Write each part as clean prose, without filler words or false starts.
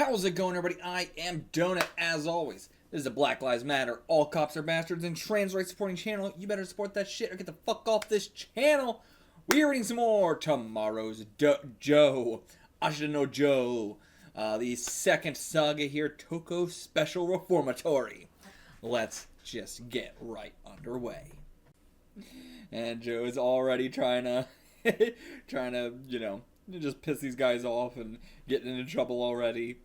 How's it going, everybody? I am Donut, as always. This is a Black Lives Matter, All Cops Are Bastards, and Trans Rights Supporting channel. You better support that shit or get the fuck off this channel. We are reading some more Tomorrow's Joe. I should know Joe. The second saga here, Toko Special Reformatory. Let's just get right underway. And Joe is already trying to, you know, just piss these guys off and getting into trouble already.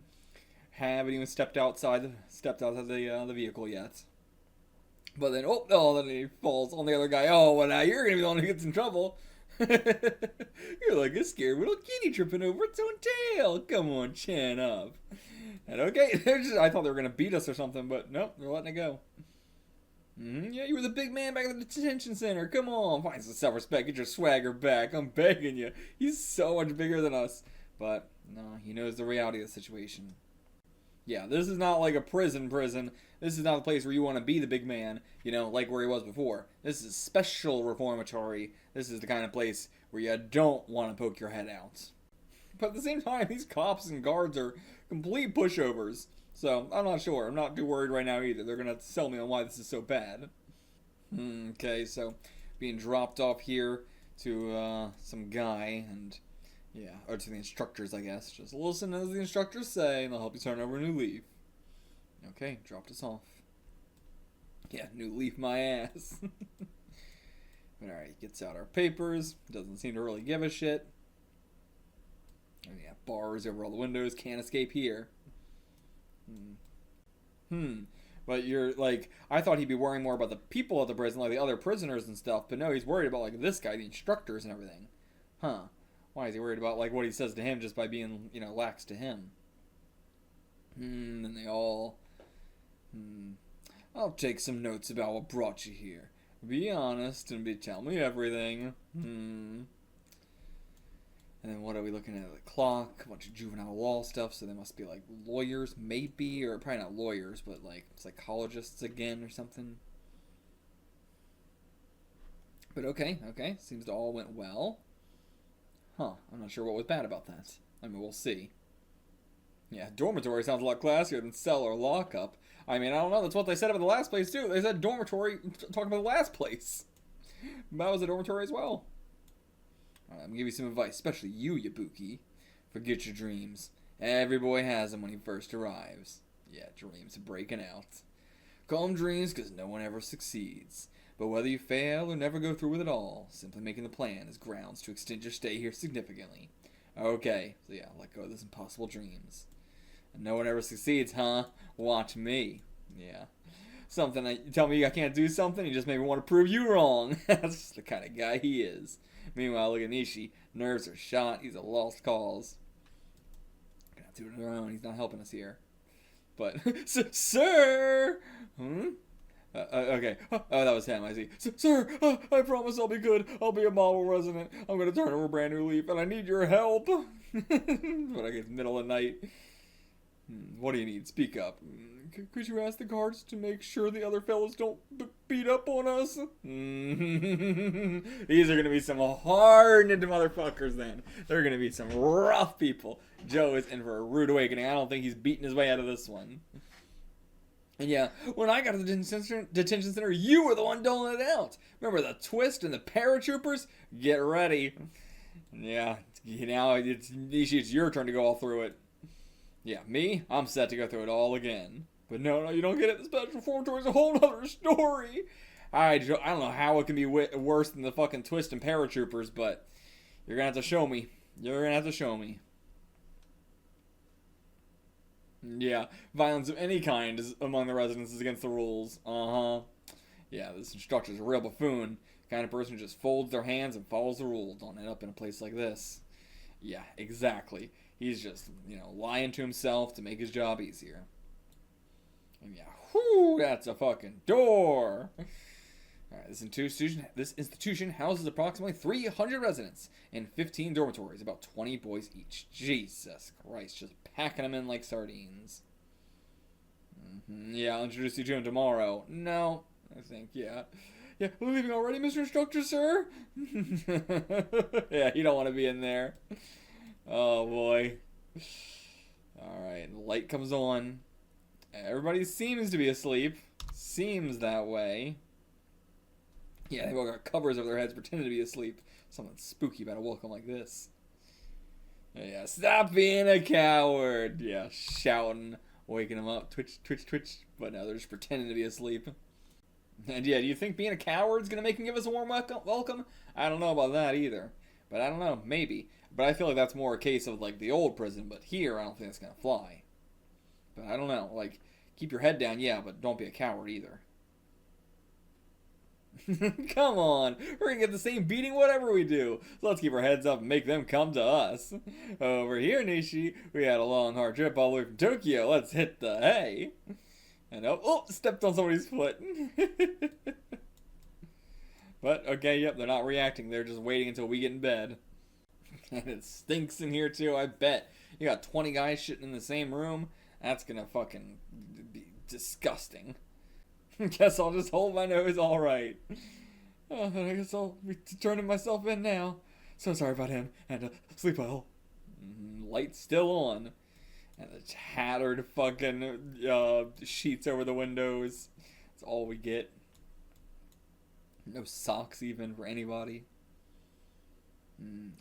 Haven't even stepped outside the vehicle yet. But then, then he falls on the other guy. Oh, well, now you're gonna be the one who gets in trouble. You're like a scared little kitty tripping over its own tail. Come on, chin up. And okay, I thought they were gonna beat us or something, but nope, they're letting it go. Yeah, you were the big man back at the detention center. Come on, find some self-respect. Get your swagger back. I'm begging you. He's so much bigger than us. But, no, he knows the reality of the situation. Yeah, this is not like a prison. This is not a place where you want to be the big man, you know, like where he was before. This is special reformatory. This is the kind of place where you don't want to poke your head out. But at the same time, these cops and guards are complete pushovers. So, I'm not sure. I'm not too worried right now either. They're going to sell me on why this is so bad. Okay, so being dropped off here to some guy and, yeah, or to the instructors, I guess. Just listen as the instructors say and they'll help you turn over a new leaf. Okay, dropped us off. Yeah, new leaf my ass. But alright, gets out our papers. Doesn't seem to really give a shit. And yeah, bars over all the windows. Can't escape here. But you're like, I thought he'd be worrying more about the people of the prison, like the other prisoners and stuff, but no, he's worried about like this guy, the instructors and everything. Huh. Why is he worried about like what he says to him just by being, you know, lax to him? And they all I'll take some notes about what brought you here. Be honest and tell me everything. And then what are we looking at? The clock, a bunch of juvenile law stuff, so they must be like lawyers, maybe, or probably not lawyers, but like psychologists again or something. But okay, seems to all went well. Huh, I'm not sure what was bad about that. I mean, we'll see. Yeah, dormitory sounds a lot classier than cell or lockup. I mean, I don't know, that's what they said about the last place too. They said dormitory, talking about the last place. That was a dormitory as well. I'm gonna give you some advice, especially you, Yabuki. Forget your dreams. Every boy has them when he first arrives. Yeah, dreams are breaking out. Call them dreams because no one ever succeeds. But whether you fail or never go through with it all, simply making the plan is grounds to extend your stay here significantly. Okay, so yeah, let go of those impossible dreams. And no one ever succeeds, huh? Watch me. Yeah. Something, you tell me I can't do something, you just made me want to prove you wrong. That's just the kind of guy he is. Meanwhile, look at Nishi. Nerves are shot. He's a lost cause. Gonna have to do it on our own. He's not helping us here. But, sir! Okay. Oh, that was him, I see. Sir, I promise I'll be good. I'll be a model resident. I'm gonna turn over a brand new leaf, and I need your help. But I get middle of the night. What do you need? Speak up. Could you ask the guards to make sure the other fellows don't beat up on us? These are going to be some hard-hitting motherfuckers then. They're going to be some rough people. Joe is in for a rude awakening. I don't think he's beating his way out of this one. And yeah, when I got to the detention center, you were the one doling it out. Remember the twist and the paratroopers? Get ready. Yeah, now it's your turn to go all through it. Yeah, me? I'm set to go through it all again. But no, you don't get it. The special reformatory is a whole other story. I don't know how it can be worse than the fucking twist and paratroopers, but you're gonna have to show me. Yeah, violence of any kind is among the residents is against the rules. Yeah, this instructor's a real buffoon. The kind of person who just folds their hands and follows the rules. Don't end up in a place like this. Yeah, exactly. He's just, you know, lying to himself to make his job easier. And yeah, whoo, that's a fucking door. Alright, this institution houses approximately 300 residents in 15 dormitories, about 20 boys each. Jesus Christ, just packing them in like sardines. Yeah, I'll introduce you to him tomorrow. No, I think, yeah. Yeah, we're leaving already, Mr. Instructor, sir? Yeah, you don't want to be in there. Oh, boy. Alright, light comes on. Everybody seems to be asleep. Seems that way. Yeah, they've all got covers over their heads pretending to be asleep. Something spooky about a welcome like this. Yeah, stop being a coward. Yeah, shouting, waking them up. Twitch, twitch, twitch. But no, they're just pretending to be asleep. And yeah, do you think being a coward's gonna make them give us a warm welcome? I don't know about that either. But I don't know, maybe. But I feel like that's more a case of like the old prison. But here, I don't think that's gonna fly. But I don't know. Like, keep your head down, yeah, but don't be a coward either. Come on, we're gonna get the same beating whatever we do. So let's keep our heads up and make them come to us. Over here, Nishi, we had a long, hard trip all the way from Tokyo. Let's hit the hay. And oh, stepped on somebody's foot. But, okay, yep, they're not reacting. They're just waiting until we get in bed. And it stinks in here, too, I bet. You got 20 guys shitting in the same room. That's gonna fucking be disgusting. Guess I'll just hold my nose, alright. Oh, I guess I'll be turning myself in now. So sorry about him, and sleep well. Light's still on. And the tattered fucking sheets over the windows. That's all we get. No socks even for anybody.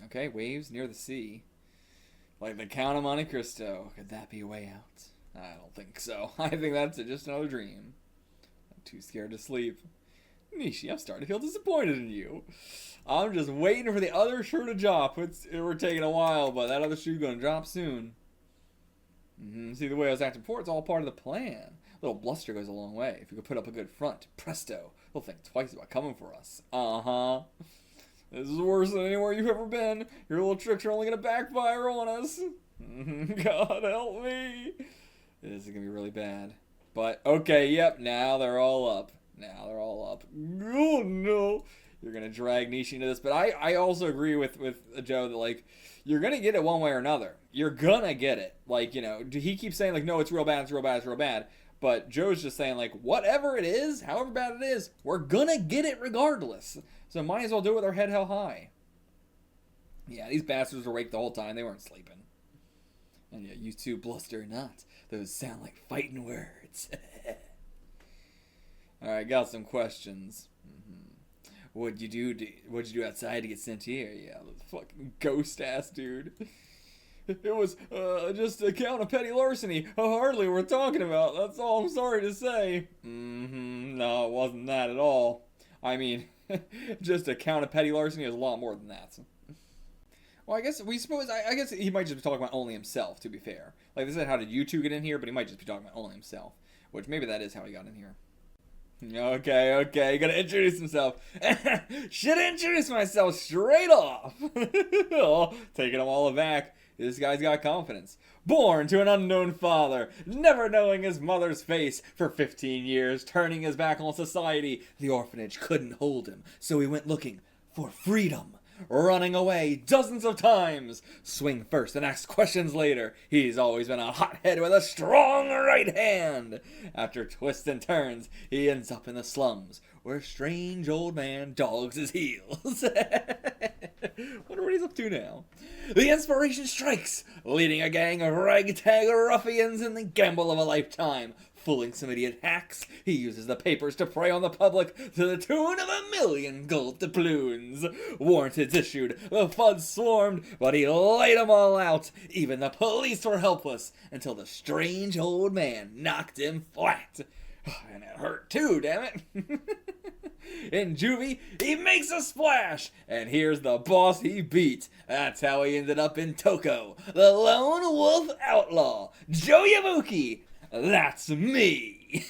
Okay, waves near the sea. Like the Count of Monte Cristo. Could that be a way out? I don't think so. I think that's just another dream. I'm too scared to sleep. Nishi, I'm starting to feel disappointed in you. I'm just waiting for the other shoe to drop. We're taking a while, but that other shoe's gonna drop soon. See, the way I was acting before, it's all part of the plan. A little bluster goes a long way. If you could put up a good front, presto, they'll think twice about coming for us. This is worse than anywhere you've ever been. Your little tricks are only going to backfire on us. God help me. This is going to be really bad. But, okay, yep, now they're all up. Oh, no. You're going to drag Nishi into this. But I also agree with Joe that, like, you're going to get it one way or another. You're going to get it. Like, you know, he keeps saying, like, no, it's real bad, it's real bad, it's real bad. But Joe's just saying, like, whatever it is, however bad it is, we're going to get it regardless. So might as well do it with our head held high. Yeah, these bastards were awake the whole time. They weren't sleeping. And yeah, you two bluster not. Those sound like fighting words. Alright, got some questions. What'd you do outside to get sent here? Yeah, the fucking ghost-ass dude. It was just a count of petty larceny. Hardly worth talking about. That's all I'm sorry to say. No, it wasn't that at all. I mean, just a count of petty larceny is a lot more than that. Well, I guess I guess he might just be talking about only himself, to be fair. Like, they said, how did you two get in here? But he might just be talking about only himself. Which, maybe that is how he got in here. Okay, gotta introduce himself. Should introduce myself straight off. Oh, taking them all aback. This guy's got confidence. Born to an unknown father, never knowing his mother's face for 15 years, turning his back on society. The orphanage couldn't hold him, so he went looking for freedom. Running away dozens of times. Swing first and ask questions later. He's always been a hothead with a strong right hand. After twists and turns, he ends up in the slums, where a strange old man dogs his heels. Wonder what he's up to now. The inspiration strikes, leading a gang of ragtag ruffians in the gamble of a lifetime. Fooling some idiot hacks, he uses the papers to prey on the public to the tune of 1,000,000 gold doubloons. Warrants issued, the FUD swarmed, but he laid them all out. Even the police were helpless until the strange old man knocked him flat. And it hurt too, damn it. In juvie, he makes a splash, and here's the boss he beat. That's how he ended up in Toko, the lone wolf outlaw, Joe Yabuki. That's me.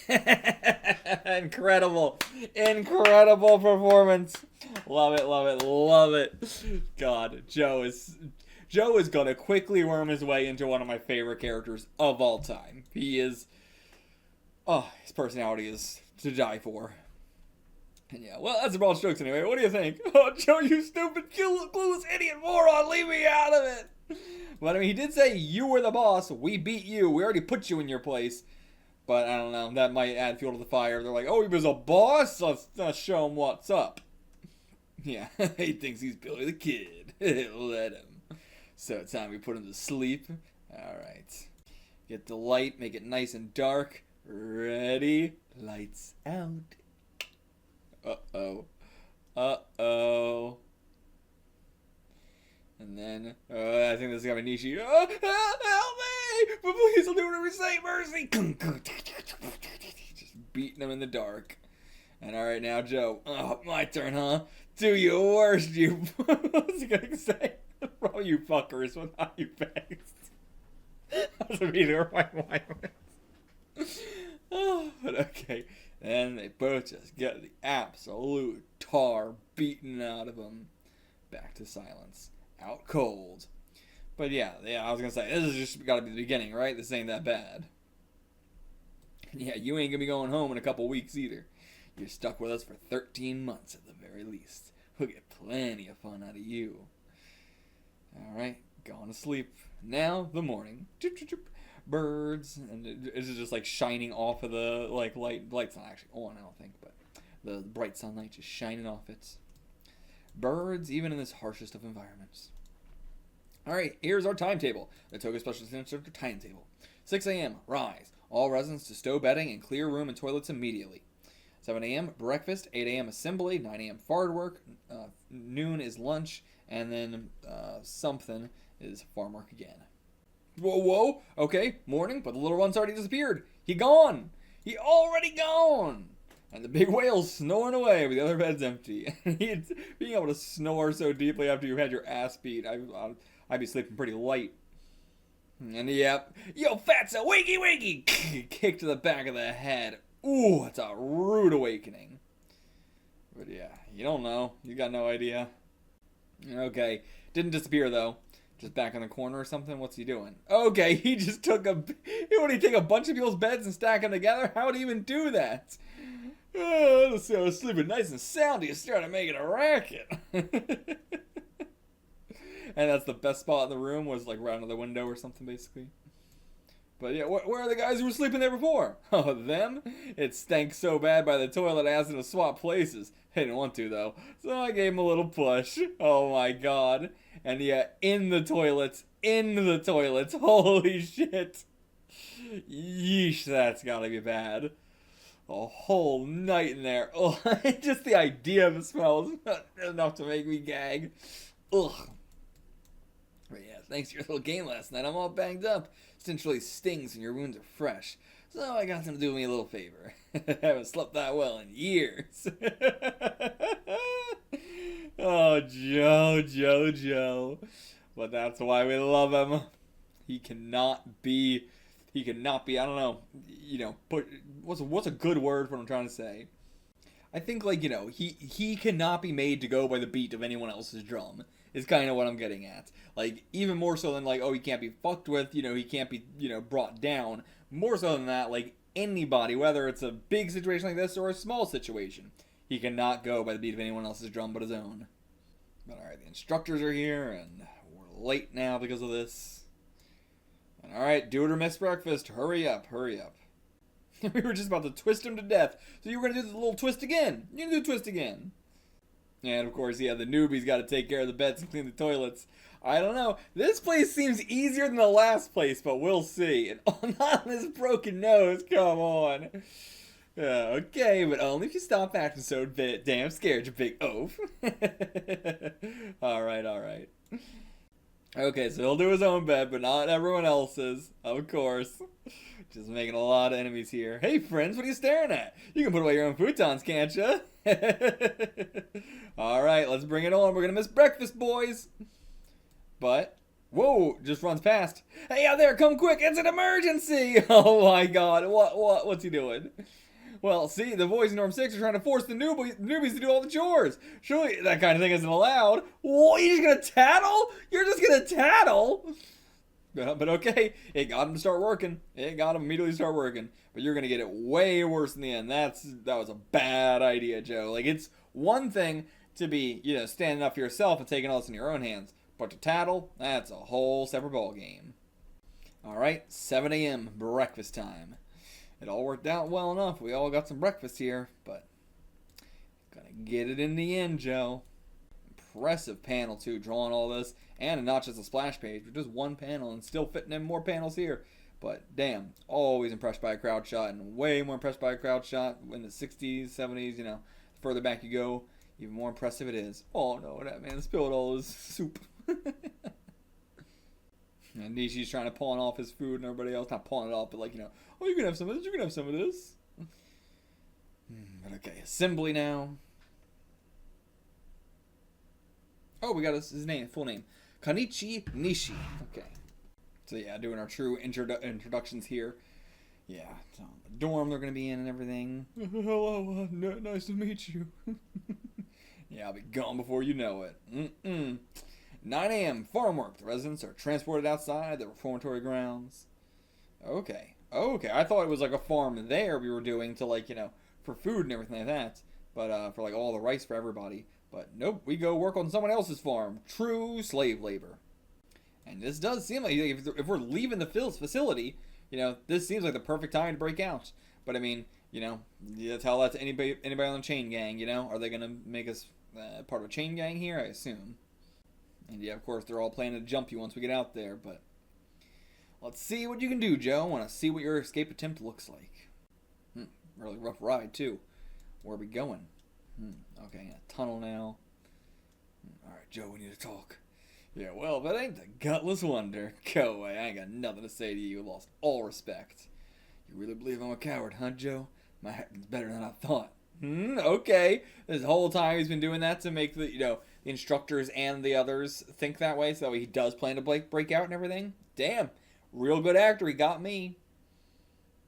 Incredible performance. Love it. God, Joe is gonna quickly worm his way into one of my favorite characters of all time. He is, his personality is to die for. And yeah, well, that's the broad strokes anyway. What do you think? Oh, Joe, you stupid, clueless idiot moron, leave me out of it. But I mean, he did say you were the boss. We beat you. We already put you in your place. But I don't know. That might add fuel to the fire. They're like, oh, he was a boss? Let's show him what's up. Yeah, he thinks he's Billy the Kid. Let him. So it's time we put him to sleep. Alright. Get the light, make it nice and dark. Ready? Lights out. Uh-oh. Uh-oh. And then, I think this is gonna be Nishi. Oh, help me! But please, I'll do whatever you say, mercy! Just beating him in the dark. And alright, now, Joe. Oh, my turn, huh? Do your worst, you... What's he gonna say? Oh, you fuckers, what are you begs? That's a meter my violence. Oh, but okay. Then they both just get the absolute tar beaten out of them. Back to silence. Out cold. But yeah, I was gonna say, this is just gotta be the beginning, right? This ain't that bad. Yeah, you ain't gonna be going home in a couple weeks either. You're stuck with us for 13 months at the very least. We'll get plenty of fun out of you. Alright, going to sleep. Now, the morning. Chirp, chirp, chirp. Birds. And it's just like shining off of the like light. Light's not actually on, I don't think, but the bright sunlight just shining off it. Birds, even in this harshest of environments. Alright, here's our timetable. The Toko Special Center timetable. 6 a.m., rise. All residents to stow bedding and clear room and toilets immediately. 7 a.m., breakfast. 8 a.m., assembly. 9 a.m., farm work. Noon is lunch. And then something is farm work again. Whoa, whoa. Okay, morning, but the little one's already disappeared. He gone. He already gone. And the big whale's snoring away, but the other bed's empty. Being able to snore so deeply after you had your ass beat, I'd be sleeping pretty light. And yep, yo, fatso, wakey, wakey! Kick to the back of the head. Ooh, it's a rude awakening. But yeah, you don't know. You got no idea. Okay, didn't disappear though. Just back in the corner or something? What's he doing? Okay, he just took would he take a bunch of people's beds and stack them together? How would he even do that? Oh, let's see, I was sleeping nice and sound. He started making a racket. And that's the best spot in the room, was like right under the window or something, basically. But yeah, where are the guys who were sleeping there before? Oh, them? It stank so bad by the toilet I asked them to swap places. They didn't want to, though. So I gave them a little push. Oh my god. And yeah, in the toilets. Holy shit. Yeesh, that's gotta be bad. A whole night in there. Oh, just the idea of the smell is enough to make me gag. Ugh. But yeah, thanks to your little game last night, I'm all banged up. Stench really stings and your wounds are fresh. So I got them to do me a little favor. I haven't slept that well in years. Oh, Joe. But that's why we love him. He cannot be, I don't know, what's a good word for what I'm trying to say? I think, like, he cannot be made to go by the beat of anyone else's drum, is kind of what I'm getting at. Like, even more so than, like, oh, he can't be fucked with, he can't be, brought down. More so than that, like, anybody, whether it's a big situation like this or a small situation, he cannot go by the beat of anyone else's drum but his own. But alright, the instructors are here, and we're late now because of this. And alright, do it or miss breakfast. Hurry up. We were just about to twist him to death, so you were going to do the little twist again. You're going to do the twist again. And of course, yeah, the newbie's got to take care of the beds and clean the toilets. I don't know. This place seems easier than the last place, but we'll see. And not on this broken nose, come on. Okay, but only if you stop acting so damn scared, you big oaf. Alright. Okay, so he'll do his own bed, but not everyone else's, of course. Just making a lot of enemies here. Hey, friends, what are you staring at? You can put away your own futons, can't you? Alright, let's bring it on. We're gonna miss breakfast, boys. But, whoa, just runs past. Hey, out there, come quick, it's an emergency! Oh my god, what's he doing? Well, see, the boys in Norm 6 are trying to force the newbies to do all the chores. Surely that kind of thing isn't allowed. What, you're just gonna tattle? You're just gonna tattle? But okay, it got him to start working. It got him immediately to start working. But you're gonna get it way worse in the end. That was a bad idea, Joe. Like, it's one thing to be, standing up for yourself and taking all this in your own hands. But to tattle, that's a whole separate ballgame. Alright, 7 a.m., breakfast time. It all worked out well enough. We all got some breakfast here, but gonna get it in the end, Joe. Impressive panel, too, drawing all this. And not just a splash page, but just one panel and still fitting in more panels here. But damn, always impressed by a crowd shot, and way more impressed by a crowd shot in the 60s, 70s, you know. The further back you go, even more impressive it is. Oh no, that man spilled all his soup. And Nishi's trying to pawn off his food and everybody else, not pawn it off, but like, you know, oh, you can have some of this, you can have some of this. But okay, assembly now. Oh, we got his name, full name. Kanichi Nishi. Okay. So yeah, doing our true introductions here. Yeah, so the dorm they're going to be in and everything. Hello, nice to meet you. Yeah, I'll be gone before you know it. 9 a.m. farm work. The residents are transported outside the reformatory grounds. Okay. I thought it was like a farm there we were doing to like, you know, for food and everything like that. But for like all the rice for everybody. But nope, we go work on someone else's farm. True slave labor. And this does seem like if we're leaving the facility, you know, this seems like the perfect time to break out. But I mean, you know, you tell that to anybody on the chain gang, you know? Are they going to make us part of a chain gang here? I assume. And yeah, of course, they're all planning to jump you once we get out there, but let's see what you can do, Joe. I want to see what your escape attempt looks like. Really rough ride, too. Where are we going? Okay, in a tunnel now. Alright, Joe, we need to talk. Yeah, well, that ain't the gutless wonder. Go away, I ain't got nothing to say to you. Lost all respect. You really believe I'm a coward, huh, Joe? My acting's better than I thought. Okay. This whole time he's been doing that to make the, you know, the instructors and the others think that way, so he does plan to break out and everything. Damn. Real good actor. He got me.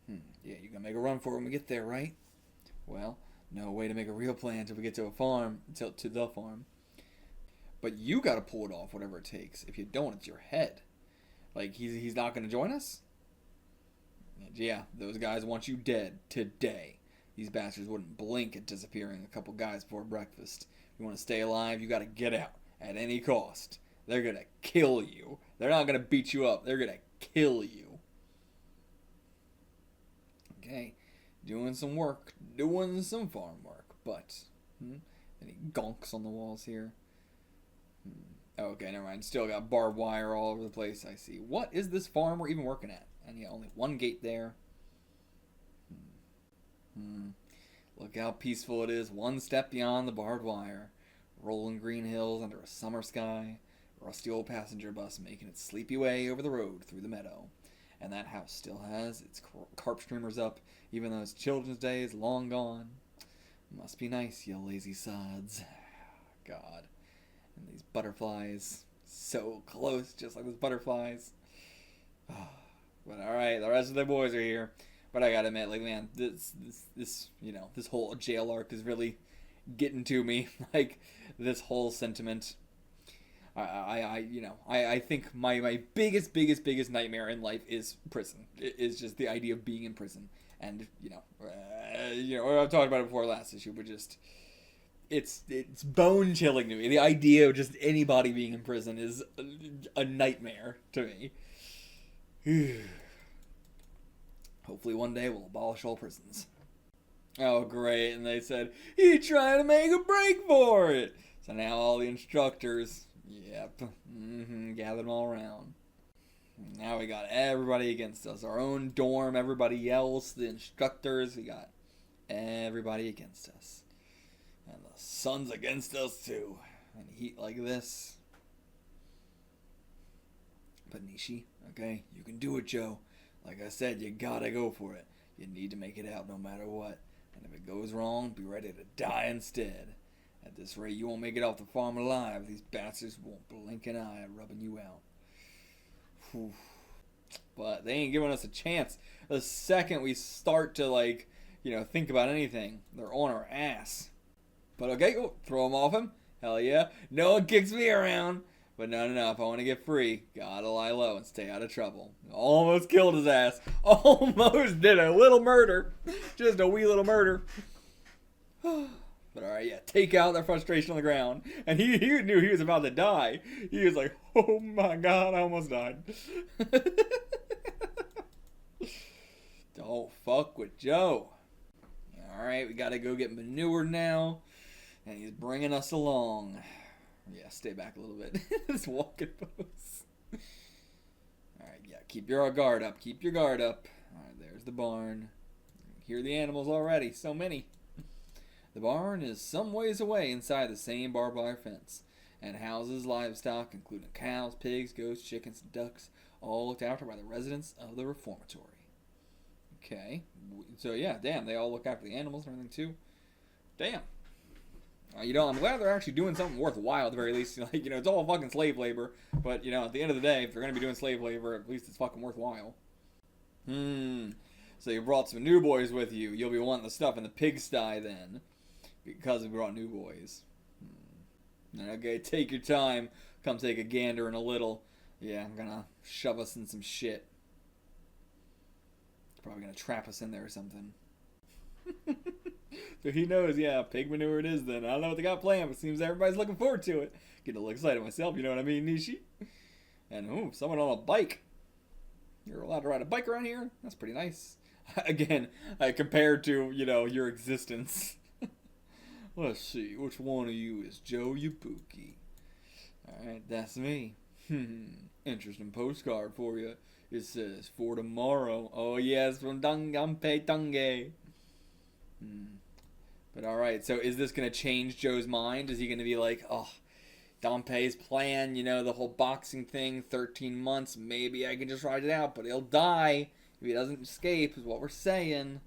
Yeah, you're gonna make a run for it when we get there, right? Well, no way to make a real plan until we get to a farm, to the farm. But you gotta pull it off, whatever it takes. If you don't, it's your head. Like, he's not gonna join us? Yeah, those guys want you dead today. These bastards wouldn't blink at disappearing a couple guys before breakfast. If you want to stay alive, you gotta get out at any cost. They're gonna kill you. They're not gonna beat you up. They're gonna kill you. Okay, doing some work, doing some farm work, but any gonks on the walls here? Okay, never mind. Still got barbed wire all over the place. I see. What is this farm we're even working at? And yeah, only one gate there. Look how peaceful it is. One step beyond the barbed wire. Rolling green hills under a summer sky. Rusty old passenger bus making its sleepy way over the road through the meadow. And that house still has its carp streamers up, even though its children's day is long gone. Must be nice, you lazy sods. God. And these butterflies. So close, just like those butterflies. But alright, the rest of the boys are here. But I gotta admit, like, man, this you know, this whole jail arc is really getting to me. Like, this whole sentiment. I think my biggest nightmare in life is prison. It is just the idea of being in prison. And, you know, I've talked about it before last issue, but just, it's bone chilling to me. The idea of just anybody being in prison is a nightmare to me. Hopefully one day we'll abolish all prisons. Oh, great. And they said, he's trying to make a break for it. So now all the instructors, yep, gather them all around. Now we got everybody against us. Our own dorm, everybody else, the instructors, we got everybody against us. And the sun's against us too. And heat like this. But Nishi, okay, you can do it, Joe. Like I said, you gotta go for it. You need to make it out no matter what. And if it goes wrong, be ready to die instead. At this rate, you won't make it off the farm alive. These bastards won't blink an eye at rubbing you out. Whew. But they ain't giving us a chance. The second we start to, like, think about anything, they're on our ass. But okay, throw them off him. Hell yeah. No one kicks me around. But no, if I want to get free, gotta lie low and stay out of trouble. Almost killed his ass. Almost did a little murder. Just a wee little murder. But alright, yeah, take out that frustration on the ground. And he knew he was about to die. He was like, oh my god, I almost died. Don't fuck with Joe. Alright, we gotta go get manured now. And he's bringing us along. Yeah, stay back a little bit. This walking pose. Alright, yeah, keep your guard up. Keep your guard up. Alright, there's the barn. Hear the animals already. So many. The barn is some ways away inside the same barbed wire fence and houses livestock, including cows, pigs, goats, chickens, and ducks, all looked after by the residents of the Reformatory. Okay. So, yeah, damn, they all look after the animals and everything, too. Damn. I'm glad they're actually doing something worthwhile at the very least. Like, it's all fucking slave labor, but, at the end of the day, if they're going to be doing slave labor, at least it's fucking worthwhile. So you brought some new boys with you. You'll be wanting the stuff in the pigsty then, because we brought new boys. Okay, take your time. Come take a gander in a little. Yeah, I'm gonna shove us in some shit. Probably gonna trap us in there or something. So he knows, yeah, pig manure it is then. I don't know what they got planned, but it seems everybody's looking forward to it. Getting a little excited myself, you know what I mean, Nishi? And, someone on a bike. You're allowed to ride a bike around here? That's pretty nice. Again, compared to, your existence. Let's see, which one of you is Joe Yabuki? Alright, that's me. Interesting postcard for you. It says, for tomorrow. Oh yes, from Dangampe Tange. But alright, so is this going to change Joe's mind? Is he going to be like, oh, Danpei's plan, the whole boxing thing, 13 months, maybe I can just ride it out, but he'll die if he doesn't escape, is what we're saying.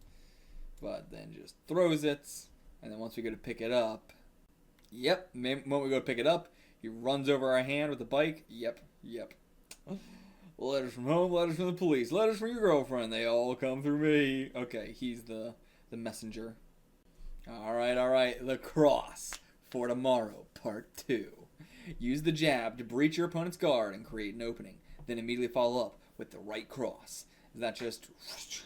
But then just throws it. And then once we go to pick it up, when we go to pick it up, he runs over our hand with the bike. Yep. Letters from home, letters from the police, letters from your girlfriend. They all come through me. Okay, he's the messenger. All right. The cross for tomorrow, part 2. Use the jab to breach your opponent's guard and create an opening. Then immediately follow up with the right cross. Is that just,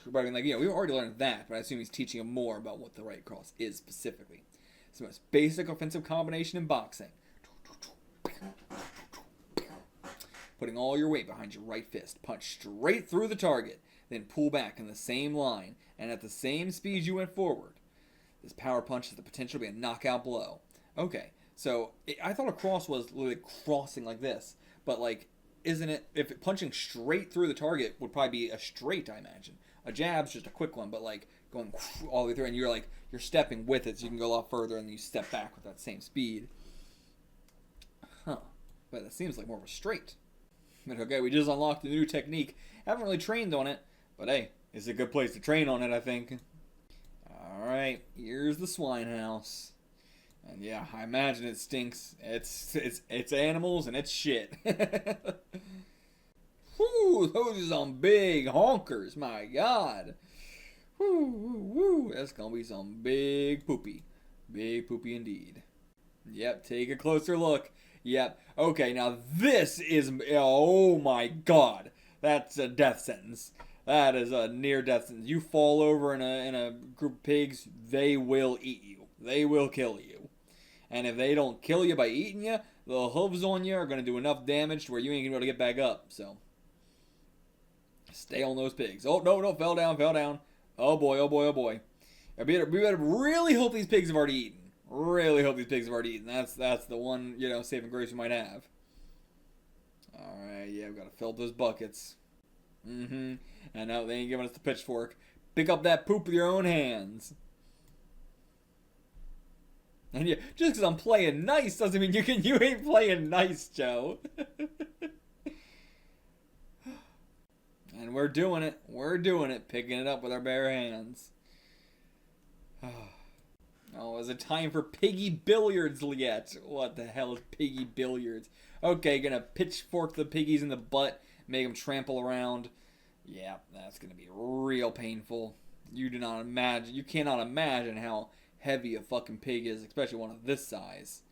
we've already learned that, but I assume he's teaching him more about what the right cross is specifically. It's the most basic offensive combination in boxing. Putting all your weight behind your right fist. Punch straight through the target, then pull back in the same line and at the same speed you went forward. This power punch has the potential to be a knockout blow. Okay, so I thought a cross was literally crossing like this, but isn't it, if punching straight through the target would probably be a straight, I imagine. A jab's just a quick one, but going all the way through, and you're stepping with it so you can go a lot further and you step back with that same speed. But that seems like more of a straight. But okay, we just unlocked a new technique. Haven't really trained on it, but hey, it's a good place to train on it, I think. Alright, here's the swine house. And yeah, I imagine it stinks. It's animals and it's shit. Whoo, those are some big honkers, my God. Woo. That's gonna be some big poopy. Big poopy indeed. Yep, take a closer look. Yep. Okay, now this is, oh my God. That's a death sentence. That is a near death sentence. You fall over in a group of pigs, they will eat you. They will kill you. And if they don't kill you by eating you, the hooves on you are going to do enough damage to where you ain't going to be able to get back up. So, stay on those pigs. Oh, no, fell down. Oh boy. We better really hope these pigs have already eaten. That's the one, saving grace we might have. Alright, yeah, we've got to fill up those buckets. And now they ain't giving us the pitchfork. Pick up that poop with your own hands. And yeah, just because I'm playing nice doesn't mean you ain't playing nice, Joe. And we're doing it. Picking it up with our bare hands. Oh, is it time for piggy billiards yet? What the hell is piggy billiards? Okay, gonna pitchfork the piggies in the butt, make them trample around. Yeah, that's gonna be real painful. You cannot imagine how heavy a fucking pig is, especially one of this size.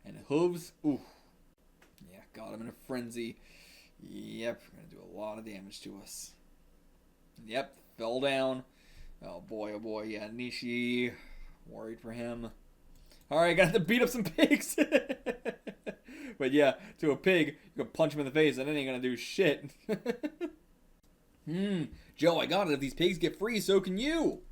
And hooves, ooh. Yeah, got him in a frenzy. Yep, gonna do a lot of damage to us. Yep, fell down. Oh boy, yeah, Nishi. Worried for him. Alright, got to beat up some pigs. But yeah, to a pig, you can punch him in the face and it ain't gonna do shit. Joe, I got it. If these pigs get free, so can you.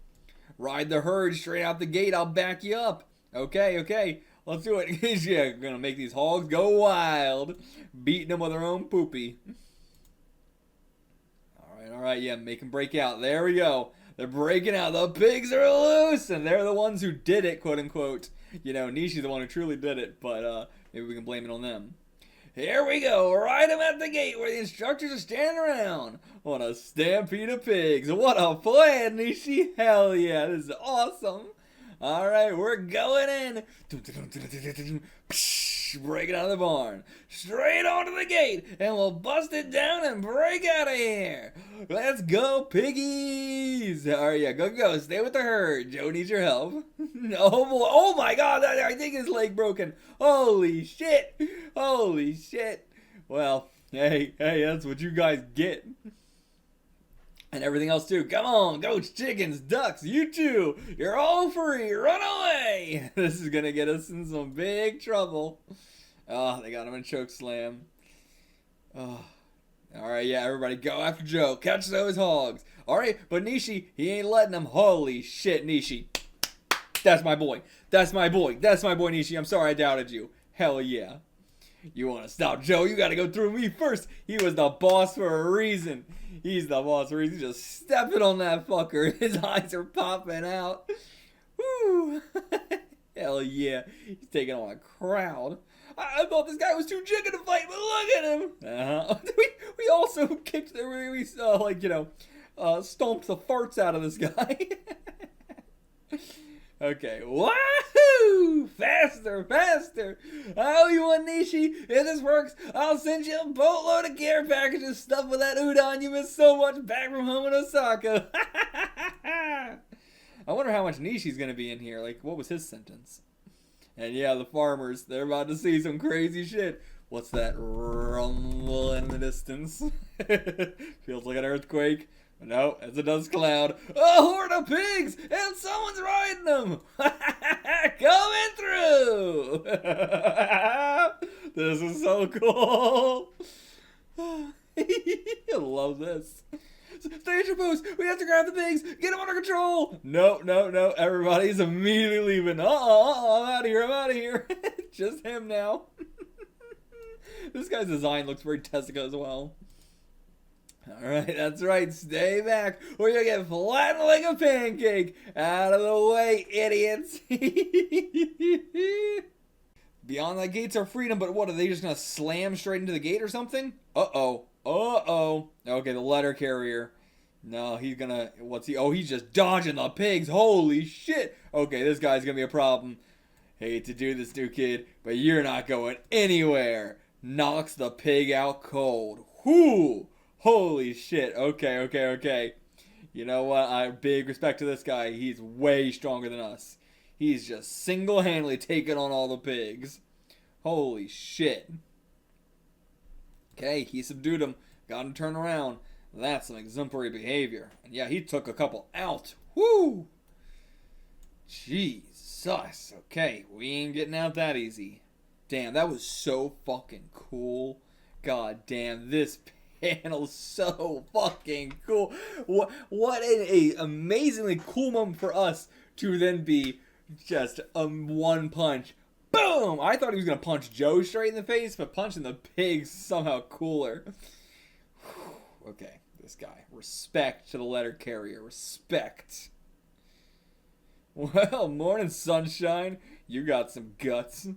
Ride the herd straight out the gate. I'll back you up. Okay. Let's do it. Yeah, gonna make these hogs go wild. Beating them with their own poopy. Alright, yeah, make them break out. There we go. They're breaking out. The pigs are loose, and they're the ones who did it, quote unquote. You know, Nishi's the one who truly did it, but maybe we can blame it on them. Here we go, right them at the gate where the instructors are standing around on a stampede of pigs. What a plan, Nishi! Hell yeah, this is awesome. Alright, we're going in. Breaking out of the barn. Straight onto the gate, and we'll bust it down and break out of here. Let's go, piggies! Alright, yeah, go. Stay with the herd. Joe needs your help. Oh, boy. Oh, my God. I think his leg broken. Holy shit. Holy shit. Well, hey, that's what you guys get. And everything else too. Come on, goats, chickens, ducks, you two. You're all free. Run away. This is going to get us in some big trouble. Oh, they got him in choke slam. Oh. Alright, yeah, everybody go after Joe. Catch those hogs. Alright, but Nishi, he ain't letting them. Holy shit, Nishi. That's my boy. That's my boy. That's my boy, Nishi. I'm sorry I doubted you. Hell yeah. You want to stop Joe? You got to go through me first. He was the boss for a reason. He's the boss for a reason. Just stepping on that fucker. His eyes are popping out. Woo. Hell yeah. He's taking on a crowd. I thought this guy was too jiggy to fight, but look at him. We also kicked we stomped the farts out of this guy. Okay, woohoo! Faster! Oh, you want Nishi? If this works, I'll send you a boatload of care packages stuffed with that udon you missed so much back from home in Osaka. I wonder how much Nishi's gonna be in here. Like, what was his sentence? And yeah, the farmers, they're about to see some crazy shit. What's that rumble in the distance? Feels like an earthquake. No, it's a dust cloud. A horde of pigs! And someone's riding them! Coming through! This is so cool! I love this. Stay at your post! We have to grab the pigs! Get them under control! No. Everybody's immediately leaving. I'm out of here. Just him now. This guy's design looks very Tezuka as well. Alright, that's right. Stay back or you'll get flattened like a pancake. Out of the way, idiots. Beyond the gates are freedom, but what, are they just gonna slam straight into the gate or something? Uh-oh. Okay, the letter carrier. No, he's gonna, he's just dodging the pigs. Holy shit. Okay, this guy's gonna be a problem. Hate to do this, new kid, but you're not going anywhere. Knocks the pig out cold. Whoo! Holy shit. Okay. You know what? I have big respect to this guy. He's way stronger than us. He's just single-handedly taking on all the pigs. Holy shit. Okay, he subdued him. Got him to turn around. That's some exemplary behavior. And yeah, he took a couple out. Woo! Jesus. Okay, we ain't getting out that easy. Damn, that was so fucking cool. God damn, this panel's so fucking cool. What an amazingly cool moment for us to then be just one punch. Boom! I thought he was going to punch Joe straight in the face, but punching the pig's somehow cooler. Okay, this guy. Respect to the letter carrier. Respect. Well, morning, sunshine. You got some guts.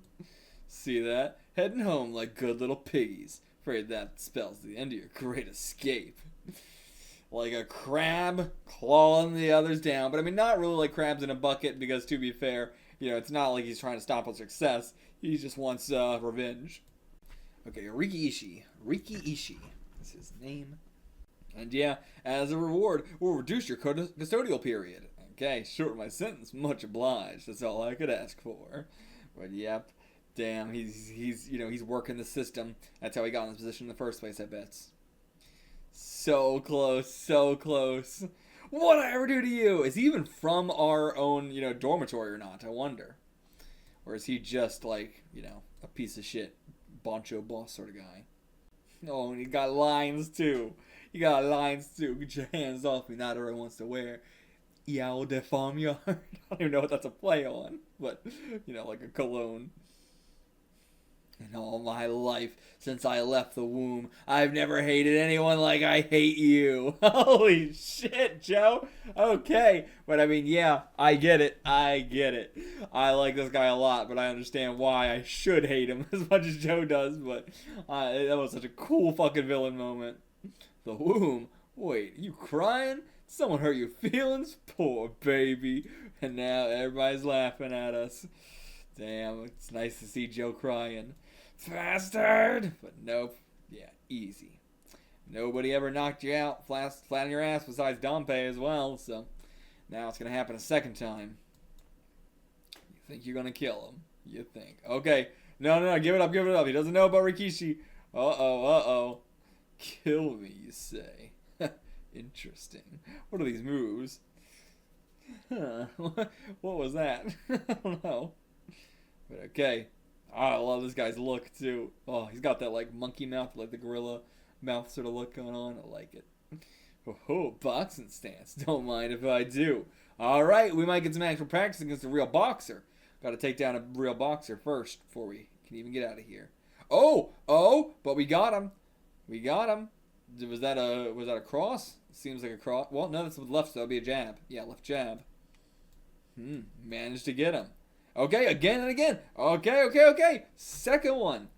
See that? Heading home like good little piggies. Afraid that spells the end of your great escape. Like a crab clawing the others down. But I mean, not really like crabs in a bucket, because to be fair, you know, it's not like he's trying to stop our success. He just wants revenge. Okay, Rikishi is his name. And yeah, as a reward, we'll reduce your custodial period. Okay, shorten my sentence. Much obliged. That's all I could ask for. But yep. Damn, he's working the system. That's how he got in this position in the first place, I bet. So close. What'd I ever do to you? Is he even from our own, dormitory or not? I wonder. Or is he just like, a piece of shit, boncho boss sort of guy? Oh, and he got lines too. Get your hands off me. Not everyone wants to wear Eau de Farmyard. I don't even know what that's a play on. But, like a cologne. In all my life, since I left the womb, I've never hated anyone like I hate you. Holy shit, Joe. Okay. But I mean, yeah, I get it. I like this guy a lot, but I understand why I should hate him as much as Joe does. But that was such a cool fucking villain moment. The womb? Wait, you crying? Someone hurt your feelings? Poor baby. And now everybody's laughing at us. Damn, it's nice to see Joe crying. Bastard! But nope. Yeah, easy. Nobody ever knocked you out flat on your ass besides Dompe as well, so now it's going to happen a second time. You think you're going to kill him. You think. Okay. No, give it up. He doesn't know about Rikishi. Uh-oh. Kill me, you say. Interesting. What are these moves? Huh. What was that? I don't know. But okay. Oh, I love this guy's look too. Oh, he's got that like monkey mouth, like the gorilla mouth sort of look going on. I like it. Oh, boxing stance. Don't mind if I do. Alright, we might get some actual practice against a real boxer. Gotta take down a real boxer first before we can even get out of here. Oh, but we got him. Was that a cross? Seems like a cross. Well, no, that's with left, so that'll be a jab. Yeah, left jab. Managed to get him. Okay, again and again. Okay. Second one.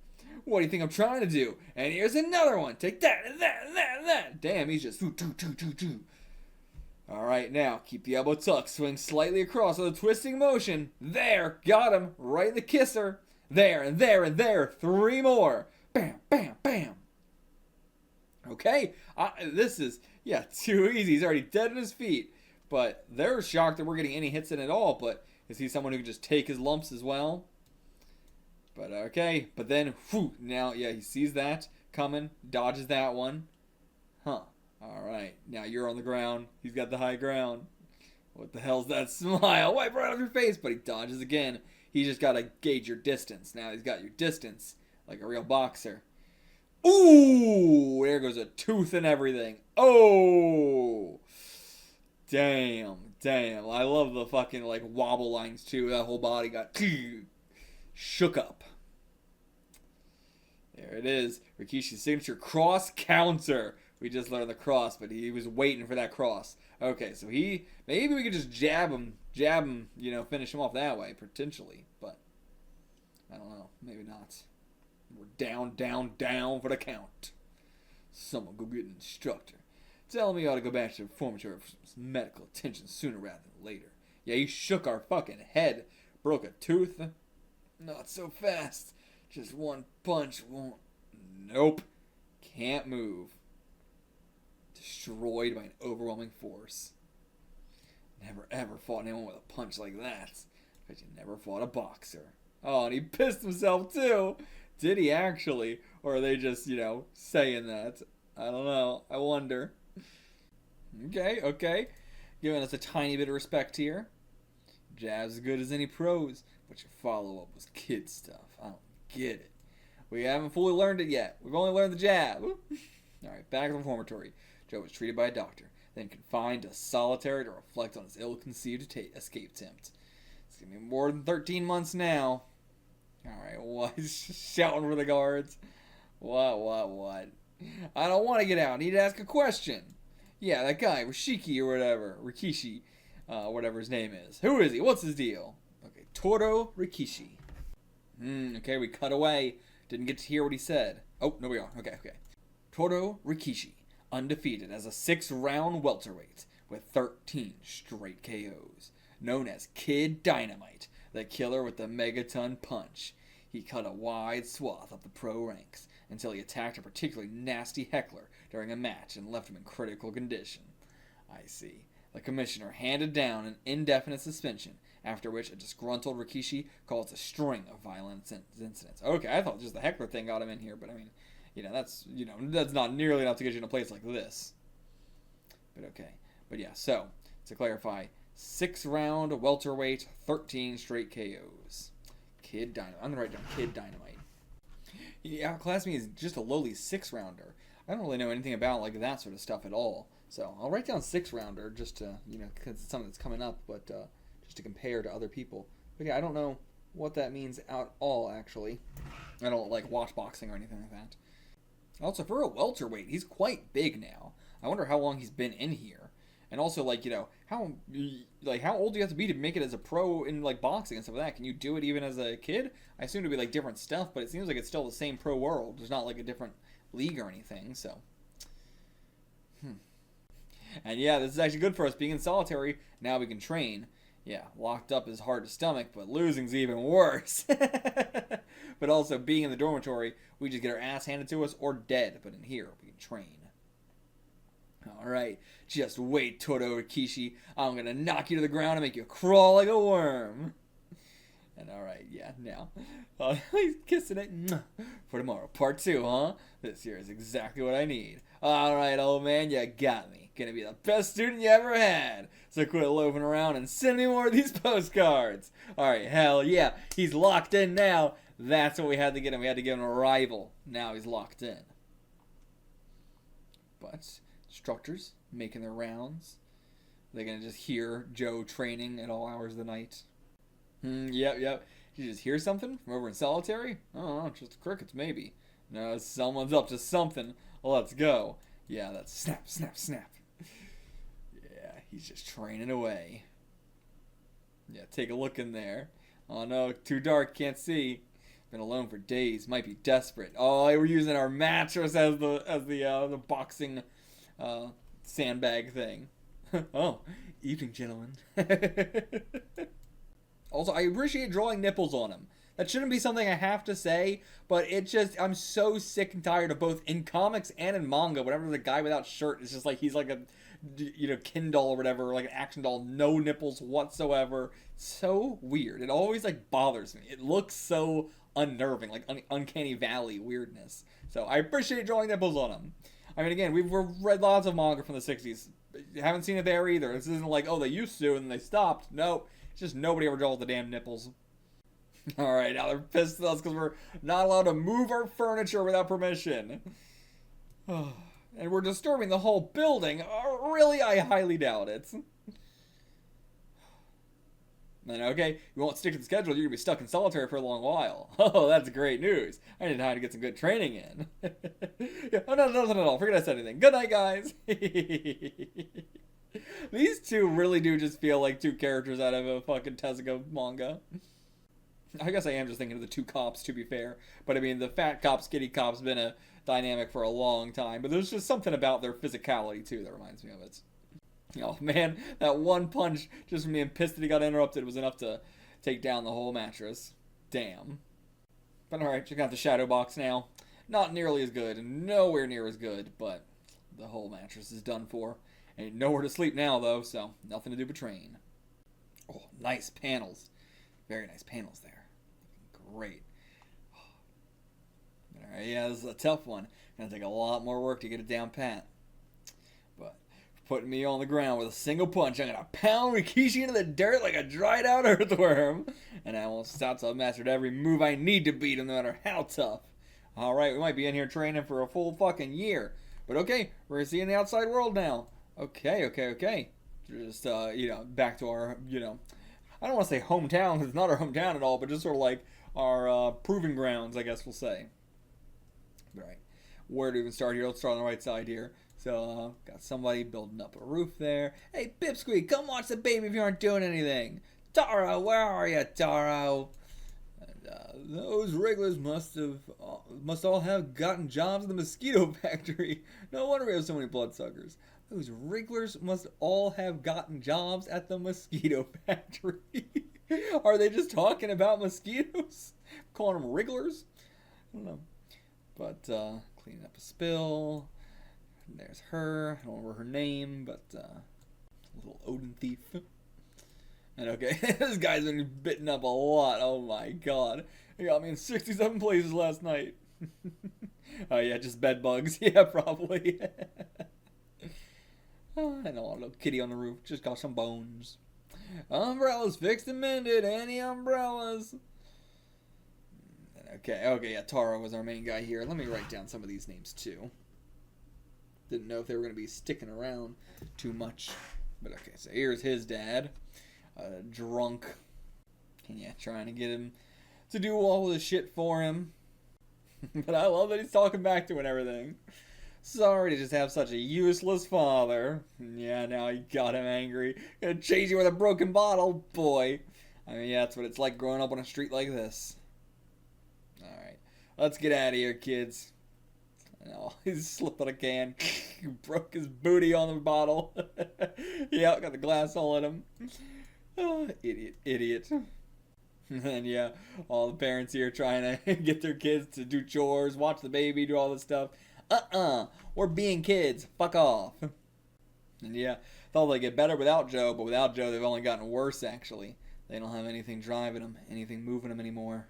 What do you think I'm trying to do? And here's another one. Take that and that and that and that. Damn, he's just... Alright, now, keep the elbow tucked. Swing slightly across with a twisting motion. There, got him. Right in the kisser. There, and there, and there. 3 more. Bam, bam, bam. Okay, this is, too easy. He's already dead at his feet. But they're shocked that we're getting any hits in at all. But is he someone who can just take his lumps as well? But okay, but then, now, he sees that coming, dodges that one. Alright, now you're on the ground. He's got the high ground. What the hell's that smile? Wipe right off your face, but he dodges again. He's just got to gauge your distance. Now he's got your distance, like a real boxer. Ooh, there goes a tooth and everything. Oh, damn. I love the fucking like wobble lines too. That whole body got shook up. There it is. Rikishi's signature cross counter. We just learned the cross, but he was waiting for that cross. Okay, so maybe we could just jab him, finish him off that way, potentially. But, I don't know. Maybe not. We're down for the count. Someone go get an instructor. Tell me I ought to go back to the reformatory for some medical attention sooner rather than later. Yeah, he shook our fucking head. Broke a tooth. Not so fast. Just one punch won't... Nope. Can't move. Destroyed by an overwhelming force. Never ever fought anyone with a punch like that. But you never fought a boxer. Oh, and he pissed himself too. Did he actually? Or are they just, saying that? I don't know. I wonder. Okay. Giving us a tiny bit of respect here. Jab's as good as any pros, but your follow-up was kid stuff. I don't get it. We haven't fully learned it yet. We've only learned the jab. Alright, back to the reformatory. Joe was treated by a doctor, then confined to solitary to reflect on his ill-conceived escape attempt. It's going to be more than 13 months now. Alright, what? He's shouting for the guards. What? I don't want to get out. I need to ask a question. Yeah, that guy, Rikishi or whatever. Rikishi, whatever his name is. Who is he? What's his deal? Okay, Toro Rikishi. Okay, we cut away. Didn't get to hear what he said. Oh, no we are. Okay. Toro Rikishi, undefeated as a 6-round welterweight with 13 straight KOs. Known as Kid Dynamite, the killer with the megaton punch. He cut a wide swath of the pro ranks until he attacked a particularly nasty heckler during a match and left him in critical condition. I see. The commissioner handed down an indefinite suspension, after which a disgruntled Rikishi caused a string of violent incidents. Okay, I thought just the heckler thing got him in here, but I mean, that's not nearly enough to get you in a place like this. But okay. But yeah, so, to clarify, 6-round welterweight, 13 straight KOs. Kid Dynamite. I'm going to write down Kid Dynamite. He outclassed me as just a lowly 6-rounder. I don't really know anything about like that sort of stuff at all. So I'll write down 6-rounder just to, because it's something that's coming up, but just to compare to other people. But yeah, I don't know what that means at all, actually. I don't, like, watch boxing or anything like that. Also, for a welterweight, he's quite big now. I wonder how long he's been in here. And also, like, you know, how old do you have to be to make it as a pro in, like, boxing and stuff like that? Can you do it even as a kid? I assume it'd be, like, different stuff, but it seems like it's still the same pro world. There's not, like, a different league or anything, so. And yeah, this is actually good for us. Being in solitary, now we can train. Yeah, locked up is hard to stomach, but losing's even worse. But also, being in the dormitory, we just get our ass handed to us or dead. But in here, we can train. Alright, just wait, Toro Rikishi. I'm gonna knock you to the ground and make you crawl like a worm. And alright, yeah, now. He's kissing it. For tomorrow, part 2, huh? This here is exactly what I need. Alright, old man, you got me. Gonna be the best student you ever had. So quit loafing around and send me more of these postcards. Alright, hell yeah. He's locked in now. That's what we had to get him. We had to give him a rival. Now he's locked in. But instructors making their rounds. They're gonna just hear Joe training at all hours of the night. Yep. Did you just hear something from over in solitary? Oh, just the crickets, maybe. No, someone's up to something. Let's go. Yeah, that's snap. Yeah, he's just training away. Yeah, take a look in there. Oh no, too dark, can't see. Been alone for days, might be desperate. Oh, we're using our mattress as the boxing sandbag thing. Oh, evening, gentlemen. Also, I appreciate drawing nipples on him. That shouldn't be something I have to say, but I'm so sick and tired of both in comics and in manga. Whenever there's a guy without shirt, it's just like he's like a, Ken doll or whatever, like an action doll, no nipples whatsoever. So weird. It always like bothers me. It looks so unnerving, like uncanny valley weirdness. So I appreciate drawing nipples on him. I mean, again, we've read lots of manga from the 60s. Haven't seen it there either. This isn't like, oh, they used to and then they stopped. No, it's just nobody ever draws the damn nipples. Alright, now they're pissed at us because we're not allowed to move our furniture without permission. And we're disturbing the whole building. Really? I highly doubt it. And okay, you won't stick to the schedule, you're going to be stuck in solitary for a long while. Oh, that's great news. I need time to get some good training in. Yeah, oh, no. Forget I said anything. Good night, guys. These two really do just feel like two characters out of a fucking Tezuka manga. I guess I am just thinking of the two cops, to be fair. But I mean, the fat cop, skinny cop's been a dynamic for a long time. But there's just something about their physicality, too, that reminds me of it. Oh, man, that one punch, just from being pissed that he got interrupted, was enough to take down the whole mattress. Damn. But alright, check out the shadow box now. Not nearly as good, and nowhere near as good, but the whole mattress is done for. Ain't nowhere to sleep now, though, so nothing to do but train. Oh, nice panels. Very nice panels there. Great. Alright, yeah, this is a tough one. Gonna take a lot more work to get it down pat. But putting me on the ground with a single punch, I'm gonna pound Rikishi into the dirt like a dried out earthworm. And I won't stop till I've mastered every move I need to beat him, no matter how tough. Alright, we might be in here training for a full fucking year. But okay, we're gonna see in the outside world now. Okay. Just, back to our, I don't want to say hometown, it's not our hometown at all, but just sort of like our proving grounds, I guess we'll say. Right. Where to even start here? Let's start on the right side here. So, got somebody building up a roof there. Hey, Pipsqueak, come watch the baby if you aren't doing anything. Taro, where are you, Taro? And, those regulars must all have gotten jobs in the mosquito factory. No wonder we have so many bloodsuckers. Those wrigglers must all have gotten jobs at the mosquito factory. Are they just talking about mosquitoes? Calling them wrigglers? I don't know. But, cleaning up a spill. There's her. I don't remember her name, but, little Odin thief. And okay, this guy's been bitten up a lot. Oh my god. He got me in 67 places last night. Oh yeah, just bed bugs. Yeah, probably. I know, a little kitty on the roof. Just got some bones. Umbrellas fixed and mended. Any umbrellas? Okay, yeah, Taro was our main guy here. Let me write down some of these names, too. Didn't know if they were going to be sticking around too much. But okay, so here's his dad. Drunk. And yeah, trying to get him to do all this shit for him. But I love that he's talking back to her and everything. Sorry to just have such a useless father. Yeah, now he got him angry. Gonna chase you with a broken bottle, boy. I mean, yeah, that's what it's like growing up on a street like this. Alright, let's get out of here, kids. Oh, he slipped on a can. He broke his booty on the bottle. Yeah, got the glass all in him. Oh, idiot. And yeah, all the parents here trying to get their kids to do chores, watch the baby, do all this stuff. We're being kids. Fuck off. And yeah, thought they'd get better without Joe, but without Joe, they've only gotten worse, actually. They don't have anything driving them, anything moving them anymore.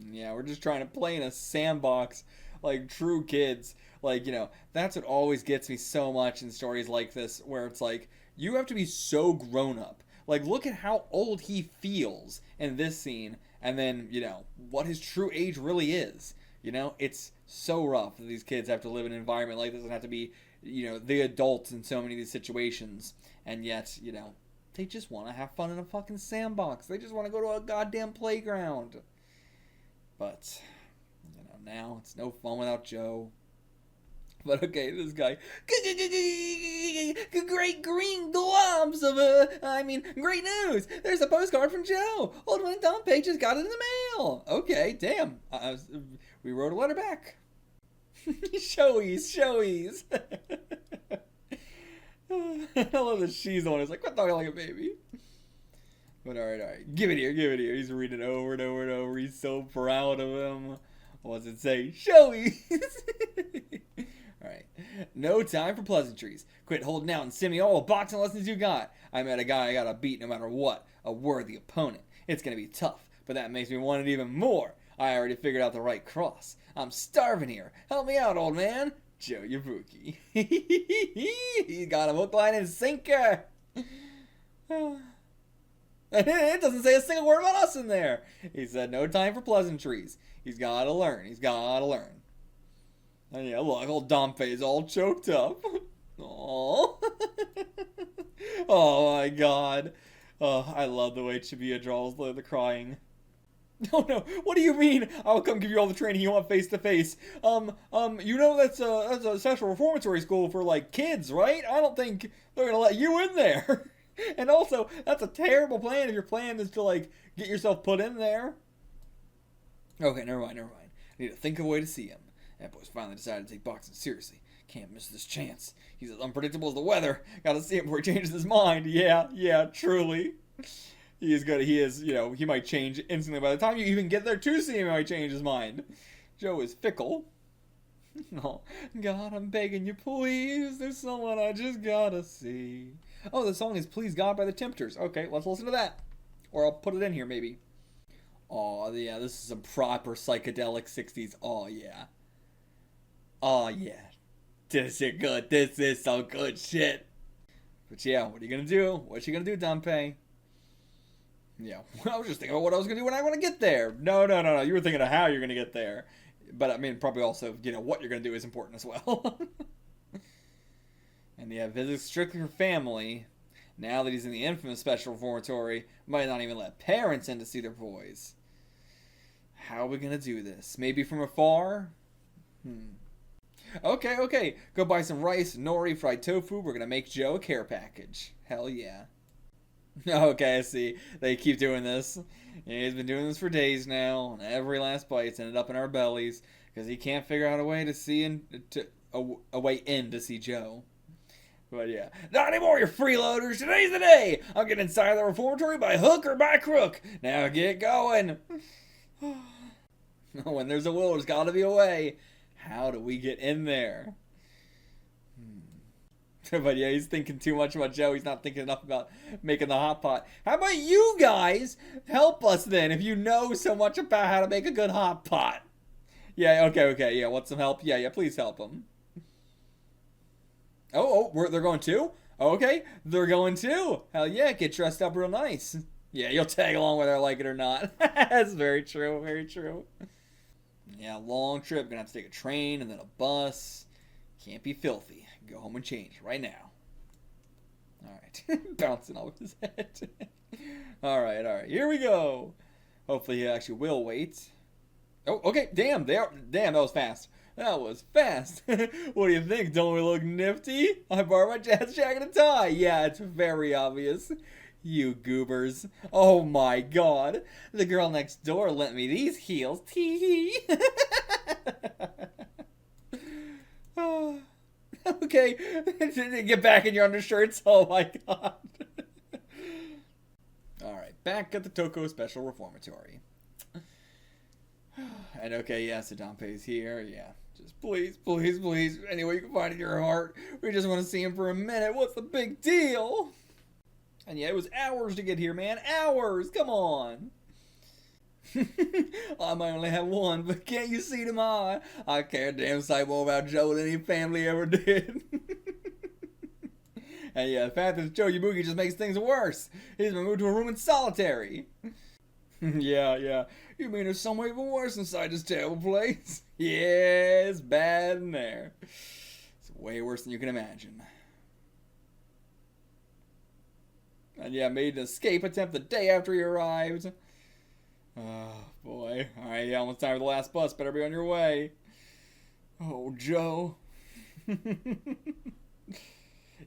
And yeah, we're just trying to play in a sandbox like true kids. Like, you know, that's what always gets me so much in stories like this, where it's like, you have to be so grown up. Like, look at how old he feels in this scene, and then, you know, what his true age really is. You know, it's so rough that these kids have to live in an environment like this and have to be, you know, the adults in so many of these situations. And yet, you know, they just want to have fun in a fucking sandbox. They just want to go to a goddamn playground. But, you know, now it's no fun without Joe. But okay, this guy, great green globs of great news. There's a postcard from Joe. Old man Dumpy just got it in the mail. Okay, damn. We wrote a letter back. Showies. I love that she's the one who's like, quit talking like a baby. But alright. Give it here. He's reading it over and over and over. He's so proud of him. What's it say? Showies. Alright. No time for pleasantries. Quit holding out and send me all the boxing lessons you got. I met a guy I gotta beat no matter what. A worthy opponent. It's gonna be tough, but that makes me want it even more. I already figured out the right cross. I'm starving here. Help me out, old man. Joe Yabuki. He got a hook, line, and sinker. It doesn't say a single word about us in there. He said no time for pleasantries. He's gotta learn. And yeah, look, old Dompe's all choked up. Aww. Oh my god. Oh, I love the way Chibiya draws the crying. Oh no, what do you mean? I'll come give you all the training you want face to face. You know that's a special reformatory school for like kids, right? I don't think they're gonna let you in there. And also, that's a terrible plan if your plan is to like get yourself put in there. Okay, never mind. I need to think of a way to see him. That boy's finally decided to take boxing seriously. Can't miss this chance. He's as unpredictable as the weather. Gotta see him before he changes his mind. Yeah, truly. He is, you know, he might change instantly. By the time you even get there to see him, he might change his mind. Joe is fickle. Oh, God, I'm begging you, please. There's someone I just gotta see. Oh, the song is Please God by the Tempters. Okay, let's listen to that. Or I'll put it in here, maybe. Oh, yeah, this is some proper psychedelic 60s. Oh, yeah. This is good. This is some good shit. But yeah, what are you gonna do? What's you gonna do, Dumpy? Yeah, I was just thinking about what I was gonna do when I want to get there. No. You were thinking of how you're gonna get there. But I mean, probably also, you know, what you're gonna do is important as well. And yeah, visits strictly for family. Now that he's in the infamous special reformatory, might not even let parents in to see their boys. How are we gonna do this? Maybe from afar? Okay. Go buy some rice, nori, fried tofu. We're gonna make Joe a care package. Hell yeah. Okay, I see. They keep doing this. Yeah, he's been doing this for days now, and every last bite's ended up in our bellies because he can't figure out a way to see a way in to see Joe. But yeah, not anymore, you freeloaders. Today's the day. I'll get inside the reformatory by hook or by crook. Now get going. When there's a will, there's got to be a way. How do we get in there? But yeah, he's thinking too much about Joe. He's not thinking enough about making the hot pot. How about you guys help us then if you know so much about how to make a good hot pot? Yeah, okay. Yeah, want some help? Yeah, please help them. They're going too? Okay, they're going too. Hell yeah, get dressed up real nice. Yeah, you'll tag along whether I like it or not. That's very true. Yeah, long trip. Gonna have to take a train and then a bus. Can't be filthy. Go home and change right now. Alright. Bouncing off his head. Alright. Here we go. Hopefully he actually will wait. Oh, okay, damn, damn, that was fast. That was fast. What do you think? Don't we look nifty? I borrowed my dad's jacket and tie. Yeah, it's very obvious. You goobers. Oh my god. The girl next door lent me these heels. Tee hee. Okay. Get back in your undershirts. Oh my god. Alright, back at the Toko Special Reformatory. And okay, yeah, Sadanpe's here. Yeah. Just please, please, please. Any way you can find it in your heart. We just want to see him for a minute. What's the big deal? And yeah, it was hours to get here, man. Hours! Come on! I might only have one, but can't you see them all? I care a damn sight more about Joe than any family ever did. And yeah, the fact that Joe Yabuki just makes things worse. He's been moved to a room in solitary. Yeah. You mean there's somewhere even worse inside this terrible place? Yeah, it's bad in there. It's way worse than you can imagine. And yeah, made an escape attempt the day after he arrived. Oh, boy. Alright, yeah, almost time for the last bus. Better be on your way. Oh, Joe.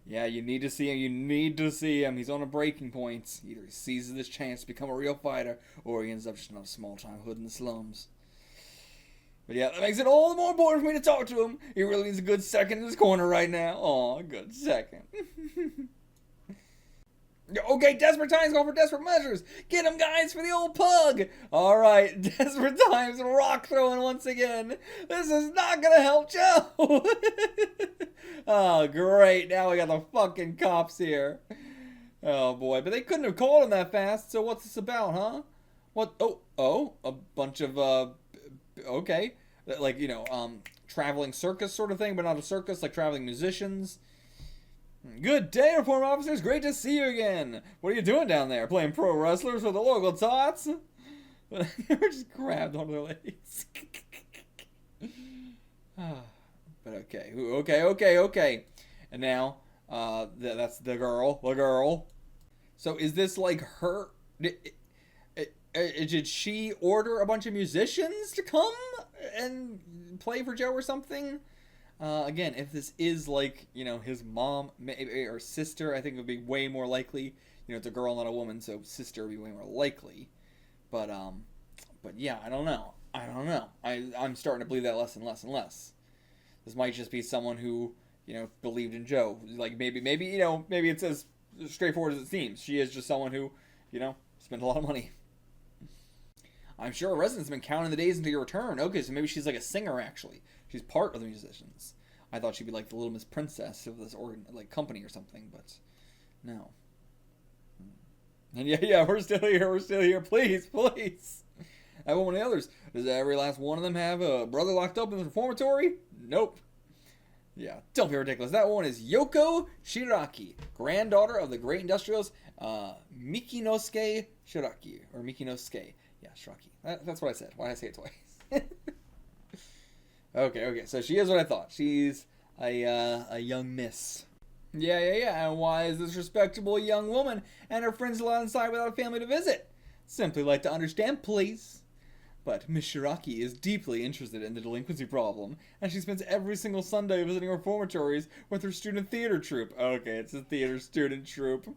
Yeah, you need to see him. You need to see him. He's on a breaking point. Either he seizes this chance to become a real fighter, or he ends up just another small-time hood in the slums. But yeah, that makes it all the more important for me to talk to him. He really needs a good second in his corner right now. Aw, a good second. Okay, desperate times call for desperate measures. Get him, guys, for the old pug. All right, desperate times, rock throwing once again. This is not gonna help Joe. Oh, great. Now we got the fucking cops here. Oh, boy. But they couldn't have called him that fast, so what's this about, huh? What? Oh, a bunch of, okay. Like, you know, traveling circus sort of thing, but not a circus, like traveling musicians. Good day, reform officers. Great to see you again. What are you doing down there? Playing pro wrestlers with the local tots? They were just grabbed onto their legs. But okay. And now, that's the girl. So is this like her? Did she order a bunch of musicians to come and play for Joe or something? Again, if this is like, you know, his mom or sister, I think it would be way more likely. You know, it's a girl, not a woman, so sister would be way more likely. But yeah, I don't know. I'm starting to believe that less and less. This might just be someone who, you know, believed in Joe. Like maybe you know, maybe it's as straightforward as it seems. She is just someone who, you know, spent a lot of money. I'm sure a resident's been counting the days until your return. Okay, so maybe she's like a singer, actually. She's part of the musicians. I thought she'd be like the Little Miss Princess of this like company or something, but no. And yeah, we're still here. Please. I want one of the others. Does every last one of them have a brother locked up in the reformatory? Nope. Yeah, don't be ridiculous. That one is Yoko Shiraki, granddaughter of the great industrialist Mikinosuke Shiraki, or Mikinosuke. Yeah, Shiraki. That's what I said. Why did I say it twice? Okay. So she is what I thought. She's a young miss. Yeah. And why is this respectable young woman and her friends allowed inside without a family to visit? Simply like to understand, please. But Miss Shiraki is deeply interested in the delinquency problem, and she spends every single Sunday visiting reformatories with her student theater troupe. Okay, it's a theater student troupe.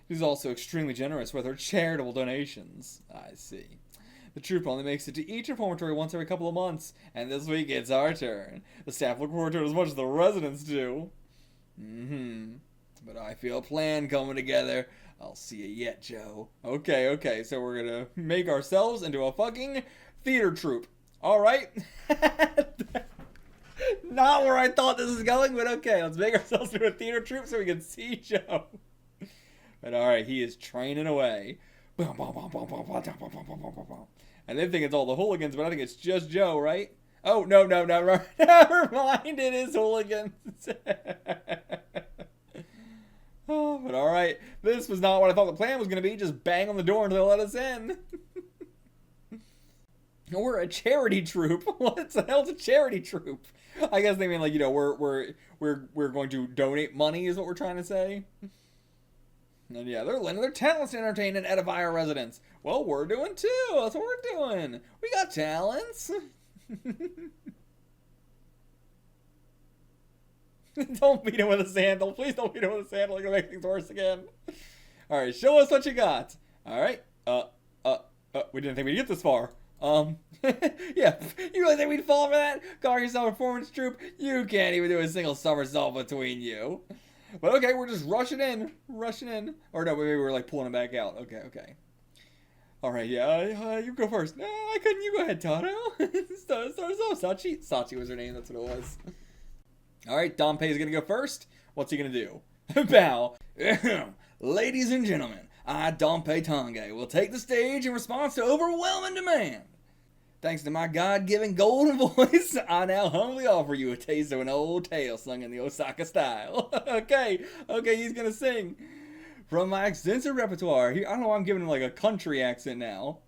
She's also extremely generous with her charitable donations. I see. The troupe only makes it to each reformatory once every couple of months, and this week it's our turn. The staff look forward to it as much as the residents do. But I feel a plan coming together. I'll see you yet, Joe. Okay, so we're gonna make ourselves into a fucking theater troupe. Alright? Not where I thought this was going, but okay, let's make ourselves into a theater troupe so we can see Joe. But alright, he is training away. And they think it's all the hooligans, but I think it's just Joe, right? Oh, no, never mind, it is hooligans. Oh, but alright, this was not what I thought the plan was going to be, just bang on the door until they let us in. We're a charity troupe. What the hell's a charity troupe? I guess they mean like, you know, we're going to donate money is what we're trying to say. And yeah, they're lending their talents to entertain and edify our residents. Well, we're doing too. That's what we're doing. We got talents. Don't beat him with a sandal. Please don't beat him with a sandal. You're gonna make things worse again. Alright, show us what you got. Alright. We didn't think we'd get this far. Yeah, you really think we'd fall for that? Call yourself a performance troupe? You can't even do a single somersault between you. But okay, we're just rushing in. Or no, maybe we're like pulling it back out. Okay. Alright, yeah, you go first. No, I couldn't. You go ahead, Tato. Sachi was her name, that's what it was. Alright, Danpei's gonna go first. What's he gonna do? Bow. Ladies and gentlemen, I, Danpei Tange, will take the stage in response to overwhelming demand. Thanks to my God-given golden voice, I now humbly offer you a taste of an old tale sung in the Osaka style. Okay, he's gonna sing. From my extensive repertoire, I don't know why I'm giving him like a country accent now.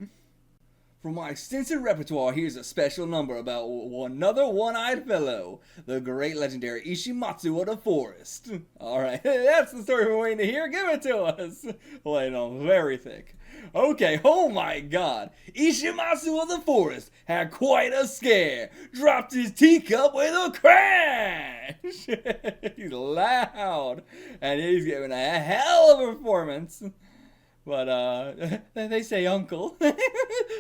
From my extensive repertoire, here's a special number about another one-eyed fellow, the great legendary Ishimatsu of the forest. Alright, that's the story we're waiting to hear. Give it to us. Laying on very thick. Okay, oh my god. Ishimatsu of the forest had quite a scare. Dropped his teacup with a crash. He's loud. And he's giving a hell of a performance. But, they say uncle.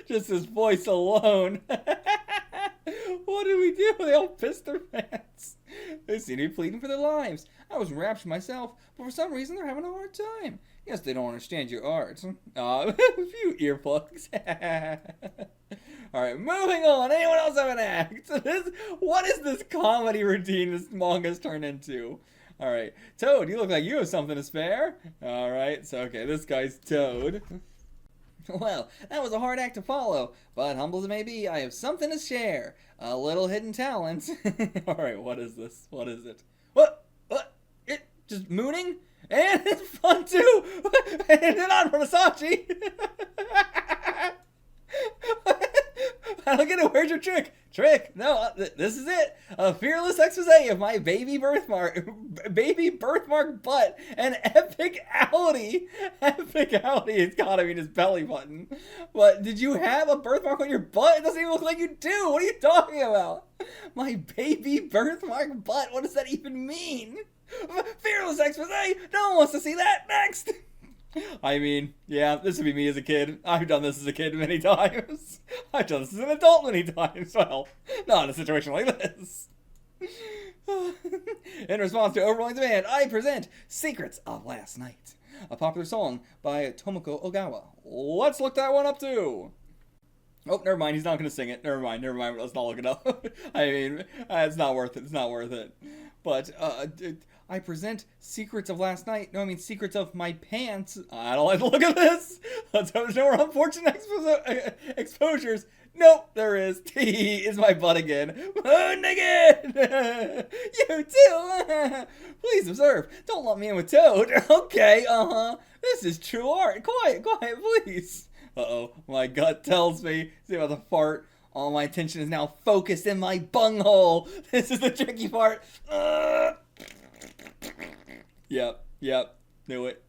Just his voice alone. What did we do? They all pissed their pants. They seem to be pleading for their lives. I was enraptured myself, but for some reason they're having a hard time. Yes, they don't understand your art. A few earplugs. Alright, moving on. Anyone else have an act? What is this comedy routine this manga's turned into? Alright, Toad, you look like you have something to spare. Alright, so okay, this guy's Toad. Well, that was a hard act to follow, but humble as it may be, I have something to share. A little hidden talent. Alright, what is this? What is it? What? It just mooning? And it's fun too! And not from Sachi! I don't get it. Where's your trick? No, this is it. A fearless expose of my baby birthmark butt and epicality. Epicality, it's gotta mean his belly button. But did you have a birthmark on your butt? It doesn't even look like you do. What are you talking about? My baby birthmark butt. What does that even mean? Fearless expose. No one wants to see that. Next. I mean, yeah, this would be me as a kid. I've done this as a kid many times. I've done this as an adult many times. Well, not in a situation like this. In response to overwhelming demand, I present Secrets of Last Night, a popular song by Tomoko Ogawa. Let's look that one up too. Oh, never mind. He's not going to sing it. Never mind. Let's not look it up. I mean, it's not worth it. But, I present Secrets of Last Night. No, I mean Secrets of My Pants. I don't like to look at this. Let's hope there's no more unfortunate exposures. Nope, there is. T is my butt again. Naked! You too! Please observe. Don't lump me in with Toad. Okay, This is true art. Quiet, please. Uh-oh, my gut tells me. See about the fart. All my attention is now focused in my bunghole. This is the tricky part. Yep. Knew it.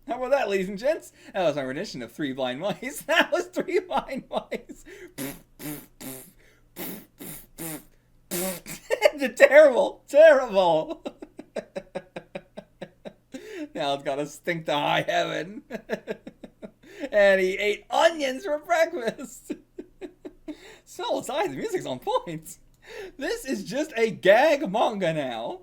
How about that, ladies and gents? That was my rendition of Three Blind Mice. That was Three Blind Mice. Terrible. Now it's gotta stink to high heaven. And he ate onions for breakfast. So aside, the music's on point. This is just a gag manga now.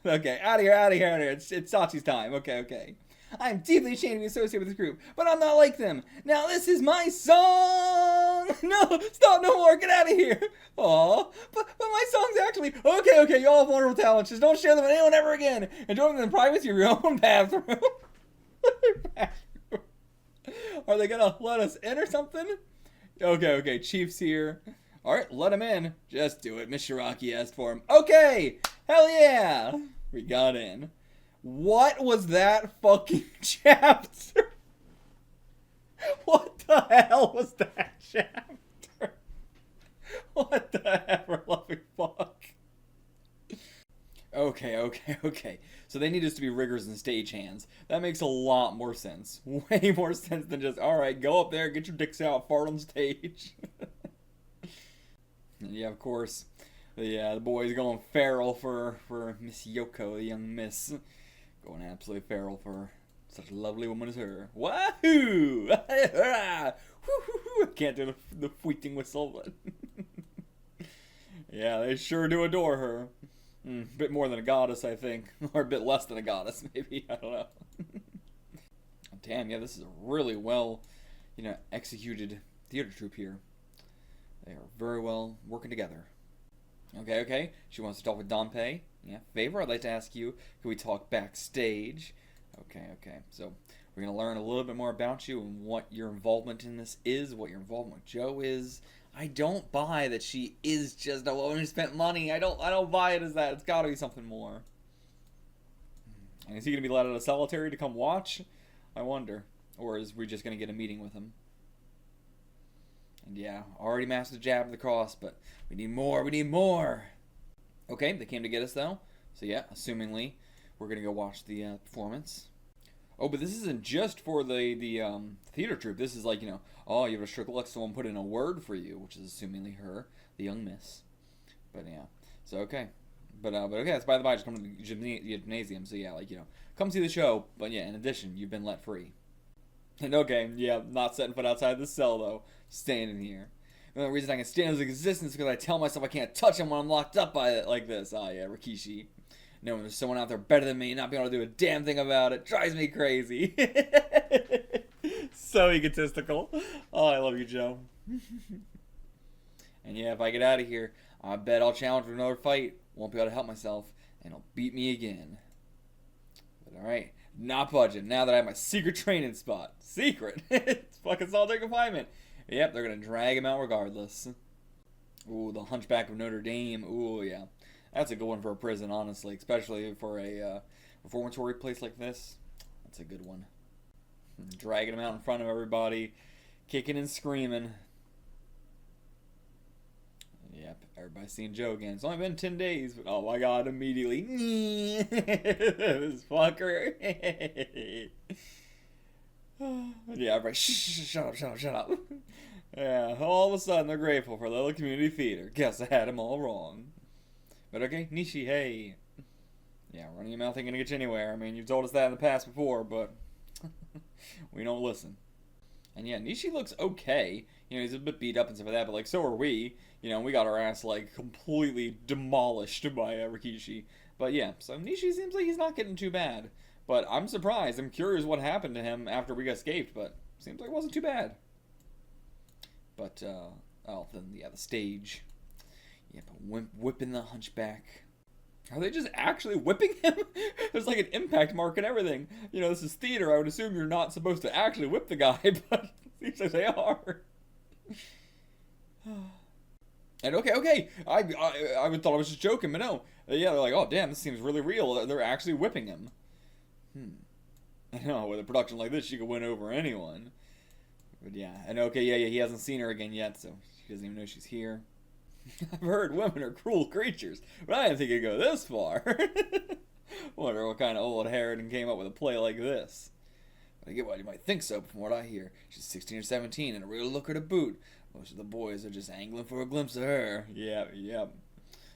Okay, out of here. It's Sachi's time. Okay. I'm deeply ashamed to be associated with this group, but I'm not like them. Now this is my song! No, stop, no more, get out of here! Aw, but my song's actually... Okay, you all have wonderful talents, just don't share them with anyone ever again. Enjoy them in the privacy of your own bathroom. Are they gonna let us in or something? Okay, Chief's here. Alright, let him in. Just do it. Miss Shiraki asked for him. Okay! Hell yeah! We got in. What was that fucking chapter? What the hell was that chapter? What the ever loving fuck? Okay. So they need us to be riggers and stagehands. That makes a lot more sense. Way more sense than just, alright, go up there, get your dicks out, fart on stage. And yeah, of course. The boys going feral for Miss Yoko, the young miss. Going absolutely feral for such a lovely woman as her. Wahoo! I can't do the fweeting whistle, but... Yeah, they sure do adore her. A bit more than a goddess, I think. Or a bit less than a goddess, maybe. I don't know. Damn, yeah, this is a really well, executed theater troupe here. They are very well working together. Okay. She wants to talk with Danpei. Yeah, favor, I'd like to ask you, can we talk backstage? Okay. So, we're going to learn a little bit more about you and what your involvement in this is, what your involvement with Joe is. I don't buy that she is just a woman who spent money. I don't buy it as that. It's got to be something more. And is he going to be let out of solitary to come watch? I wonder. Or is we just going to get a meeting with him? And yeah, already mastered the jab of the cross, but we need more. Okay, they came to get us though. So yeah, assumingly, we're going to go watch the performance. Oh, but this isn't just for the theater troupe. This is like, oh, you have a strict look, someone put in a word for you, which is assumingly her, the young miss. But yeah, so okay. But okay, that's by the by, just come to the gymnasium. So yeah, come see the show. But yeah, in addition, you've been let free. And okay, yeah, not setting foot outside the cell though. Staying in here. The only reason I can stand his existence is because I tell myself I can't touch him when I'm locked up by it like this. Ah, yeah, Rikishi. Knowing there's someone out there better than me and not being able to do a damn thing about it drives me crazy. So egotistical. Oh, I love you, Joe. And yeah, if I get out of here, I bet I'll challenge for another fight. Won't be able to help myself, and he'll beat me again. But alright, not budging now that I have my secret training spot. Secret? It's fucking solitary confinement. Yep, they're gonna drag him out regardless. Ooh, the Hunchback of Notre Dame. Ooh, yeah. That's a good one for a prison, honestly. Especially for a reformatory place like this. That's a good one. Dragging him out in front of everybody. Kicking and screaming. Yep, everybody's seeing Joe again. It's only been 10 days, but oh my god, immediately. This fucker. Yeah, everybody, shut up. Yeah, all of a sudden they're grateful for little community theater. Guess I had them all wrong. But okay, Nishi, hey. Yeah, running your mouth ain't gonna get you anywhere. I mean, you've told us that in the past before, but we don't listen. And yeah, Nishi looks okay. He's a bit beat up and stuff like that, but so are we. We got our ass completely demolished by Rikishi. But yeah, so Nishi seems like he's not getting too bad. But I'm surprised. I'm curious what happened to him after we escaped, but seems like it wasn't too bad. But then yeah, the stage. Yep, whipping the Hunchback. Are they just actually whipping him? There's an impact mark and everything. This is theater. I would assume you're not supposed to actually whip the guy, but it seems like they are. And okay. I thought I was just joking, but no. Yeah, they're like, oh damn, this seems really real. They're actually whipping him. I know, with a production like this, she could win over anyone. But yeah, and okay, yeah, he hasn't seen her again yet, so she doesn't even know she's here. I've heard women are cruel creatures, but I didn't think it'd go this far. Wonder what kind of old harridan came up with a play like this. But I get why you might think so from what I hear. She's 16 or 17 and a real looker to boot. Most of the boys are just angling for a glimpse of her. Yep.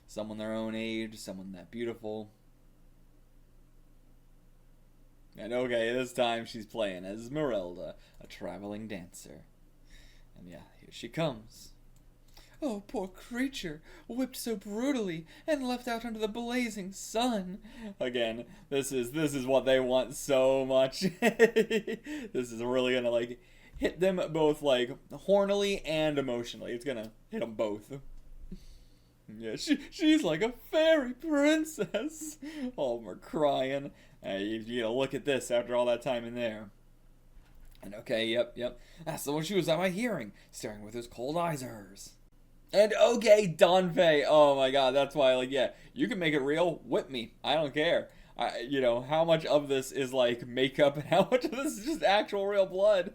Someone their own age, someone that beautiful. And okay, this time she's playing as Esmeralda, a traveling dancer. And yeah, here she comes. Oh, poor creature, whipped so brutally and left out under the blazing sun. Again, this is what they want so much. This is really gonna hit them both hornily and emotionally. It's gonna hit them both. Yeah, she's like a fairy princess. All of them are crying. You gotta look at this after all that time in there. And okay, yep. That's the one she was at my hearing, staring with those cold eyes of hers. And okay, Danpei. Oh my god, that's why, yeah, you can make it real. Whip me. I don't care. How much of this is makeup and how much of this is just actual real blood?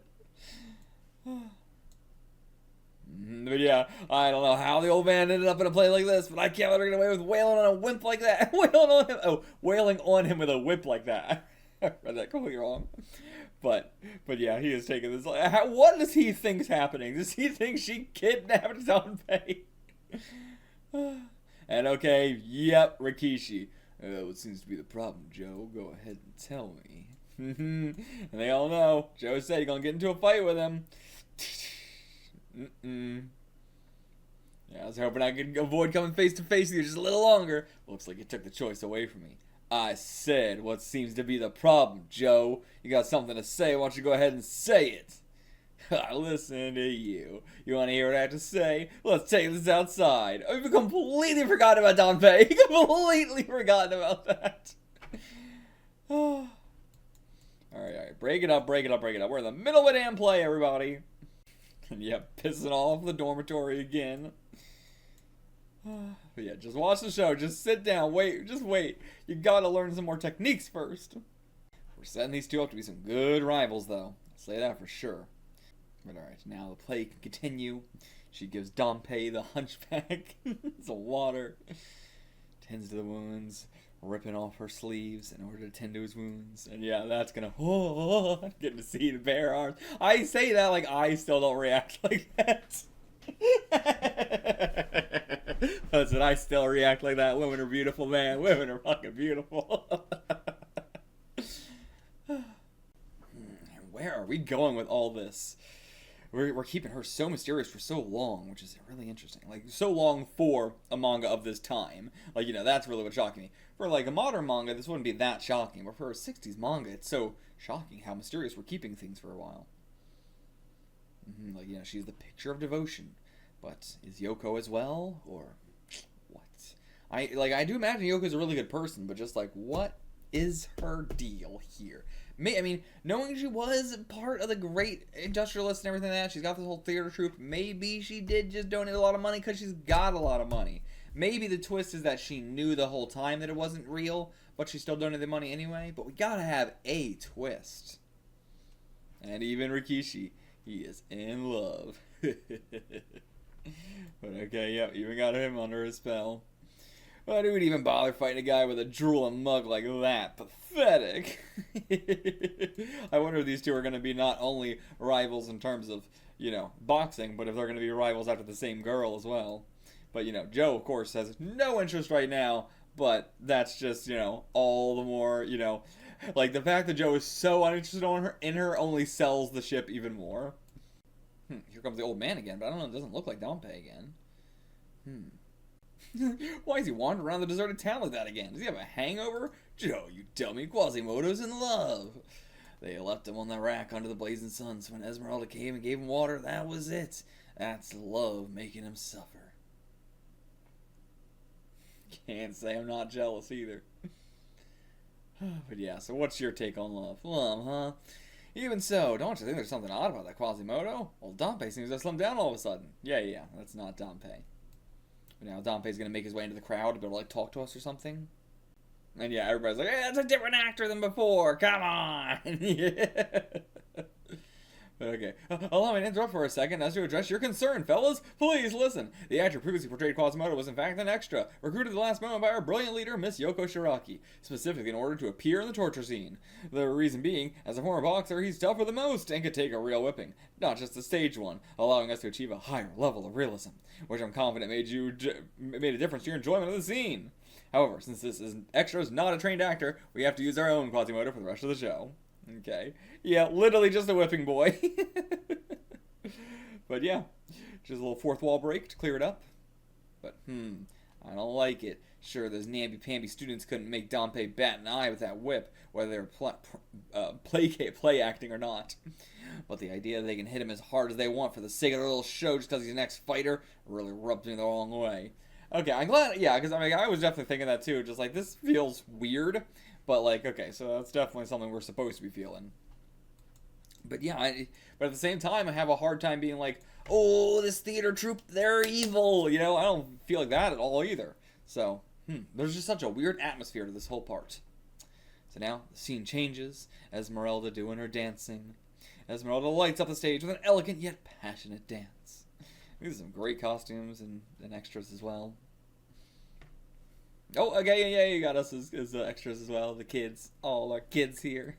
But yeah, I don't know how the old man ended up in a play like this, but I can't let her get away with wailing on a wimp like that. Wailing on him with a whip like that. I read that completely wrong. But yeah, he is taking this. What does he think's happening? Does he think she kidnapped Danpei? And okay, yep, Rikishi. What seems to be the problem, Joe? Go ahead and tell me. And they all know. Joe said he's gonna get into a fight with him. Yeah, I was hoping I could avoid coming face to face with you just a little longer. Looks like you took the choice away from me. I said, what seems to be the problem, Joe? You got something to say, why don't you go ahead and say it? I listen to you. You want to hear what I have to say? Let's take this outside. I've completely forgotten about Danpei. Completely forgotten about that. Alright, break it up. We're in the middle of a damn play, everybody. And yeah, pissing off the dormitory again. But yeah, just watch the show. Just sit down. Just wait. You gotta learn some more techniques first. We're setting these two up to be some good rivals, though. I'll say that for sure. But alright, now the play can continue. She gives Danpei the hunchback some water. Tends to the wounds, ripping off her sleeves in order to tend to his wounds. And yeah, that's gonna getting to see the bare arms. I say that like I still don't react like that. Listen, I still react like that. Women are beautiful, man. Women are fucking beautiful. Where are we going with all this? We're keeping her so mysterious for so long, which is really interesting. Like, so long for a manga of this time. Like, you know, that's really what shocked me. For, like, a modern manga, this wouldn't be that shocking. But for a 60s manga, it's so shocking how mysterious we're keeping things for a while. Like, you know, she's the picture of devotion. But is Yoko as well? Or what? I do imagine Yoko's a really good person, but just, like, what is her deal here? I mean, knowing she was part of the great industrialists and everything like that, she's got this whole theater troupe, maybe she did just donate a lot of money because she's got a lot of money. Maybe the twist is that she knew the whole time that it wasn't real, but she still donated the money anyway. But we gotta have a twist. And even Rikishi, he is in love. But okay, yep, even got him under a spell. Why do we even bother fighting a guy with a drooling mug like that? Pathetic. I wonder if these two are going to be not only rivals in terms of, you know, boxing, but if they're going to be rivals after the same girl as well. But, you know, Joe, of course, has no interest right now, but that's just, you know, all the more, you know, like the fact that Joe is so uninterested in her only sells the ship even more. Here comes the old man again, but I don't know, it doesn't look like Danpei again. Why is he wandering around the deserted town like that again? Does he have a hangover? Joe, you dummy, Quasimodo's in love. They left him on the rack under the blazing sun, so when Esmeralda came and gave him water, that was it. That's love making him suffer. Can't say I'm not jealous either. But yeah, so what's your take on love? Love, huh? Even so, don't you think there's something odd about that Quasimodo? Well, Danpei seems to have slimmed down all of a sudden. Yeah, that's not Danpei. But now Danpei's gonna make his way into the crowd to be able to, like, talk to us or something. And yeah, everybody's like, hey, that's a different actor than before, come on! Yeah. Okay, allow me to interrupt for a second as to address your concern, fellas. Please listen. The actor previously portrayed Quasimodo was in fact an extra, recruited at the last moment by our brilliant leader, Miss Yoko Shiraki, specifically in order to appear in the torture scene. The reason being, as a former boxer, he's tougher than most and could take a real whipping, not just a stage one, allowing us to achieve a higher level of realism, which I'm confident made a difference to your enjoyment of the scene. However, since extra is not a trained actor, we have to use our own Quasimodo for the rest of the show. Okay. Yeah, literally just a whipping boy. But yeah, just a little fourth wall break to clear it up. But, I don't like it. Sure, those namby-pamby students couldn't make Danpei bat an eye with that whip, whether they were play acting or not. But the idea that they can hit him as hard as they want for the sake of their little show just because he's an ex-fighter really rubs me the wrong way. Okay, I'm glad, yeah, because I mean, I was definitely thinking that too. Just like, this feels weird. But, like, okay, so that's definitely something we're supposed to be feeling. But, yeah, but at the same time, I have a hard time being like, oh, this theater troupe, they're evil, you know? I don't feel like that at all either. So, there's just such a weird atmosphere to this whole part. So now, the scene changes, Esmeralda doing her dancing. Esmeralda lights up the stage with an elegant yet passionate dance. These are some great costumes and extras as well. Oh, okay, yeah, you got us as extras as well. The kids, all our kids here.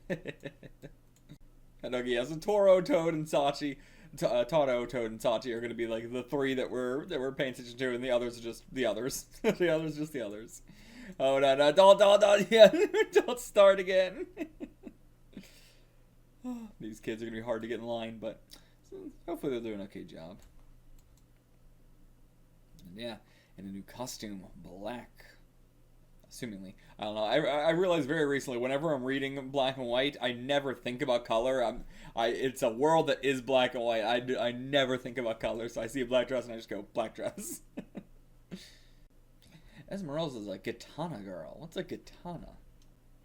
And okay, yeah, so Toro, Toad, and Sachi, Toto, Toad, and Sachi are gonna be like the three that we're paying attention to, and the others are just the others. The others, just the others. Oh no, don't, yeah, don't start again. These kids are gonna be hard to get in line, but hopefully they'll do an okay job. And yeah, and a new costume, black. Assumingly, I don't know. I realized very recently, whenever I'm reading black and white, I never think about color. It's a world that is black and white. I never think about color, so I see a black dress and I just go black dress. Esmeralda's a Gitana girl. What's a Gitana?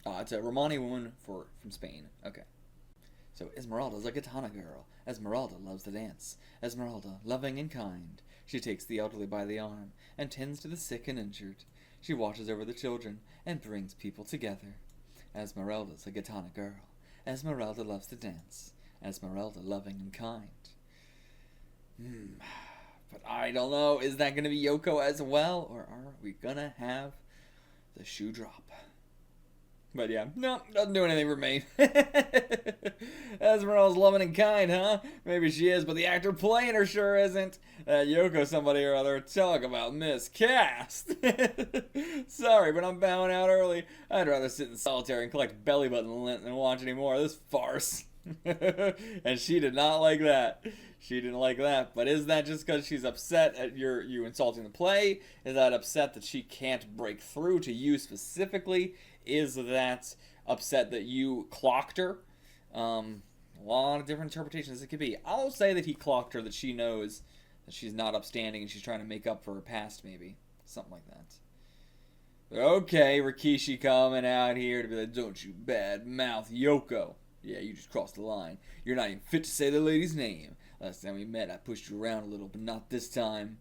Oh, it's a Romani woman from Spain. Okay. So Esmeralda's a Gitana girl. Esmeralda loves to dance. Esmeralda, loving and kind. She takes the elderly by the arm and tends to the sick and injured. She watches over the children and brings people together. Esmeralda's a Gitana girl. Esmeralda loves to dance. Esmeralda, loving and kind. But I don't know. Is that going to be Yoko as well? Or are we going to have the shoe drop? But yeah, no, doesn't do anything for me. Esmeralda's loving and kind, huh? Maybe she is, but the actor playing her sure isn't. Yoko somebody or other. Talk about miscast. Sorry, but I'm bowing out early. I'd rather sit in solitary and collect belly button lint than watch any more of this farce. And she did not like that. She didn't like that. But is that just because she's upset at you insulting the play? Is that upset that she can't break through to you specifically? Is that upset that you clocked her? A lot of different interpretations it could be. I'll say that he clocked her, that she knows that she's not upstanding and she's trying to make up for her past, maybe. Something like that. But okay, Rikishi coming out here to be like, don't you bad mouth Yoko. Yeah, you just crossed the line. You're not even fit to say the lady's name. Last time we met, I pushed you around a little, but not this time.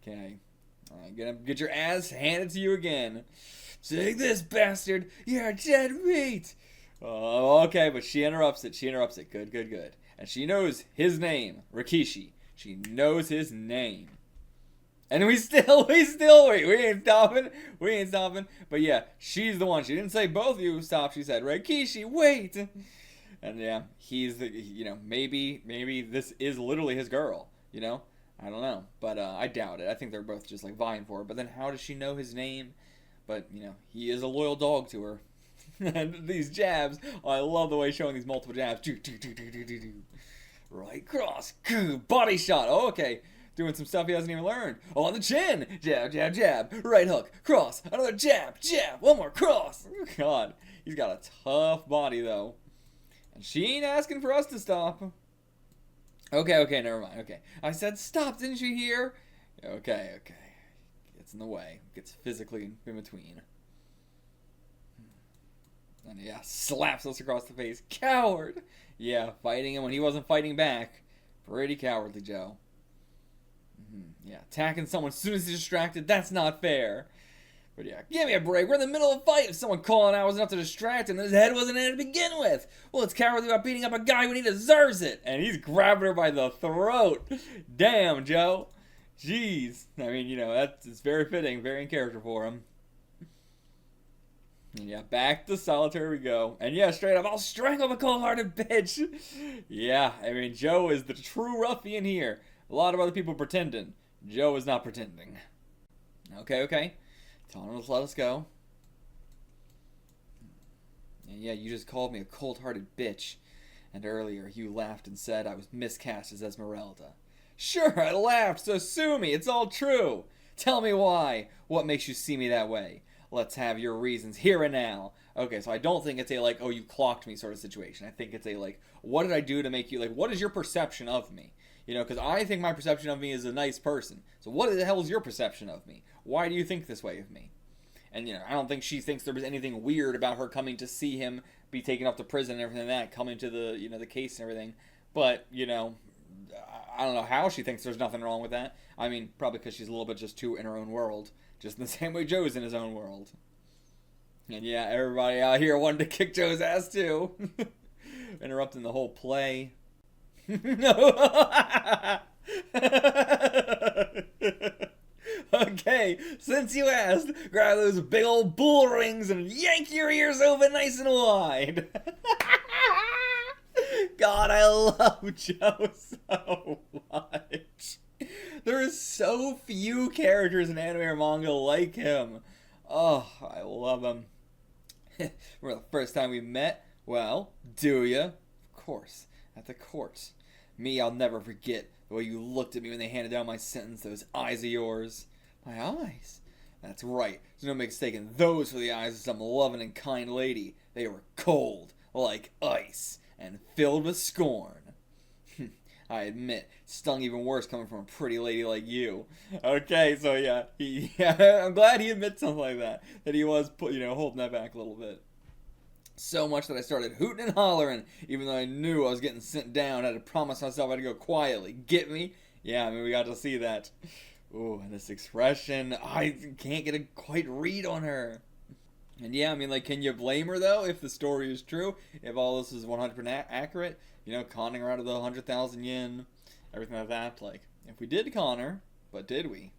Okay. I'm gonna get your ass handed to you again. Take this, bastard! You're dead meat! Oh, okay, but she interrupts it. She interrupts it. Good, good, good. And she knows his name, Rikishi. She knows his name. And we still wait. We ain't stopping. We ain't stopping. But yeah, she's the one. She didn't say both of you stop. She said, Rikishi, wait! And yeah, he's the, maybe this is literally his girl, I don't know. But I doubt it. I think they're both just vying for her. But then how does she know his name? But, he is a loyal dog to her. And these jabs, I love the way he's showing these multiple jabs. Right cross, body shot. Oh, okay. Doing some stuff he hasn't even learned. Oh, on the chin. Jab, jab, jab. Right hook. Cross. Another jab, jab. One more cross. God, he's got a tough body, though. And she ain't asking for us to stop. Okay, never mind. Okay. I said stop, didn't you hear? Okay. Gets in the way. Gets physically in between. And yeah, slaps us across the face. Coward! Yeah, fighting him when he wasn't fighting back. Pretty cowardly, Joe. Yeah, attacking someone as soon as he's distracted, that's not fair. But yeah, give me a break. We're in the middle of a fight. If someone calling out was enough to distract him, then his head wasn't in it to begin with. Well, it's cowardly about beating up a guy when he deserves it. And he's grabbing her by the throat. Damn, Joe. Jeez. I mean, it's very fitting, very in character for him. And yeah, back to solitary we go. And yeah, straight up, I'll strangle the cold-hearted bitch. Yeah, I mean, Joe is the true ruffian here. A lot of other people pretending. Joe is not pretending. Okay. Tell him to let us go. And yeah, you just called me a cold-hearted bitch. And earlier, you laughed and said I was miscast as Esmeralda. Sure, I laughed, so sue me. It's all true. Tell me why. What makes you see me that way? Let's have your reasons here and now. Okay, so I don't think it's a, oh, you clocked me sort of situation. I think it's a, what did I do to make you, what is your perception of me? Because I think my perception of me is a nice person. So what the hell is your perception of me? Why do you think this way of me? And, I don't think she thinks there was anything weird about her coming to see him, be taken off to prison and everything like that, coming to the, the case and everything. But, I don't know how she thinks there's nothing wrong with that. I mean, probably because she's a little bit just too in her own world. Just in the same way Joe's in his own world. And yeah, everybody out here wanted to kick Joe's ass too. Interrupting the whole play. Okay, since you asked, grab those big old bull rings and yank your ears open nice and wide. God, I love Joe so much. There are so few characters in anime or manga like him. Oh, I love him. Remember the first time we met? Well, do ya? Of course, at the court. Me, I'll never forget the way you looked at me when they handed down my sentence, those eyes of yours. My eyes? That's right. There's no mistaking those were the eyes of some loving and kind lady. They were cold, like ice, and filled with scorn. I admit, stung even worse coming from a pretty lady like you. Okay, so yeah, I'm glad he admits something like that he was, holding that back a little bit. So much that I started hooting and hollering, even though I knew I was getting sent down. I had to promise myself I had to go quietly. Get me? Yeah, I mean, we got to see that. Ooh, and this expression, I can't get a quite read on her. And yeah, I mean, like, can you blame her, though, if the story is true? If all this is 100% accurate? Conning her out of the 100,000 yen, everything like that. Like, if we did con her, but did we?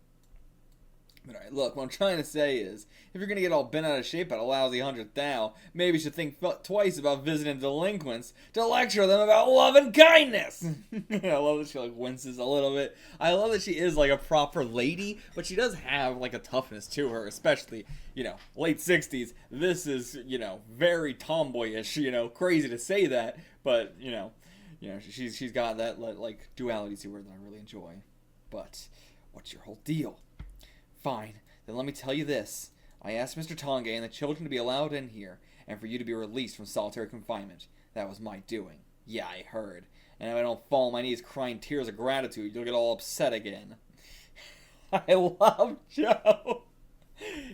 But alright, look, what I'm trying to say is, if you're going to get all bent out of shape at a lousy 100,000, maybe you should think twice about visiting delinquents to lecture them about love and kindness! I love that she, like, winces a little bit. I love that she is, like, a proper lady, but she does have, like, a toughness to her, especially, late 60s. This is, very tomboyish, crazy to say that, but, she's got that, like, duality to her that I really enjoy. But, what's your whole deal? Fine, then let me tell you this. I asked Mr. Tonge and the children to be allowed in here, and for you to be released from solitary confinement. That was my doing. Yeah, I heard. And if I don't fall on my knees crying tears of gratitude, you'll get all upset again. I love Joe.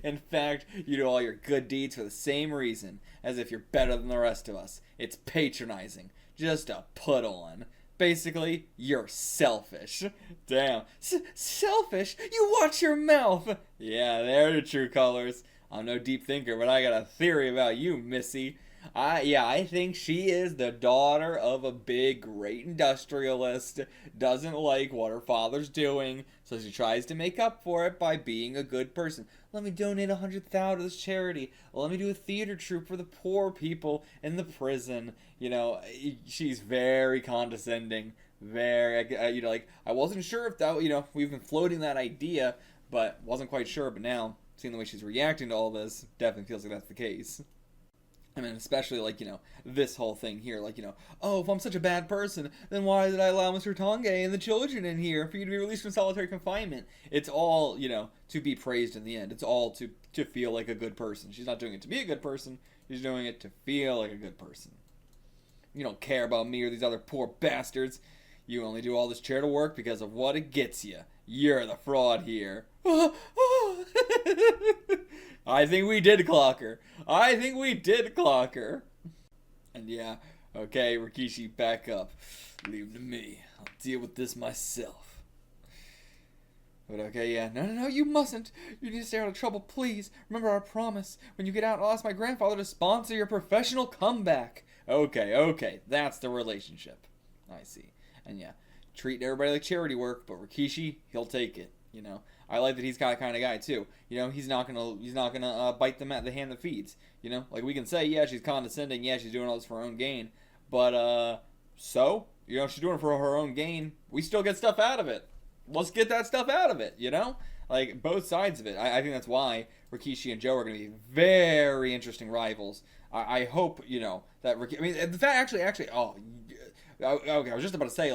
In fact, you do all your good deeds for the same reason, as if you're better than the rest of us. It's patronizing. Just a put on. Basically, you're selfish. Damn. Selfish? You watch your mouth! Yeah, they're the true colors. I'm no deep thinker, but I got a theory about you, Missy. I think she is the daughter of a big, great industrialist, doesn't like what her father's doing, so she tries to make up for it by being a good person. Let me donate 100,000 to this charity. Let me do a theater troupe for the poor people in the prison. She's very condescending. Very, I wasn't sure if that, we've been floating that idea, but wasn't quite sure. But now, seeing the way she's reacting to all this, definitely feels like that's the case. I mean, especially, this whole thing here. Oh, if I'm such a bad person, then why did I allow Mr. Tonge and the children in here for you to be released from solitary confinement? It's all, to be praised in the end. It's all to feel like a good person. She's not doing it to be a good person. She's doing it to feel like a good person. You don't care about me or these other poor bastards. You only do all this charitable work because of what it gets you. You're the fraud here. I think we did clock her. And yeah, okay, Rikishi, back up. Leave him to me. I'll deal with this myself. But okay, yeah. No, you mustn't. You need to stay out of trouble, please. Remember our promise. When you get out, I'll ask my grandfather to sponsor your professional comeback. Okay. That's the relationship. I see. And yeah, treating everybody like charity work, but Rikishi, he'll take it. I like that he's that kind of guy too. He's not gonna bite the hand that feeds. Like we can say, yeah, she's condescending, yeah, she's doing all this for her own gain, but she's doing it for her own gain. We still get stuff out of it. Let's get that stuff out of it. Like both sides of it. I think that's why Rikishi and Joe are gonna be very interesting rivals. I hope that Rikishi. I mean, the fact actually. Oh, okay. I was just about to say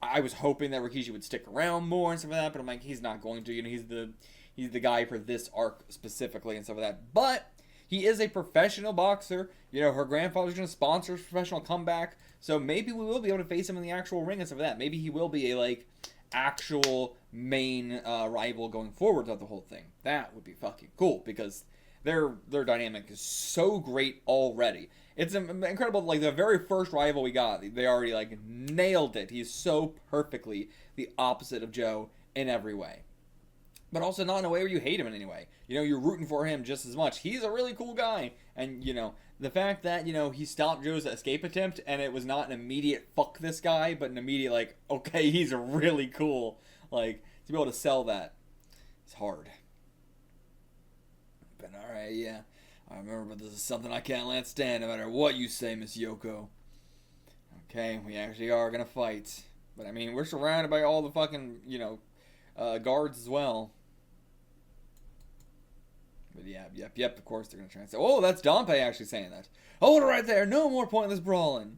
I was hoping that Rikishi would stick around more and stuff like that, but I'm like, he's not going to. He's the guy for this arc specifically and stuff like that. But he is a professional boxer. Her grandfather's going to sponsor his professional comeback, so maybe we will be able to face him in the actual ring and stuff like that. Maybe he will be a actual main rival going forward throughout the whole thing. That would be fucking cool because their dynamic is so great already. It's incredible. The very first rival we got, they already nailed it. He's so perfectly the opposite of Joe in every way. but also not in a way where you hate him in any way. You know, you're rooting for him just as much. He's a really cool guy. And, you know, the fact that, you know, he stopped Joe's escape attempt and it was not an immediate fuck this guy, but an immediate, like, okay, he's really cool. Like, to be able to sell that, it's hard. But, alright, yeah. I remember, but this is something I can't let stand no matter what you say, Miss Yoko. Okay, we actually are gonna fight. But, I mean, we're surrounded by all the fucking, you know, guards as well. But yep, of course they're going to try and say, oh, that's Dompe actually saying that. Hold it right there, no more pointless brawling.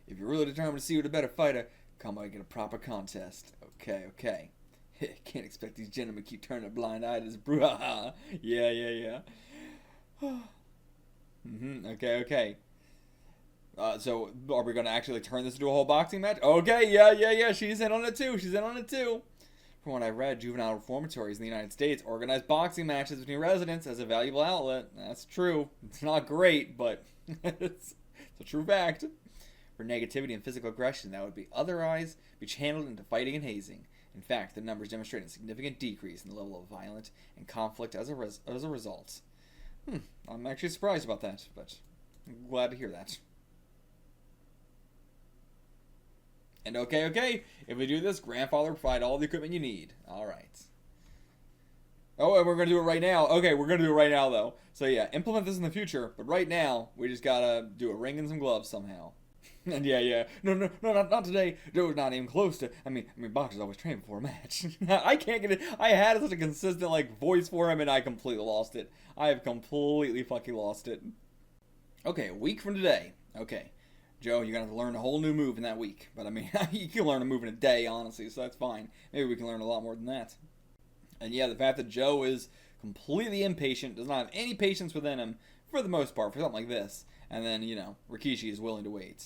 If you're really determined to see who's a better fighter, come on and get a proper contest. Okay. Can't expect these gentlemen to keep turning a blind eye to this brouhaha. Yeah. Okay. So, are we going to actually turn this into a whole boxing match? Okay, yeah, she's in on it too. From what I read, juvenile reformatories in the United States organize boxing matches between residents as a valuable outlet. That's true. It's not great, but it's a true fact. For negativity and physical aggression that would be otherwise be channeled into fighting and hazing. In fact, the numbers demonstrate a significant decrease in the level of violence and conflict as a result. I'm actually surprised about that, but I'm glad to hear that. And okay, if we do this, grandfather provide all the equipment you need. Alright. Oh, and we're going to do it right now. Okay, we're going to do it right now, though. So yeah, implement this in the future, but right now, we just gotta do a ring and some gloves somehow. And yeah. No, not today. Joe's not even close to, I mean, boxers always train before a match. I can't get it. I had such a consistent, like, voice for him, and I completely lost it. I have completely fucking lost it. Okay, a week from today. Okay. Joe, you're going to have to learn a whole new move in that week. But, I mean, you can learn a move in a day, honestly, so that's fine. Maybe we can learn a lot more than that. And, yeah, the fact that Joe is completely impatient, does not have any patience within him, for the most part, for something like this. And then, you know, Rikishi is willing to wait.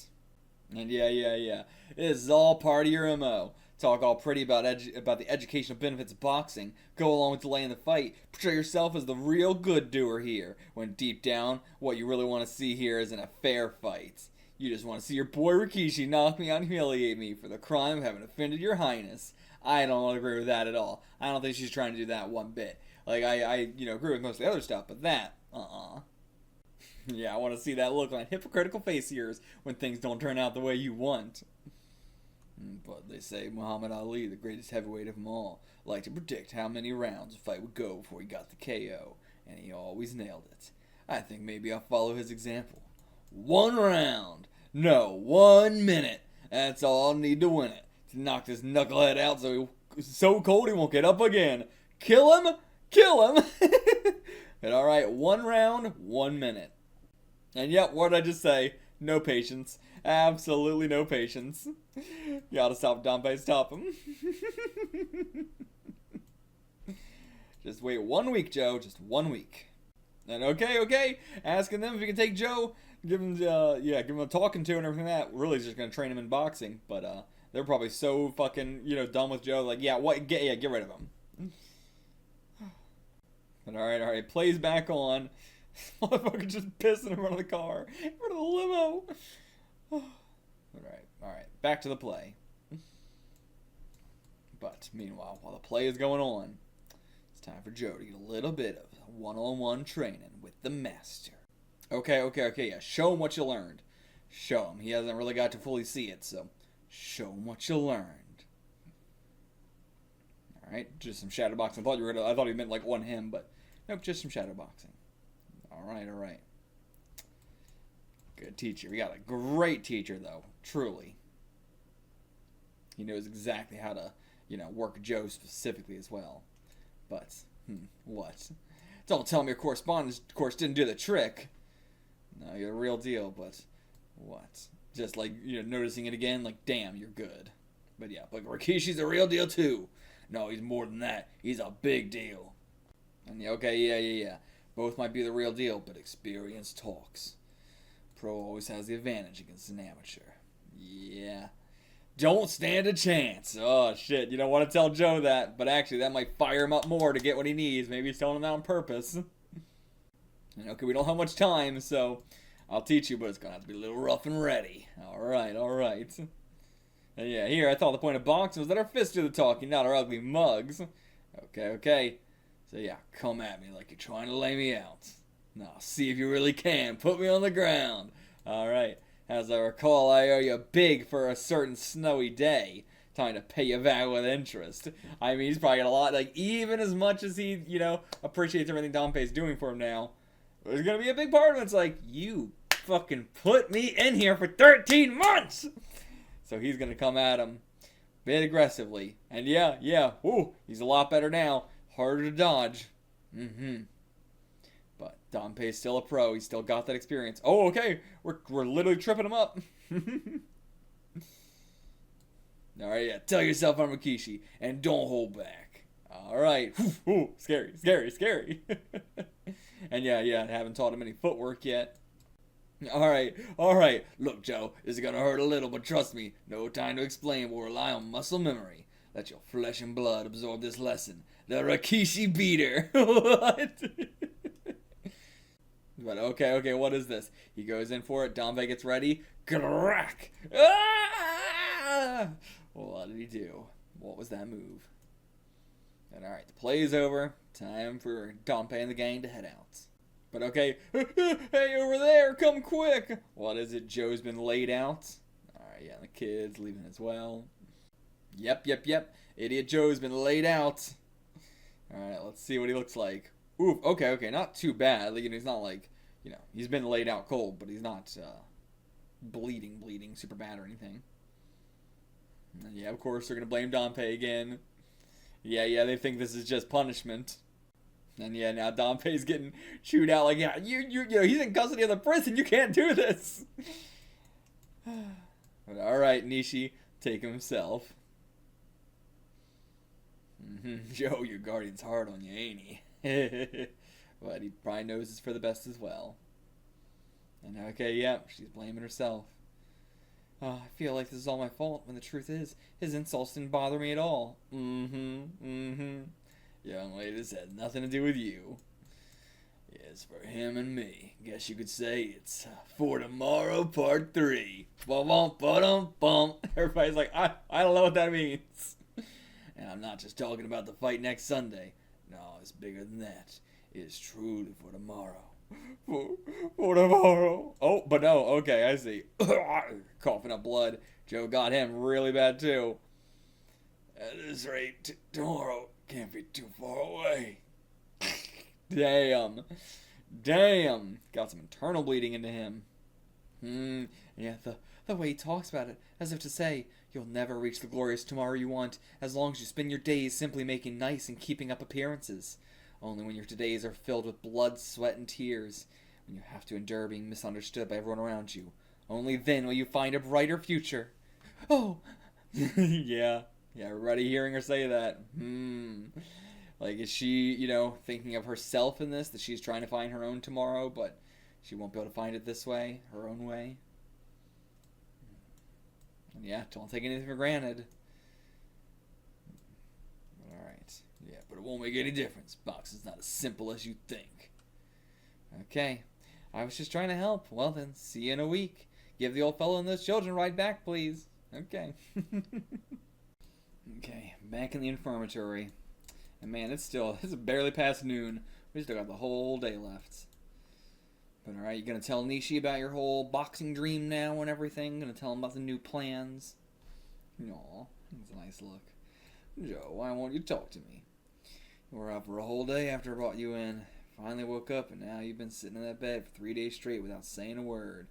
And, yeah. This is all part of your MO. Talk all pretty about the educational benefits of boxing. Go along with delaying the fight. Portray yourself as the real good doer here. When deep down, what you really want to see here isn't a fair fight. You just want to see your boy Rikishi knock me out and humiliate me for the crime of having offended your highness. I don't agree with that at all. I don't think she's trying to do that one bit. Like, I agree with most of the other stuff, but that, Yeah, I want to see that look on a hypocritical face of yours when things don't turn out the way you want. But they say Muhammad Ali, the greatest heavyweight of them all, liked to predict how many rounds a fight would go before he got the KO, and he always nailed it. I think maybe I'll follow his example. 1 round. No, 1 minute. That's all I'll need to win it. To knock this knucklehead out so cold he won't get up again. Kill him? But alright, 1 round, 1 minute. And yep, what did I just say? No patience. Absolutely no patience. You gotta stop Dompe, stop him. Just wait 1 week, Joe. Just 1 week. And okay. Asking them if you can take Joe, give him a talking to and everything like that. Really just gonna train him in boxing. But they're probably so fucking, done with Joe. Like, get rid of him. But alright. Plays back on. Motherfucker just pissing in front of the car. In front of the limo. Alright. Back to the play. But, meanwhile, while the play is going on, it's time for Joe to get a little bit of one-on-one training with the master. Okay, yeah. Show him what you learned. Show him. He hasn't really got to fully see it, so show him what you learned. Alright, just some shadow boxing. I thought he meant like on him, but nope, just some shadow boxing. Alright. Good teacher. We got a great teacher, though. Truly. He knows exactly how to, work Joe specifically as well. But, what? Don't tell me your correspondence course didn't do the trick. No, you're the real deal, but what? Just like, noticing it again, like, damn, you're good. But yeah, but Rikishi's the real deal, too. No, he's more than that. He's a big deal. And yeah. Both might be the real deal, but experience talks. Pro always has the advantage against an amateur. Yeah. Don't stand a chance. Oh, shit. You don't want to tell Joe that, but actually that might fire him up more to get what he needs. Maybe he's telling him that on purpose. And okay, we don't have much time, so I'll teach you, but it's going to have to be a little rough and ready. Alright. And yeah, here, I thought the point of boxing was that our fists do the talking, not our ugly mugs. Okay. So yeah, come at me like you're trying to lay me out. Now, see if you really can. Put me on the ground. Alright. As I recall, I owe you big for a certain snowy day. Time to pay you back with interest. I mean, he's probably got a lot, like, even as much as he, appreciates everything Danpei's doing for him now. There's gonna be a big part of it. It's like, you fucking put me in here for 13 months! So he's gonna come at him a bit aggressively. And yeah, he's a lot better now. Harder to dodge. But Danpei's still a pro. He's still got that experience. Oh, okay. We're literally tripping him up. Alright, yeah. Tell yourself I'm Rikishi. And don't hold back. Alright. Scary. And yeah, I haven't taught him any footwork yet. Alright. Look, Joe, this is gonna hurt a little, but trust me, no time to explain. We'll rely on muscle memory. Let your flesh and blood absorb this lesson. The Rikishi beater. What? But okay, what is this? He goes in for it. Danpei gets ready. Crack! Ah! What did he do? What was that move? And alright, the play is over. Time for Danpei and the gang to head out. But okay, hey, over there, come quick! What is it? Joe's been laid out. Alright, yeah, the kid's leaving as well. Yep. Idiot Joe's been laid out. Alright, let's see what he looks like. Oof, okay, not too bad. Like, he's not like, he's been laid out cold, but he's not bleeding super bad or anything. And yeah, of course, they're gonna blame Danpei again. Yeah, they think this is just punishment. And yeah, now Danpei's getting chewed out like, yeah, he's in custody of the prison, you can't do this! But alright, Nishi, take him himself. Joe, your guardian's hard on you, ain't he? But he probably knows it's for the best as well. And okay, yeah, she's blaming herself. I feel like this is all my fault, when the truth is, his insults didn't bother me at all. Young lady, this had nothing to do with you. It's for him and me. Guess you could say it's for tomorrow, part 3. Bum. Everybody's like, I don't know what that means. And I'm not just talking about the fight next Sunday. No, it's bigger than that. It's truly for tomorrow. For tomorrow. Oh, but no, okay, I see. Coughing up blood. Joe got him really bad too. At this rate, tomorrow can't be too far away. Damn. Got some internal bleeding into him. Yeah, the way he talks about it, as if to say, you'll never reach the glorious tomorrow you want, as long as you spend your days simply making nice and keeping up appearances. Only when your todays are filled with blood, sweat, and tears, when you have to endure being misunderstood by everyone around you, only then will you find a brighter future. Oh! Yeah, everybody hearing her say that. Like, is she, thinking of herself in this, that she's trying to find her own tomorrow, but she won't be able to find it this way, her own way? And yeah, don't take anything for granted. Alright. Yeah, but it won't make any difference. Boxing's not as simple as you think. Okay. I was just trying to help. Well then, see you in a week. Give the old fellow and those children a ride back, please. Okay. Okay, back in the Reformatory. And man, it's barely past noon. We still got the whole day left. But alright, you gonna tell Nishi about your whole boxing dream now and everything? Gonna tell him about the new plans? Aw, that's a nice look. Joe, why won't you talk to me? You were out for a whole day after I brought you in. Finally woke up and now you've been sitting in that bed for 3 days straight without saying a word.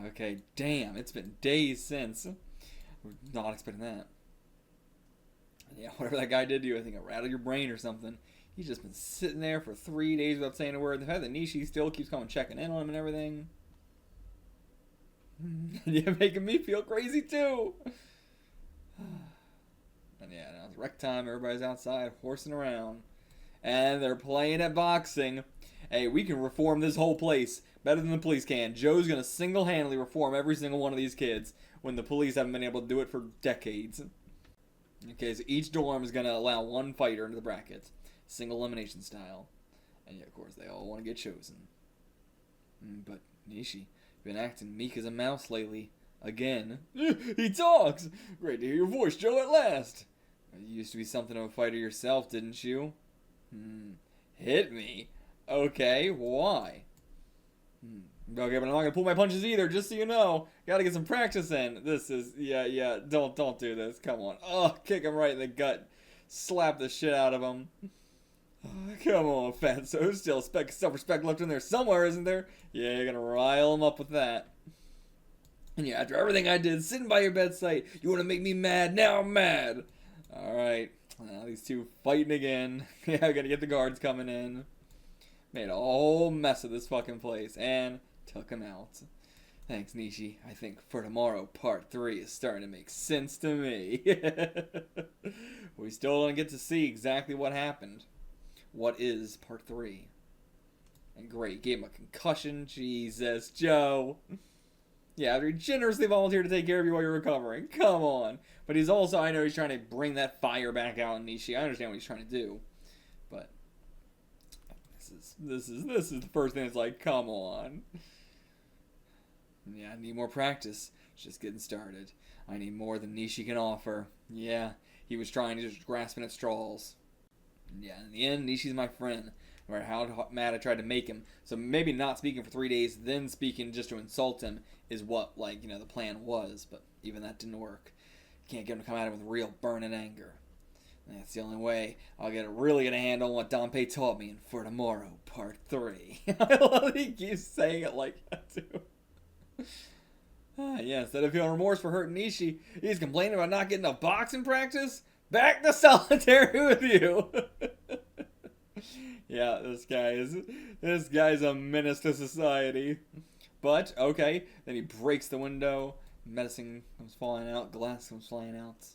Okay, damn, it's been days since. We're not expecting that. Yeah, whatever that guy did to you, I think it rattled your brain or something. He's just been sitting there for 3 days without saying a word. The fact that Nishi still keeps coming checking in on him and everything. You're making me feel crazy too. And yeah, now it's rec time. Everybody's outside horsing around. And they're playing at boxing. Hey, we can reform this whole place better than the police can. Joe's going to single-handedly reform every single one of these kids when the police haven't been able to do it for decades. Okay, so each dorm is going to allow one fighter into the brackets. Single elimination style. And yeah, of course, they all want to get chosen. But, Nishi, you've been acting meek as a mouse lately. Again. He talks! Great to hear your voice, Joe, at last! You used to be something of a fighter yourself, didn't you? Hit me? Okay, why? Okay, but I'm not gonna pull my punches either, just so you know. Gotta get some practice in. This is, yeah, don't do this. Come on. Oh, kick him right in the gut. Slap the shit out of him. Come on, Fatso. Still self-respect left in there somewhere, isn't there? Yeah, you're gonna rile him up with that. And yeah, after everything I did, sitting by your bedside, you wanna make me mad? Now I'm mad. Alright. Now these two fighting again. Yeah, I gotta get the guards coming in. Made a whole mess of this fucking place. And took him out. Thanks, Nishi. I think For Tomorrow Part 3 is starting to make sense to me. We still don't get to see exactly what happened. What is Part 3? And great, gave him a concussion. Jesus, Joe. Yeah, after he generously volunteered to take care of you while you're recovering. Come on. But he's also, I know he's trying to bring that fire back out in Nishi. I understand what he's trying to do. But this is the first thing that's like, come on. Yeah, I need more practice. It's just getting started. I need more than Nishi can offer. Yeah, he was trying to just grasping at straws. Yeah, in the end, Nishi's my friend. No matter how mad I tried to make him. So maybe not speaking for 3 days, then speaking just to insult him is what, like, the plan was. But even that didn't work. Can't get him to come at him with real burning anger. And that's the only way I'll really get a handle on what Danpei taught me in For Tomorrow Part 3. I love that he keeps saying it like that, too. Yeah, instead of feeling remorse for hurting Nishi, he's complaining about not getting enough boxing practice. Back to solitary with you. Yeah, this guy's a menace to society. But okay, then he breaks the window. Medicine comes falling out. Glass comes flying out.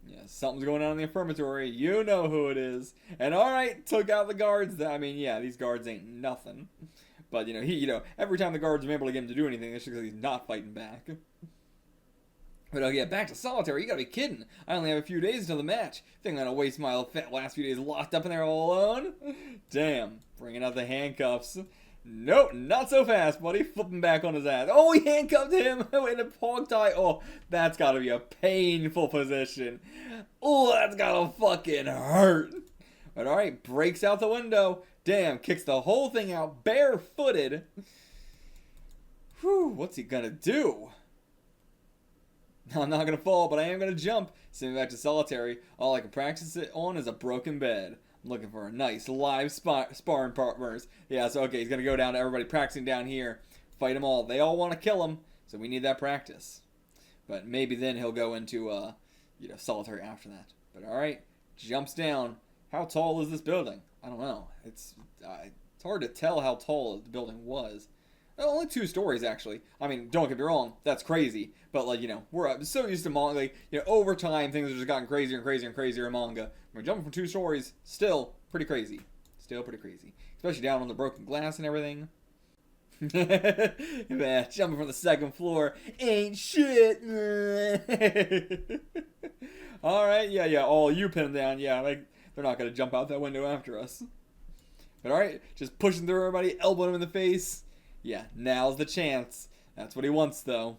Yeah, something's going on in the Reformatory. You know who it is. And alright, took out the guards. I mean, yeah, these guards ain't nothing. But, every time the guards are able to get him to do anything, it's because he's not fighting back. But, yeah, back to solitary. You gotta be kidding. I only have a few days until the match. Think I'm gonna waste my last few days locked up in there all alone? Damn. Bringing out the handcuffs. Nope, not so fast, buddy. Flipping back on his ass. Oh, he handcuffed him in a hog tie. Oh, that's gotta be a painful position. Oh, that's gotta fucking hurt. But, alright, breaks out the window. Damn, kicks the whole thing out barefooted. Whew, what's he gonna do? I'm not gonna fall, but I am gonna jump. Send me back to solitary. All I can practice it on is a broken bed. I'm looking for a nice live sparring partners. Yeah, so okay, he's gonna go down to everybody practicing down here. Fight them all. They all want to kill him, so we need that practice. But maybe then he'll go into, solitary after that. But alright, jumps down. How tall is this building? I don't know. It's hard to tell how tall the building was. Only 2 stories, actually. I mean, don't get me wrong, that's crazy. But, we're so used to manga. Over time, things have just gotten crazier and crazier and crazier in manga. We're jumping from 2 stories, still pretty crazy. Especially down on the broken glass and everything. Man, jumping from the 2nd floor ain't shit. Alright, yeah, all you pin them down, yeah, they're not going to jump out that window after us. But alright, just pushing through everybody, elbowing him in the face. Yeah, now's the chance. That's what he wants, though.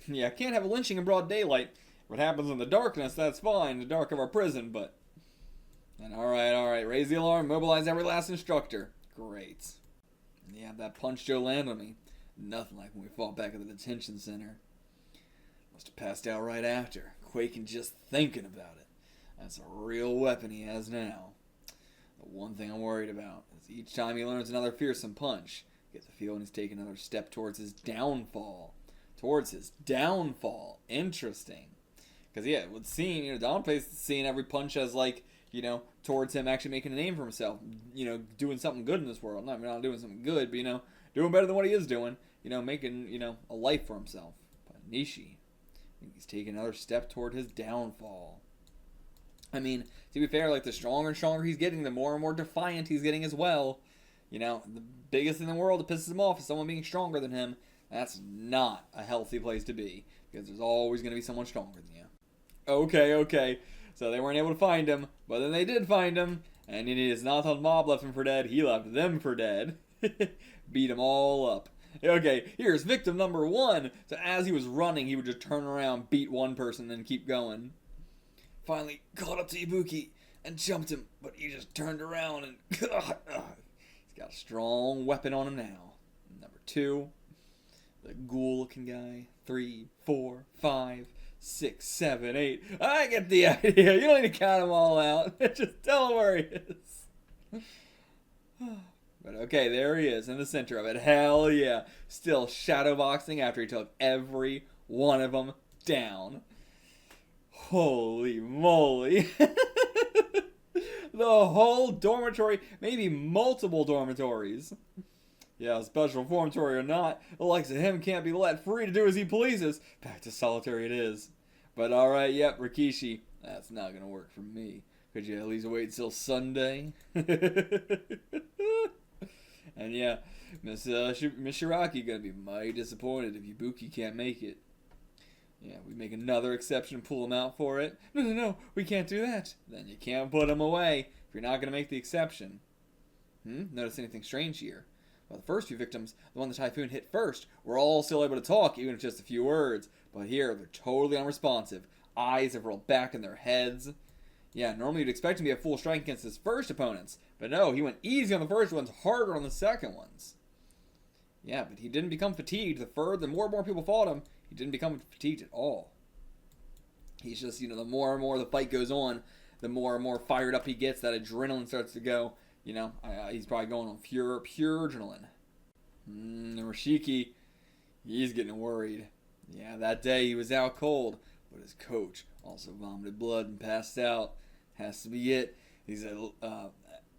Yeah, can't have a lynching in broad daylight. What happens in the darkness, that's fine. The dark of our prison, but... And alright. Raise the alarm. Mobilize every last instructor. Great. Yeah, that punch Joe landed on me. Nothing like when we fought back at the detention center. Must have passed out right after, quaking just thinking about it. That's a real weapon he has now. The one thing I'm worried about is each time he learns another fearsome punch, I get the feeling he's taking another step towards his downfall. Interesting. Because, yeah, with seeing, Danpei's seeing every punch as, towards him actually making a name for himself. Doing something good in this world. Not doing something good, but, doing better than what he is doing. Making, a life for himself. But Nishi, he's taking another step toward his downfall. I mean, to be fair, the stronger and stronger he's getting, the more and more defiant he's getting as well. The biggest thing in the world that pisses him off is someone being stronger than him. That's not a healthy place to be, because there's always going to be someone stronger than you. Okay. So they weren't able to find him, but then they did find him, and it's not the mob left him for dead, he left them for dead. Beat them all up. Okay, here's victim number 1. So as he was running, he would just turn around, beat one person, then keep going. finally caught up to Ibuki and jumped him, but he just turned around and he's got a strong weapon on him now. Number 2, the ghoul-looking guy. 3, 4, 5, 6, 7, 8. I get the idea. You don't need to count them all out. Just tell him where he is. But okay, there he is in the center of it. Hell yeah. Still shadowboxing after he took every one of them down. Holy moly. The whole dormitory, maybe multiple dormitories. Yeah, special reformatory or not, the likes of him can't be let free to do as he pleases. Back to solitary it is. But alright, yep, Rikishi, that's not gonna work for me. Could you at least wait till Sunday? And yeah, Miss Shiraki gonna be mighty disappointed if Ibuki can't make it. Yeah, we make another exception and pull him out for it. No, we can't do that. Then you can't put him away if you're not gonna make the exception. Notice anything strange here? Well, the first few victims, the one the typhoon hit first, were all still able to talk, even if just a few words. But here, they're totally unresponsive. Eyes have rolled back in their heads. Yeah, normally you'd expect him to be at full strength against his first opponents. But no, he went easy on the first ones, harder on the second ones. Yeah, but he didn't become fatigued. The more and more people fought him, he didn't become fatigued at all. He's just, the more and more the fight goes on, the more and more fired up he gets, that adrenaline starts to go. He's probably going on pure adrenaline. Rishiki, he's getting worried. Yeah, that day he was out cold, but his coach also vomited blood and passed out. Has to be it.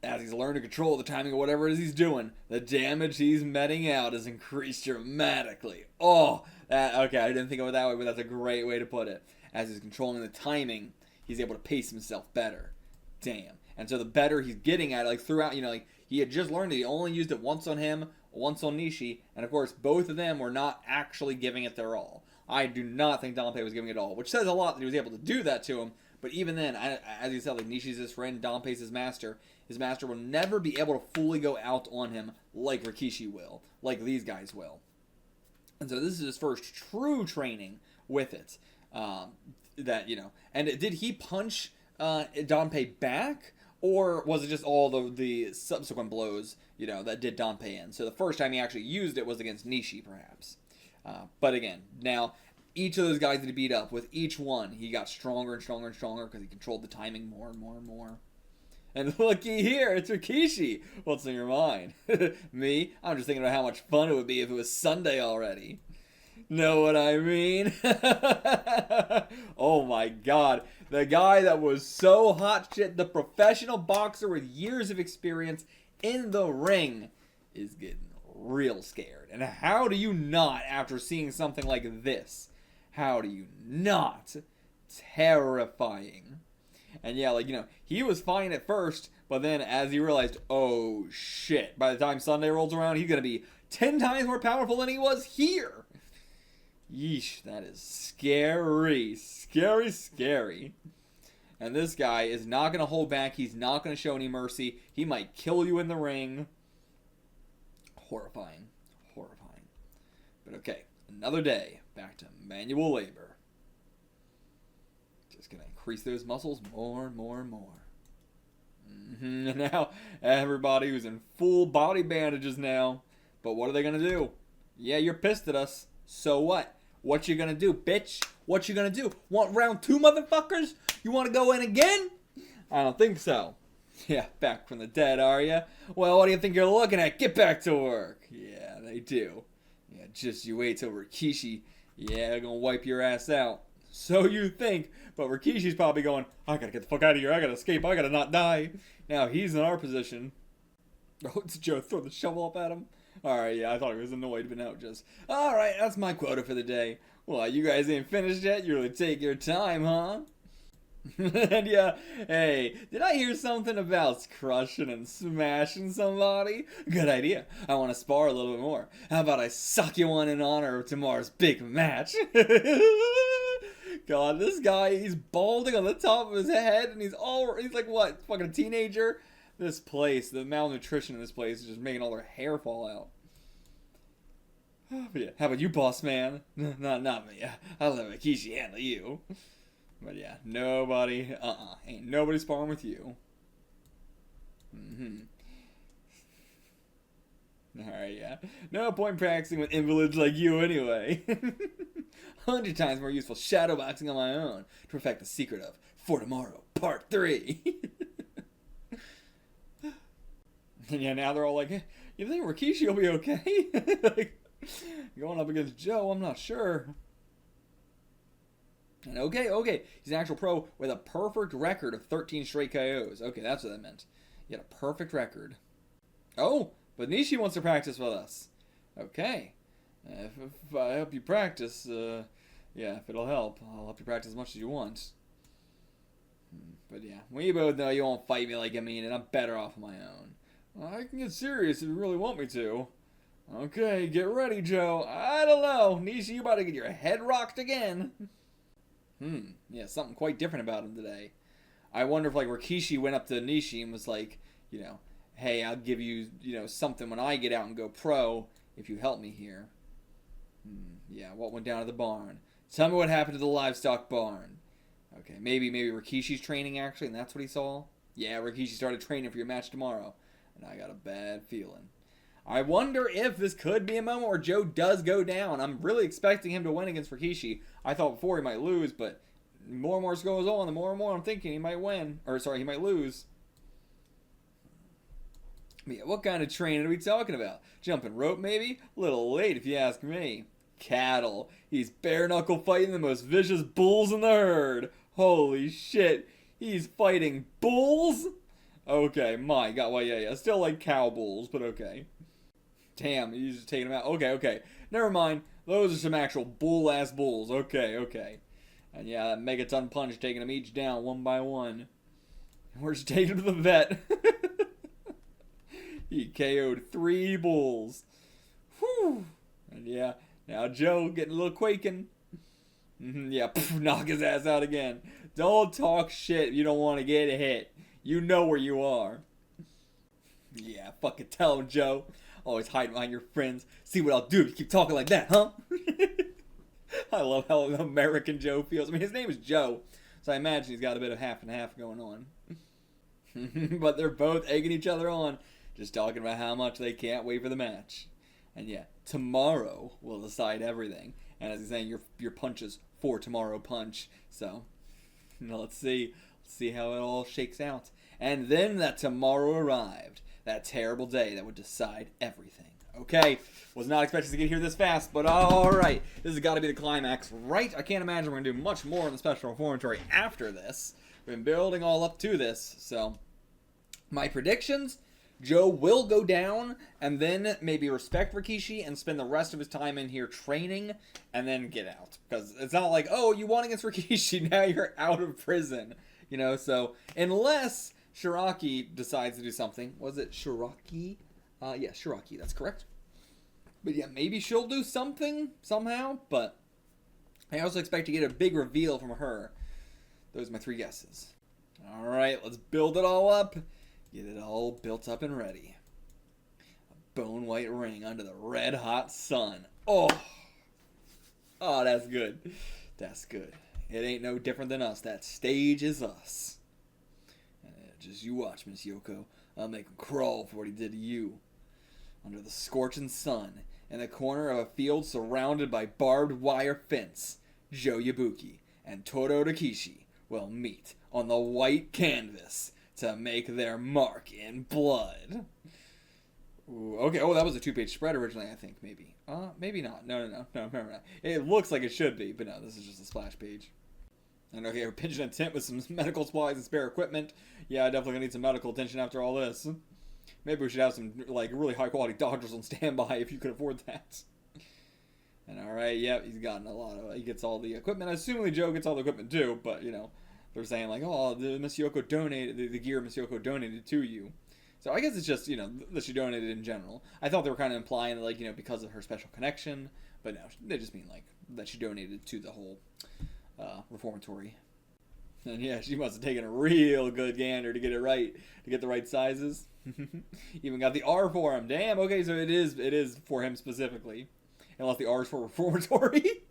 As he's learned to control the timing of whatever it is he's doing, the damage he's meting out has increased dramatically. Okay, I didn't think of it that way, but that's a great way to put it. As he's controlling the timing, he's able to pace himself better. Damn. And so the better he's getting at it, throughout, he had just learned that he only used it once on him, once on Nishi, and of course, both of them were not actually giving it their all. I do not think Danpei was giving it all, which says a lot that he was able to do that to him, but even then, as you said, Nishi's his friend, Danpei's his master will never be able to fully go out on him like Rikishi will, like these guys will. And so this is his first true training with it. And did he punch Danpei back? Or was it just all the subsequent blows, that did Danpei in? So the first time he actually used it was against Nishi, perhaps. But again, now, each of those guys that he beat up, with each one, he got stronger and stronger and stronger because he controlled the timing more and more and more. And looky here, it's Rikishi. What's in your mind? Me? I'm just thinking about how much fun it would be if it was Sunday already. Know what I mean? Oh my god. The guy that was so hot shit, the professional boxer with years of experience in the ring, is getting real scared. And how do you not, after seeing something like this? How do you not? Terrifying. And yeah, he was fine at first, but then as he realized, oh shit, by the time Sunday rolls around, he's gonna be 10 times more powerful than he was here. Yeesh, that is scary. Scary. And this guy is not going to hold back. He's not going to show any mercy. He might kill you in the ring. Horrifying. But okay, another day. Back to manual labor. Just going to increase those muscles more and more and more. And now, everybody was in full body bandages now. But what are they going to do? Yeah, you're pissed at us. So what? What you gonna do, bitch? What you gonna do? Want round 2, motherfuckers? You wanna go in again? I don't think so. Yeah, back from the dead, are ya? Well, what do you think you're looking at? Get back to work. Yeah, they do. Yeah, just you wait till Rikishi, they're gonna wipe your ass out. So you think, but Rikishi's probably going, I gotta get the fuck out of here. I gotta escape. I gotta not die. Now he's in our position. Oh, did Joe throw the shovel up at him? Alright, yeah, I thought he was annoyed, but no, just... Alright, that's my quota for the day. Well, you guys ain't finished yet? You really take your time, huh? And yeah, hey, did I hear something about crushing and smashing somebody? Good idea. I want to spar a little bit more. How about I suck you one in honor of tomorrow's big match? God, this guy, he's balding on the top of his head, and he's like, what, fucking a teenager? This place, the malnutrition in this place is just making all their hair fall out. But yeah, how about you, boss man? Not me. I'll let Rikishi handle you. But yeah, nobody, ain't nobody sparring with you. Alright, yeah. No point practicing with invalids like you anyway. 100 times more useful shadowboxing on my own to perfect the secret of For Tomorrow, Part 3. And yeah, now they're all like, hey, you think Rikishi will be okay? Like, going up against Joe, I'm not sure. And okay, he's an actual pro with a perfect record of 13 straight KOs. Okay, that's what that meant. He had a perfect record. Oh, but Nishi wants to practice with us. Okay. If I help you practice, yeah, if it'll help, I'll help you practice as much as you want. But yeah, we both know you won't fight me like I mean, and I'm better off on my own. Well, I can get serious if you really want me to. Okay, get ready, Joe. I don't know. Nishi, you about to get your head rocked again. Yeah, something quite different about him today. I wonder if, like, Rikishi went up to Nishi and was like, you know, hey, I'll give you, you know, something when I get out and go pro if you help me here. Yeah, what went down at the barn? Tell me what happened to the livestock barn. Okay, maybe Rikishi's training, actually, and that's what he saw? Yeah, Rikishi started training for your match tomorrow, and I got a bad feeling. I wonder if this could be a moment where Joe does go down. I'm really expecting him to win against Rikishi. I thought before he might lose, but more and more goes on, the more and more I'm thinking he might win. Or, sorry, he might lose. Yeah, what kind of training are we talking about? Jumping rope, maybe? A little late, if you ask me. Cattle. He's bare-knuckle fighting the most vicious bulls in the herd. Holy shit. He's fighting bulls? Okay, my God. Well, yeah. Still like cow bulls, but okay. Damn, he's just taking them out. Okay. Never mind. Those are some actual bull-ass bulls. Okay. And yeah, that Megaton Punch taking them each down one by one. We're just taking them to the vet. He KO'd 3 bulls. Whew. And yeah, now Joe getting a little quaking. Yeah, knock his ass out again. Don't talk shit if you don't want to get hit. You know where you are. Yeah, fucking tell him, Joe. Always hiding behind your friends. See what I'll do if you keep talking like that, huh? I love how American Joe feels. I mean, his name is Joe, so I imagine he's got a bit of half and half going on. But they're both egging each other on, just talking about how much they can't wait for the match. And yeah, tomorrow will decide everything. And as he's saying, your punches for tomorrow punch. So, let's see how it all shakes out. And then that tomorrow arrived. That terrible day that would decide everything. Okay, was not expecting to get here this fast, but alright. This has got to be the climax, right? I can't imagine we're going to do much more in the Special Reformatory after this. We've been building all up to this, so. My predictions, Joe will go down, and then maybe respect Rikishi and spend the rest of his time in here training, and then get out. Because it's not like, oh, you won against Rikishi, now you're out of prison. You know, so unless Shiraki decides to do something. Was it Shiraki? Yeah, Shiraki, that's correct. But yeah, maybe she'll do something somehow, but I also expect to get a big reveal from her. Those are my 3 guesses. Alright, let's build it all up. Get it all built up and ready. A bone white ring under the red hot sun. Oh, that's good. That's good. It ain't no different than us. That stage is us. Just you watch, Miss Yoko. I'll make him crawl for what he did to you. Under the scorching sun, in the corner of a field surrounded by barbed wire fence, Joe Yabuki and Toro Rikishi will meet on the white canvas to make their mark in blood. Ooh, okay, oh, that was a 2-page spread originally, I think, maybe. Maybe not. No, remember that. It looks like it should be, but no, this is just a splash page. And okay, we're pinching a tent with some medical supplies and spare equipment. Yeah, I definitely gonna need some medical attention after all this. Maybe we should have some, like, really high-quality doctors on standby if you could afford that. And alright, yep, he's gotten a lot of, he gets all the equipment. Assumingly Joe gets all the equipment too, but, you know, they're saying, like, oh, Miss Yoko donated, the gear Miss Yoko donated to you. So I guess it's just, you know, that she donated in general. I thought they were kind of implying that, like, you know, because of her special connection, but no, they just mean, like, that she donated to the whole reformatory. And yeah, she must have taken a real good gander to get it right, to get the right sizes. Even got the R for him. Damn, okay, so it is for him specifically. Unless the R is for reformatory.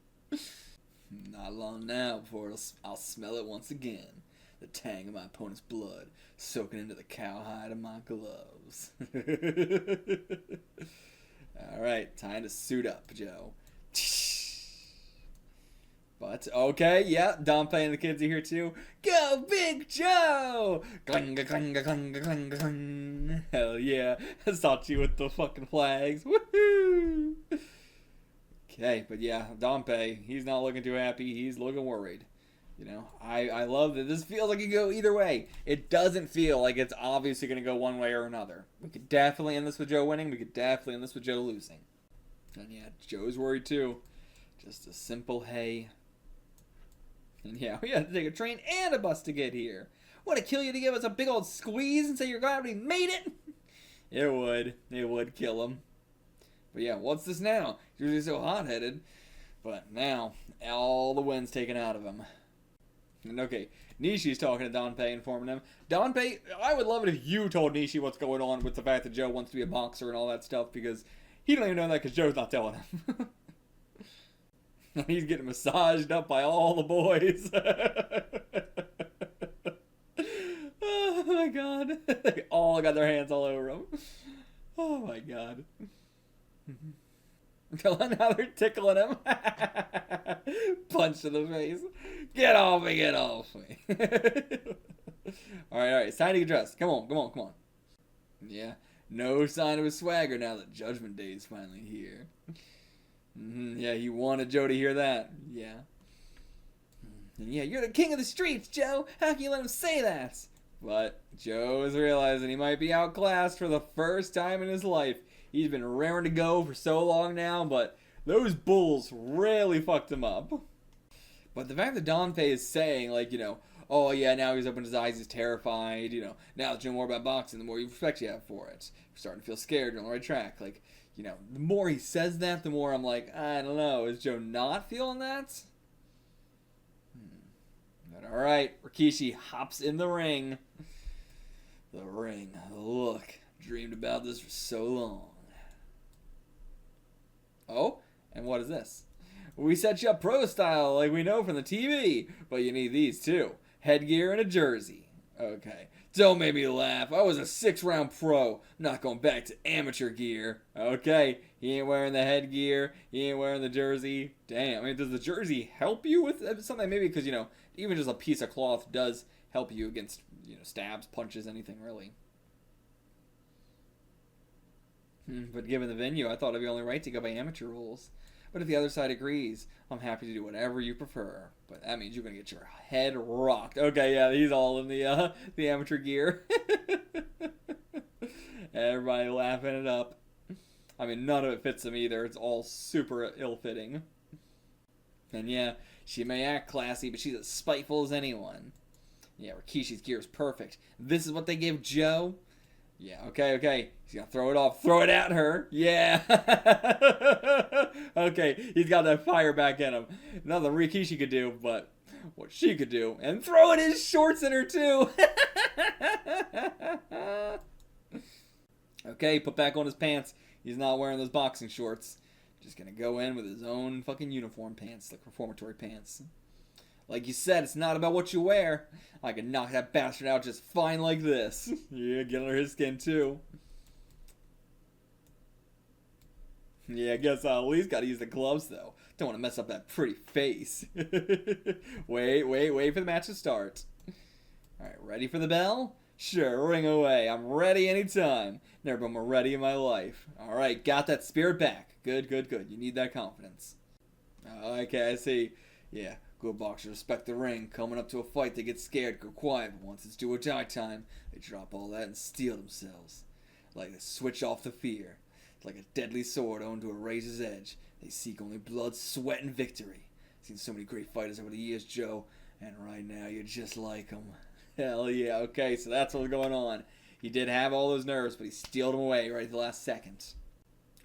Not long now before I'll smell it once again. The tang of my opponent's blood soaking into the cowhide of my gloves. Alright, time to suit up, Joe. But, okay, yeah, Dompe and the kids are here too. Go Big Joe! Clang, clang, clang, clang, clang. Hell yeah, I saw you with the fucking flags. Woohoo! Okay, but yeah, Dompe, he's not looking too happy. He's looking worried. You know, I love that this feels like it can go either way. It doesn't feel like it's obviously going to go one way or another. We could definitely end this with Joe winning. We could definitely end this with Joe losing. And yeah, Joe's worried too. Just a simple hey. And yeah, we had to take a train and a bus to get here. Would it kill you to give us a big old squeeze and say you're glad we made it? It would. It would kill him. But yeah, what's this now? He's usually so hot-headed. But now, all the wind's taken out of him. And okay, Nishi's talking to Dompe, informing him. Dompe, I would love it if you told Nishi what's going on with the fact that Joe wants to be a boxer and all that stuff, because he don't even know that because Joe's not telling him. He's getting massaged up by all the boys. Oh my god. They all got their hands all over him. Oh my god. Telling how they're tickling him. Punch to the face. Get off me, get off me. Alright, it's time to get dressed. Come on. Yeah, no sign of a swagger now that Judgment Day is finally here. Yeah, you wanted Joe to hear that. Yeah. Yeah, you're the king of the streets, Joe. How can you let him say that? But Joe is realizing he might be outclassed for the first time in his life. He's been raring to go for so long now, but those bulls really fucked him up. But the fact that Dompe is saying, like, you know, oh yeah, now he's opened his eyes, he's terrified, you know, now that you know more about boxing, the more respect you have for it. You're starting to feel scared, you're on the right track. Like, you know, the more he says that, the more I'm like, I don't know, is Joe not feeling that? But alright, Rikishi hops in the ring. The ring, look, dreamed about this for so long. Oh, and what is this? We set you up pro style like we know from the TV, but you need these too. Headgear and a jersey. Okay. Don't make me laugh. I was a 6-round pro, not going back to amateur gear. Okay. He ain't wearing the headgear. He ain't wearing the jersey. Damn. I mean, does the jersey help you with something? Maybe because, you know, even just a piece of cloth does help you against, you know, stabs, punches, anything really. But given the venue, I thought it'd be only right to go by amateur rules. But if the other side agrees, I'm happy to do whatever you prefer. But that means you're going to get your head rocked. Okay, yeah, he's all in the amateur gear. Everybody laughing it up. I mean, none of it fits him either. It's all super ill-fitting. And yeah, she may act classy, but she's as spiteful as anyone. Yeah, Rikishi's gear is perfect. This is what they give Joe. Yeah, okay. He's gonna throw it off. Throw it at her. Yeah. Okay, he's got that fire back in him. Nothing Rikishi could do, but what she could do. And throwing his shorts at her, too. Okay, put back on his pants. He's not wearing those boxing shorts. Just gonna go in with his own fucking uniform pants, like reformatory pants. Like you said, it's not about what you wear. I can knock that bastard out just fine like this. Yeah, get under his skin too. Yeah, I guess I'll at least gotta use the gloves though. Don't want to mess up that pretty face. Wait for the match to start. Alright, ready for the bell? Sure, ring away. I'm ready anytime. Never been more ready in my life. Alright, got that spirit back. Good. You need that confidence. Okay, I see. Yeah. Good boxers respect the ring. Coming up to a fight, they get scared, go quiet, but once it's do or die time, they drop all that and steel themselves. Like they switch off the fear. It's like a deadly sword owned to a razor's edge. They seek only blood, sweat, and victory. Seen so many great fighters over the years, Joe, and right now you're just like them. Hell yeah, okay, so that's what's going on. He did have all those nerves, but he steeled them away right at the last second.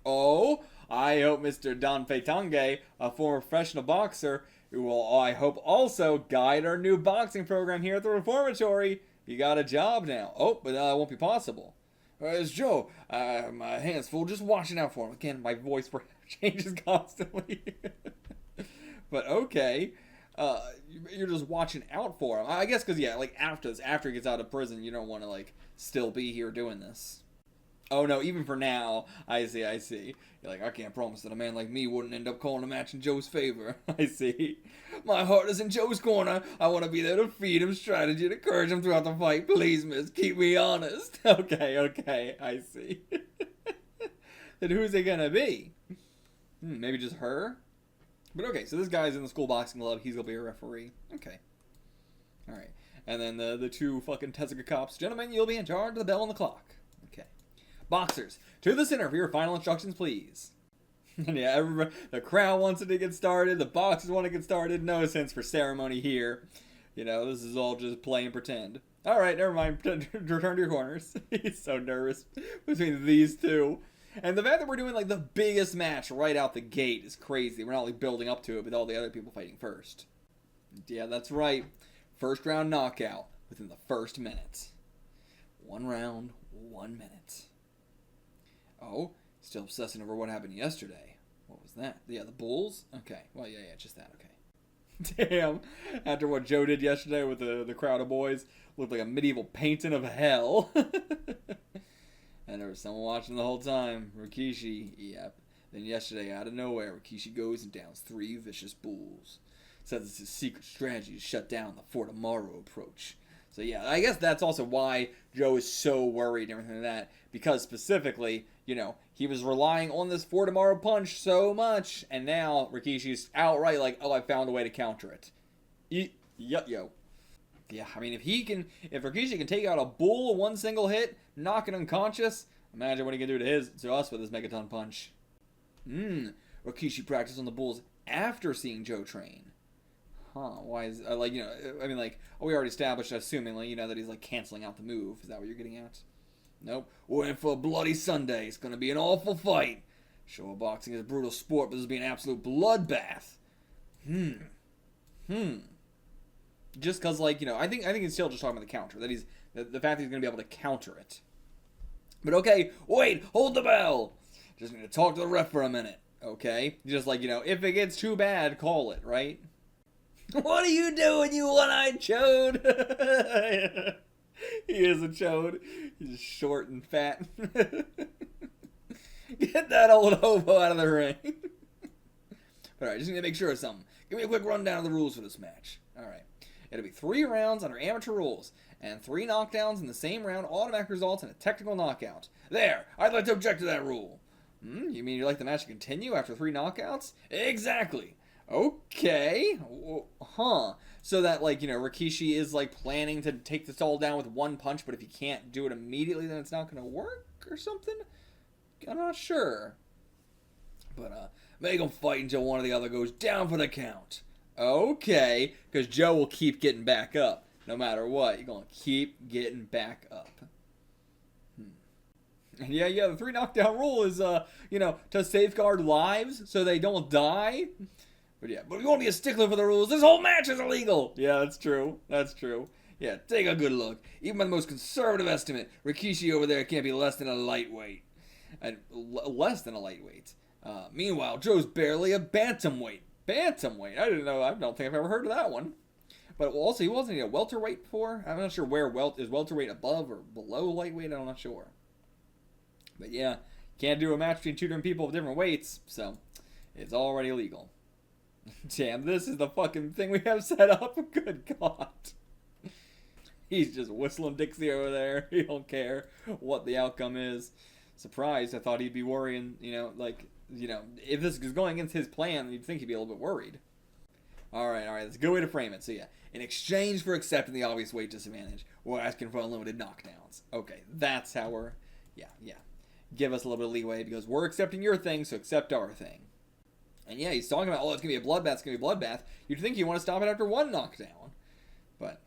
Oh, I hope Mr. Dompe Tange, a former professional boxer, who will, I hope, also guide our new boxing program here at the Reformatory. You got a job now. Oh, but that won't be possible. It's Joe. My hand's full just watching out for him. Again, my voice changes constantly. But okay. you're just watching out for him. I guess because, yeah, like, after he gets out of prison, you don't want to, like, still be here doing this. Oh, no, even for now, I see. You're like, I can't promise that a man like me wouldn't end up calling a match in Joe's favor. I see. My heart is in Joe's corner. I want to be there to feed him strategy and encourage him throughout the fight. Please, miss, keep me honest. Okay, I see. Then who's it gonna be? Maybe just her? But okay, so this guy's in the school boxing club. He's gonna be a referee. Okay. Alright. And then the two fucking Tezuka cops. Gentlemen, you'll be in charge of the bell and the clock. Okay. Boxers, to the center for your final instructions, please. And yeah, everybody, the crowd wants it to get started. The boxers want to get started. No sense for ceremony here. You know, this is all just play and pretend. Alright, never mind. Return to your corners. He's so nervous between these two. And the fact that we're doing, like, the biggest match right out the gate is crazy. We're not, like, building up to it with all the other people fighting first. Yeah, that's right. First round knockout within the first minute. 1 round, 1 minute. Oh, still obsessing over what happened yesterday. What was that? Yeah, the Bulls? Okay. Well, yeah, just that. Okay. Damn. After what Joe did yesterday with the crowd of boys, looked like a medieval painting of hell. And there was someone watching the whole time. Rikishi. Yep. Then yesterday, out of nowhere, Rikishi goes and downs 3 vicious bulls. Says it's his secret strategy to shut down the For Tomorrow approach. So yeah, I guess that's also why Joe is so worried and everything like that. Because specifically, you know, he was relying on this For Tomorrow punch so much. And now Rikishi's outright like, oh, I found a way to counter it. Yo. Yeah, I mean, if Rikishi can take out a bull in 1 single hit, knock it unconscious, imagine what he can do to us with his Megaton punch. Rikishi practiced on the bulls after seeing Joe train. Huh, why is, like, you know, I mean, like, we already established, assumingly, you know, that he's, like, canceling out the move. Is that what you're getting at? Nope. We're in for a bloody Sunday. It's gonna be an awful fight. Sure, boxing is a brutal sport, but this will be an absolute bloodbath. Just because, like, you know, I think he's still just talking about the counter. That he's, the fact that he's going to be able to counter it. But okay, wait, hold the bell. Just need to talk to the ref for a minute, okay? Just like, you know, if it gets too bad, call it, right? What are you doing, you one-eyed chode? He is a chode. He's short and fat. Get that old hobo out of the ring. But alright, just need to make sure of something. Give me a quick rundown of the rules for this match. Alright. It'll be 3 rounds under amateur rules, and 3 knockdowns in the same round automatic results in a technical knockout. There! I'd like to object to that rule. You mean you'd like the match to continue after 3 knockouts? Exactly! Okay. So that, like, you know, Rikishi is, like, planning to take this all down with 1 punch, but if he can't do it immediately, then it's not going to work or something? I'm not sure. But, make them fight until one or the other goes down for the count. Okay, because Joe will keep getting back up. No matter what, you're going to keep getting back up. And yeah, the 3 knockdown rule is, you know, to safeguard lives so they don't die. But yeah, but we won't be a stickler for the rules. This whole match is illegal. Yeah, that's true. Yeah, take a good look. Even by the most conservative estimate, Rikishi over there can't be less than a lightweight. And less than a lightweight. Meanwhile, Joe's barely a bantamweight. Bantamweight? I didn't know. I don't think I've ever heard of that one. But also, he wasn't a welterweight before. I'm not sure where is welterweight above or below lightweight. I'm not sure. But yeah, can't do a match between 2 different people of different weights, so it's already illegal. Damn, this is the fucking thing we have set up. Good God. He's just whistling Dixie over there. He don't care what the outcome is. Surprised. I thought he'd be worrying, you know, like, you know, if this is going against his plan, you'd think he'd be a little bit worried. Alright, that's a good way to frame it. So yeah, in exchange for accepting the obvious weight disadvantage, we're asking for unlimited knockdowns. Okay, that's how we're, yeah. Give us a little bit of leeway because we're accepting your thing, so accept our thing. And yeah, he's talking about, oh, it's going to be a bloodbath, it's going to be a bloodbath. You'd think you want to stop it after 1 knockdown. But,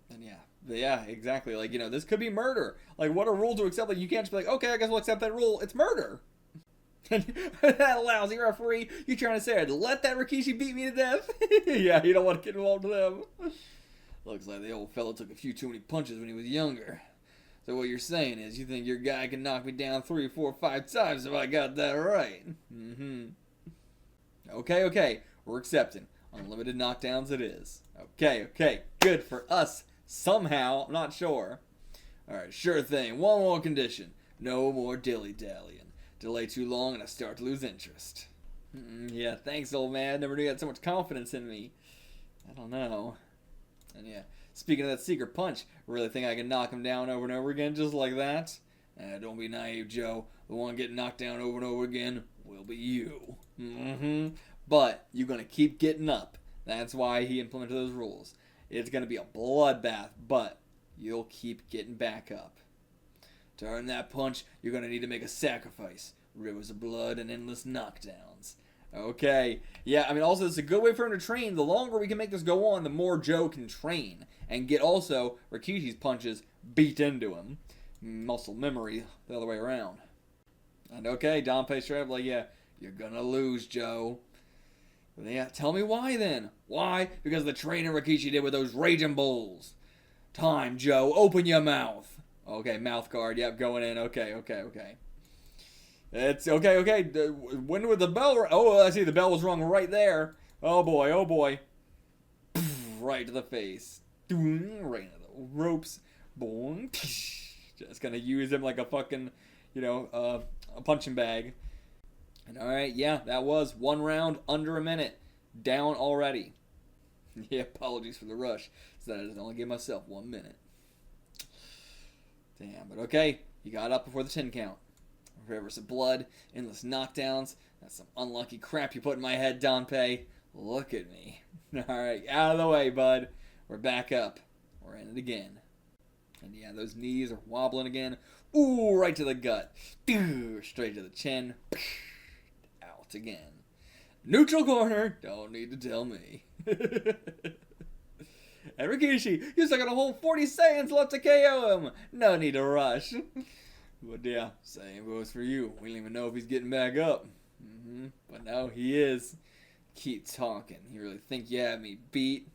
and yeah, exactly. Like, you know, this could be murder. Like, what a rule to accept. Like, you can't just be like, okay, I guess we'll accept that rule. It's murder. That lousy referee, you trying to say I'd let that Rikishi beat me to death? Yeah, you don't want to get involved with them. Looks like the old fellow took a few too many punches when he was younger. So what you're saying is you think your guy can knock me down 3, 4, 5 times if I got that right. Okay, we're accepting. Unlimited knockdowns it is. Okay. Good for us. Somehow. I'm not sure. Alright, sure thing. One more condition. No more dilly-dallying. Delay too long and I start to lose interest. Yeah, thanks, old man. Never knew you had so much confidence in me. I don't know. And yeah, speaking of that secret punch, really think I can knock him down over and over again just like that? Don't be naive, Joe. The one getting knocked down over and over again will be you. But you're going to keep getting up. That's why he implemented those rules. It's going to be a bloodbath, but you'll keep getting back up. To earn that punch, you're going to need to make a sacrifice. Rivers of blood and endless knockdowns. Okay. Yeah, I mean, also, it's a good way for him to train. The longer we can make this go on, the more Joe can train. And get also Rikishi's punches beat into him. Muscle memory the other way around. And okay, Danpei straight up like, yeah, you're gonna lose, Joe. But yeah, tell me why then. Why? Because of the training Rikishi did with those Raging Bulls. Time, Joe. Open your mouth. Okay, mouth guard. Yep, going in. Okay. It's okay. When would the bell... Oh, I see the bell was rung right there. Oh boy. Right to the face. Right into the ropes. Boom. Just gonna use him like a fucking, a punching bag. And alright, yeah, that was 1 round, under a minute. Down already. Yeah, apologies for the rush. So that I only gave myself 1 minute. Damn, but okay. You got up before the 10 count. Rivers of blood, endless knockdowns. That's some unlucky crap you put in my head, Danpei. Look at me. Alright, out of the way, bud. We're back up. We're in it again. And yeah, those knees are wobbling again. Ooh, right to the gut. Straight to the chin. Out again. Neutral corner. Don't need to tell me. And Rikishi, you still got a whole 40 seconds left to KO him. No need to rush. But yeah, same goes for you. We don't even know if he's getting back up. But no, he is. Keep talking. You really think you have me beat?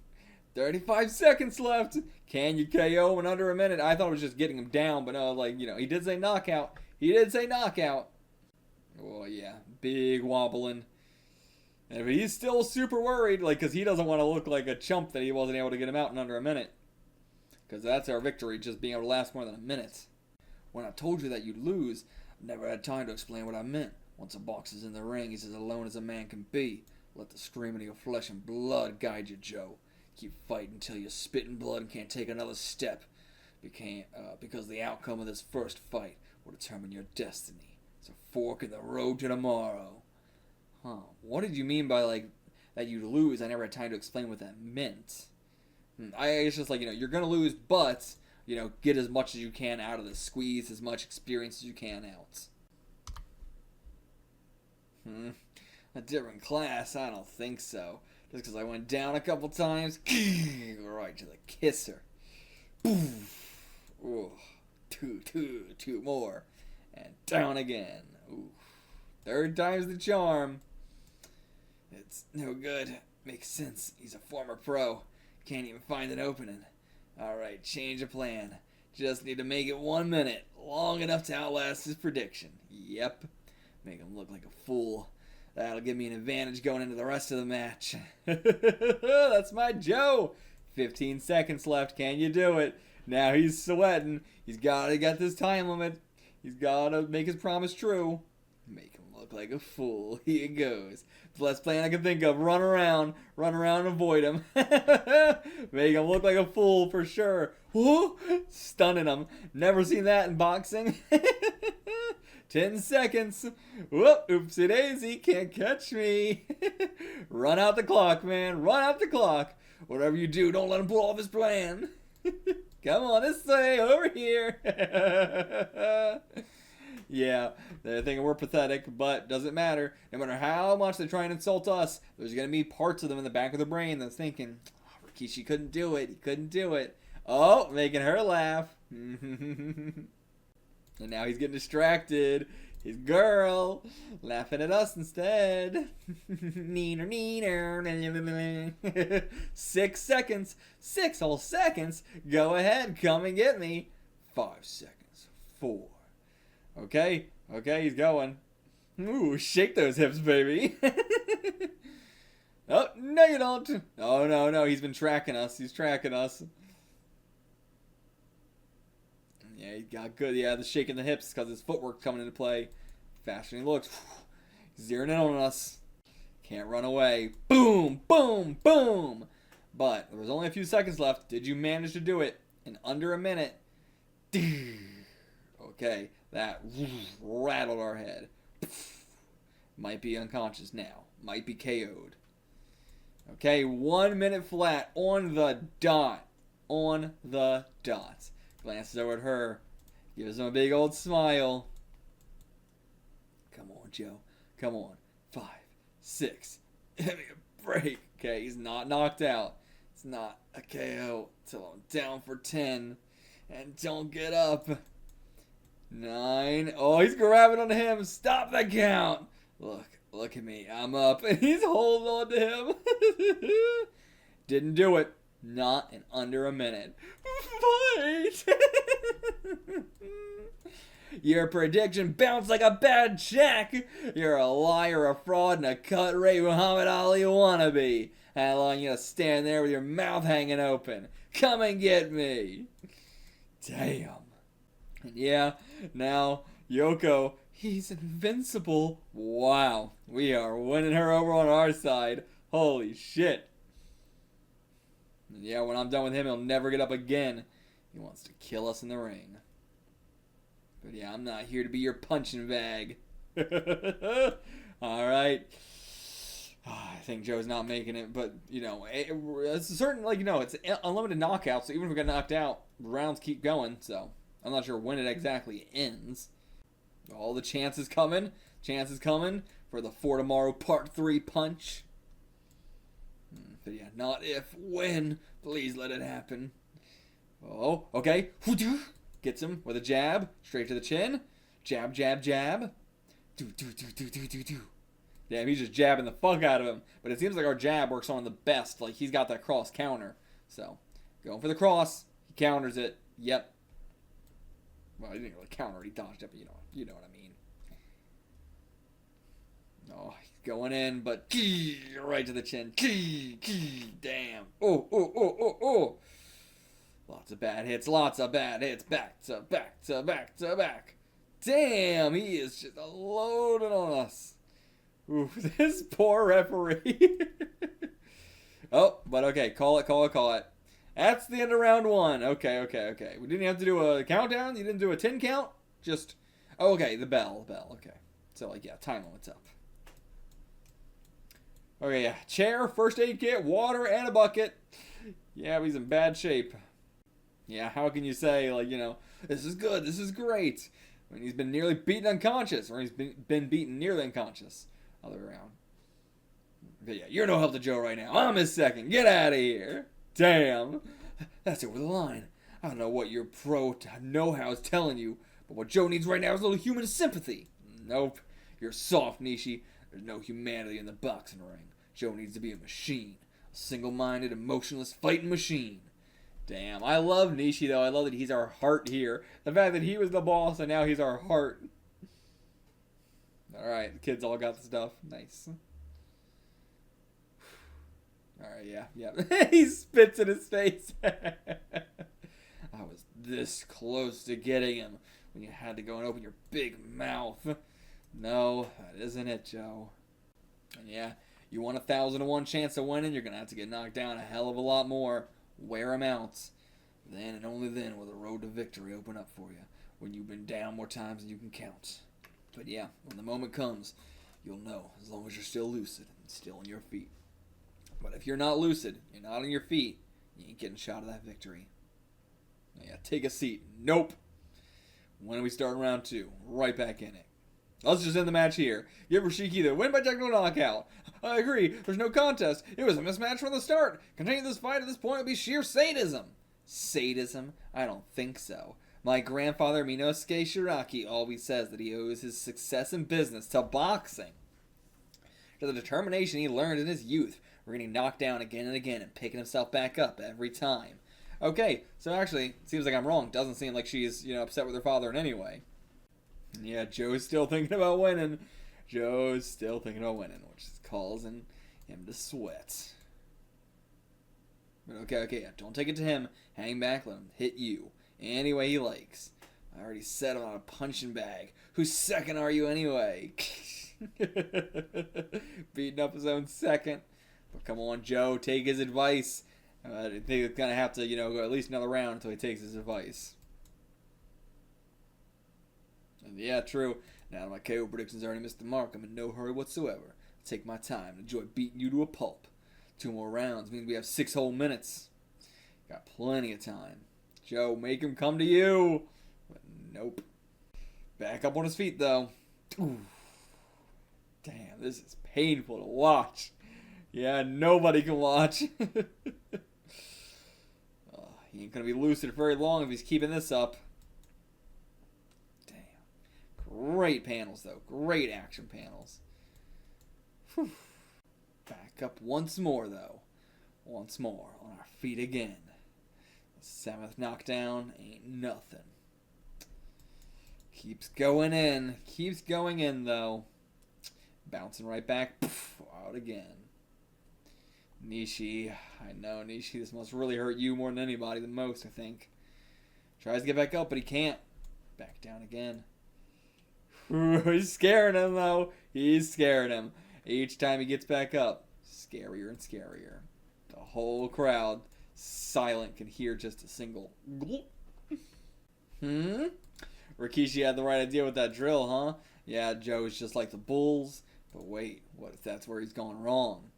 35 seconds left. Can you KO in under a minute? I thought it was just getting him down, but no, he did say knockout. Oh yeah, big wobbling. And he's still super worried, because he doesn't want to look like a chump that he wasn't able to get him out in under a minute. Because that's our victory, just being able to last more than a minute. When I told you that you'd lose, I never had time to explain what I meant. Once a boxer's in the ring, he's as alone as a man can be. Let the screaming of your flesh and blood guide you, Joe. Keep fighting until you're spitting blood and can't take another step. Because the outcome of this first fight will determine your destiny. It's a fork in the road to tomorrow. What did you mean by, that you'd lose? I never had time to explain what that meant. It's just you're gonna lose, but... get as much as you can out of this. Squeeze as much experience as you can out. A different class? I don't think so. Just because I went down a couple times. Right to the kisser. Ooh. Two more. And down again. Ooh. 3rd time's the charm. It's no good. Makes sense. He's a former pro. Can't even find an opening. Alright, change of plan. Just need to make it 1 minute. Long enough to outlast his prediction. Yep. Make him look like a fool. That'll give me an advantage going into the rest of the match. That's my Joe. 15 seconds left. Can you do it? Now he's sweating. He's got this time limit. He's got to make his promise true. Make him look like a fool. Here goes. The best plan I can think of. Run around and avoid him. Make him look like a fool for sure. Woo! Stunning him. Never seen that in boxing. 10 seconds. Whoop! Oopsie daisy. Can't catch me. Run out the clock, man. Run out the clock. Whatever you do, don't let him pull off his plan. Come on, this way. Over here. Yeah, they're thinking we're pathetic, but doesn't matter. No matter how much they try and insult us, there's going to be parts of them in the back of the brain that's thinking, oh, Rikishi couldn't do it. He couldn't do it. Oh, making her laugh. And now he's getting distracted. His girl laughing at us instead. 6 seconds. 6 whole seconds. Go ahead. Come and get me. 5 seconds. 4. Okay, he's going. Ooh, shake those hips, baby. Oh, no you don't. Oh, no, no, he's been tracking us. He's tracking us. Yeah, he got good. Yeah, the shaking the hips because his footwork's coming into play. Faster than he looks. He's zeroing in on us. Can't run away. Boom, boom, boom. But there was only a few seconds left. Did you manage to do it in under a minute? Okay, that rattled our head. Might be unconscious now. Might be KO'd. Okay, 1 minute flat on the dot. On the dot. Glances over at her. Gives him a big old smile. Come on, Joe. Come on. 5, 6. Give me a break. Okay, he's not knocked out. It's not a KO till I'm down for 10. And don't get up. 9. Oh, he's grabbing onto him. Stop the count. Look at me. I'm up. And he's holding on to him. Didn't do it. Not in under a minute. Fight! Your prediction bounced like a bad check. You're a liar, a fraud, and a cut-rate Muhammad Ali wannabe. How long you gonna stand there with your mouth hanging open? Come and get me. Damn. And yeah, now Yoko, he's invincible. Wow, we are winning her over on our side. Holy shit. And yeah, when I'm done with him, he'll never get up again. He wants to kill us in the ring. But yeah, I'm not here to be your punching bag. Alright. I think Joe's not making it, but, you know, it's a certain, like, you know, it's unlimited knockouts, so even if we get knocked out, rounds keep going, so I'm not sure when it exactly ends. All the chances coming for the For Tomorrow Part 3 punch. But yeah, not if, when. Please let it happen. Oh, okay. Gets him with a jab, straight to the chin. Jab, jab, jab. Do. Damn, he's just jabbing the fuck out of him. But it seems like our jab works on the best. Like, he's got that cross counter. So, going for the cross. He counters it. Yep. Well, he didn't really counter it. He dodged it, but you know what I mean. Oh, he's going in, but right to the chin. Damn. Oh. Lots of bad hits. Back to back. Damn, he is just loading on us. Oof, this poor referee. Oh, but okay, call it. That's the end of round 1. Okay. We didn't have to do a countdown. You didn't do a 10 count. Just, oh, okay, the bell. Okay. So, like, yeah, time limit's up. Okay, yeah, chair, first aid kit, water, and a bucket. Yeah, he's in bad shape. Yeah, how can you say, like, you know, this is good, this is great, when he's been nearly beaten unconscious, or he's been beaten nearly unconscious. Other way around. But yeah, you're no help to Joe right now. I'm his second. Get out of here. Damn. That's over the line. I don't know what your pro know-how is telling you, but what Joe needs right now is a little human sympathy. Nope. You're soft, Nishi. There's no humanity in the boxing ring. Joe needs to be a machine. A single-minded, emotionless fighting machine. Damn. I love Nishi, though. I love that he's our heart here. The fact that he was the boss and now he's our heart. Alright, the kids all got the stuff. Nice. Alright, yeah. He spits in his face. I was this close to getting him when you had to go and open your big mouth. No, that isn't it, Joe. And yeah, you want 1,001 chance of winning, you're going to have to get knocked down a hell of a lot more. Wear 'em out. Then and only then will the road to victory open up for you, when you've been down more times than you can count. But yeah, when the moment comes, you'll know, as long as you're still lucid and still on your feet. But if you're not lucid, you're not on your feet, you ain't getting a shot of that victory. Yeah, take a seat. Nope. When are we starting round 2? Right back in it. Let's just end the match here. Give Rikishi the win by technical knockout. I agree. There's no contest. It was a mismatch from the start. Continuing this fight at this point would be sheer sadism. Sadism? I don't think so. My grandfather Minosuke Shiraki always says that he owes his success in business to boxing. To the determination he learned in his youth, getting knocked down again and again and picking himself back up every time. Okay, so actually, it seems like I'm wrong. Doesn't seem like she's, upset with her father in any way. Yeah, Joe's still thinking about winning. Which calls and him to sweat. But okay, yeah, don't take it to him. Hang back, let him hit you any way he likes. I already said I'm not a punching bag. Whose second are you anyway? Beating up his own second. But come on, Joe, take his advice. I think it's going to have to, go at least another round until he takes his advice. And yeah, true. Now that my KO predictions already missed the mark, I'm in no hurry whatsoever. I'll take my time and enjoy beating you to a pulp. 2 more rounds means we have 6 whole minutes. Got plenty of time. Joe, make him come to you. But nope. Back up on his feet, though. Ooh. Damn, this is painful to watch. Yeah, nobody can watch. He ain't gonna be lucid for very long if he's keeping this up. Damn. Great panels, though. Great action panels. Whew. Back up once more, though. Once more, on our feet again. The 7th knockdown ain't nothing. Keeps going in. Keeps going in, though. Bouncing right back. Poof, out again. Nishi. I know, Nishi. This must really hurt you more than anybody. The most, I think. Tries to get back up, but he can't. Back down again. He's scaring him, though. He's scaring him. Each time he gets back up. Scarier and scarier. The whole crowd, silent, can hear just a single Rikishi had the right idea with that drill, huh? Yeah, Joe's just like the Bulls. But wait, what if that's where he's gone wrong?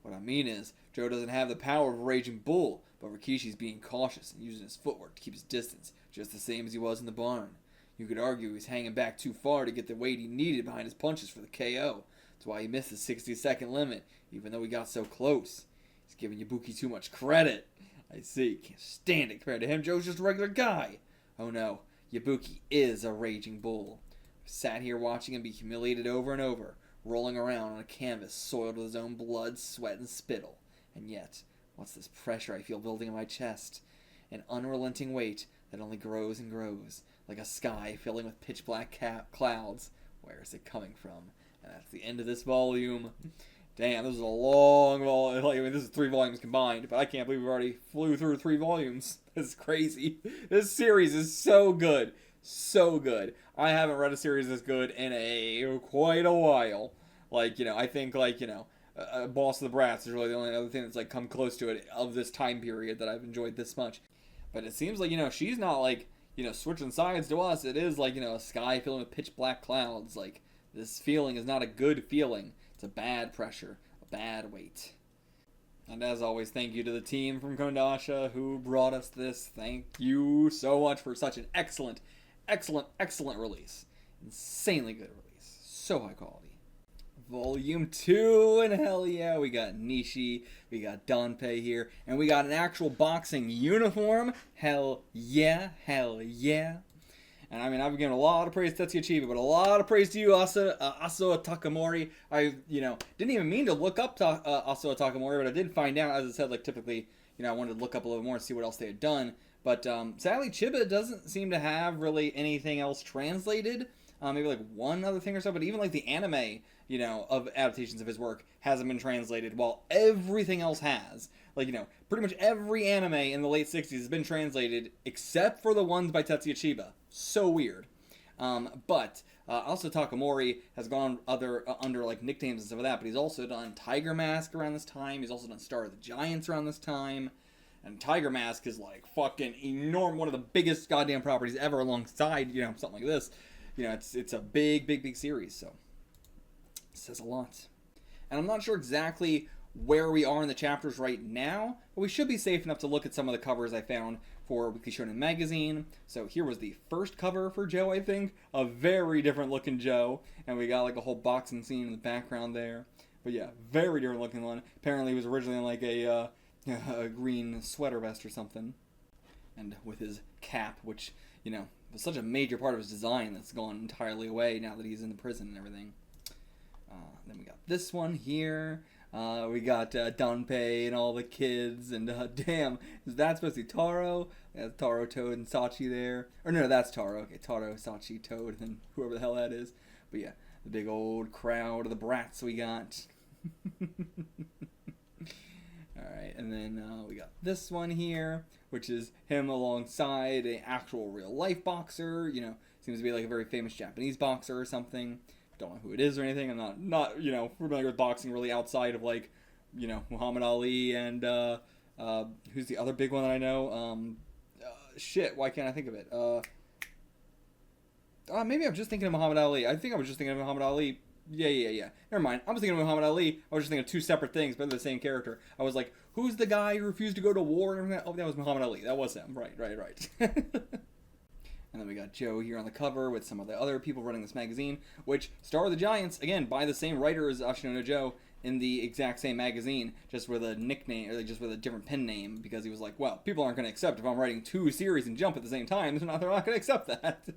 What I mean is, Joe doesn't have the power of a raging bull, but Rikishi's being cautious and using his footwork to keep his distance, just the same as he was in the barn. You could argue he's hanging back too far to get the weight he needed behind his punches for the KO. That's why he missed the 60-second limit, even though he got so close. He's giving Ibuki too much credit. I see. Can't stand it compared to him. Joe's just a regular guy. Oh no, Ibuki is a raging bull. I've sat here watching him be humiliated over and over, rolling around on a canvas soiled with his own blood, sweat, and spittle. And yet, what's this pressure I feel building in my chest? An unrelenting weight that only grows and grows, like a sky filling with pitch black clouds. Where is it coming from? And that's the end of this volume. Damn, this is a long volume. This is 3 volumes combined, but I can't believe we already flew through 3 volumes. This is crazy. This series is so good. So good. I haven't read a series this good in quite a while. I think, Boss of the Brats is really the only other thing that's, come close to it of this time period that I've enjoyed this much. But it seems like, she's not, switching sides to us. It is, a sky filled with pitch black clouds. This feeling is not a good feeling. It's a bad pressure, a bad weight. And as always, thank you to the team from Kondasha who brought us this. Thank you so much for such an excellent release. Insanely good release. So high quality. Volume 2, and hell yeah, we got Nishi, we got Danpei here, and we got an actual boxing uniform. Hell yeah, hell yeah. And I mean, I've given a lot of praise to Tetsuya Chiba, but a lot of praise to you, Asuo Takamori. I, didn't even mean to look up Asuo Takamori, but I did find out, as I said, typically, I wanted to look up a little more and see what else they had done. But sadly, Chiba doesn't seem to have really anything else translated. Maybe one other thing or so, but even the anime, of adaptations of his work hasn't been translated, while everything else has. Pretty much every anime in the late 60s has been translated, except for the ones by Tetsuya Chiba. So weird. But also Takamori has gone under nicknames and stuff like that, but he's also done Tiger Mask around this time. He's also done Star of the Giants around this time. And Tiger Mask is fucking enormous, one of the biggest goddamn properties ever alongside, something like this. It's a big series, so it says a lot. And I'm not sure exactly where we are in the chapters right now, but we should be safe enough to look at some of the covers I found for Weekly Shonen Magazine. So here was the first cover for Joe, I think. A very different looking Joe. And we got a whole boxing scene in the background there. But yeah, very different looking one. Apparently he was originally a green sweater vest or something. And with his cap, which, was such a major part of his design that's gone entirely away now that he's in the prison and everything. Then we got this one here. We got Danpei and all the kids, and damn, is that supposed to be Taro? That's Taro, Toad, and Sachi there. Or no, that's Taro. Okay, Taro, Sachi, Toad, and whoever the hell that is. But yeah, the big old crowd of the brats we got. and then we got this one here, which is him alongside an actual real-life boxer. You know, seems to be like a very famous Japanese boxer or something. Don't know who it is or anything. I'm not you know, familiar with boxing really outside of, like, you know, Muhammad Ali and who's the other big one that I know? Shit, why can't I think of it? Maybe I'm just thinking of Muhammad Ali. I think I was just thinking of Muhammad Ali. Yeah. Never mind. I was thinking of Muhammad Ali. I was just thinking of two separate things, but they're the same character. I was like, who's the guy who refused to go to war and everything? Oh, that was Muhammad Ali. That was him. Right. And then we got Joe here on the cover with some of the other people running this magazine, which Star of the Giants, again, by the same writer as Ashino no Joe, in the exact same magazine, just with a nickname, or just with a different pen name, because he was like, well, people aren't going to accept if I'm writing 2 series in Jump at the same time. They're not going to accept that.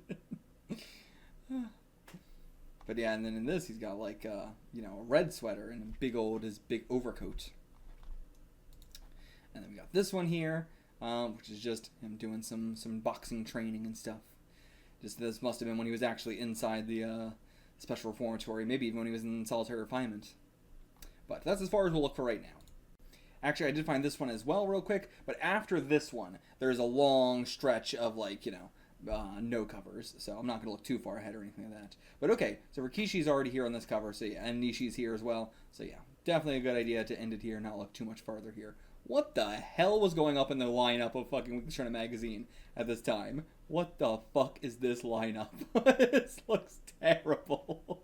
But yeah, and then in this, he's got like, you know, a red sweater and his big overcoat. And then we got this one here, which is just him doing some boxing training and stuff. Just this must have been when he was actually inside the special reformatory, maybe even when he was in solitary confinement. But that's as far as we'll look for right now. Actually, I did find this one as well real quick, but after this one, there's a long stretch of, like, you know, no covers, so I'm not going to look too far ahead or anything like that. But okay, so Rikishi's already here on this cover, so yeah, and Nishi's here as well. So yeah, definitely a good idea to end it here and not look too much farther here. What the hell was going up in the lineup of fucking Weekly Shonen magazine at this time? What the fuck is this lineup? This looks terrible.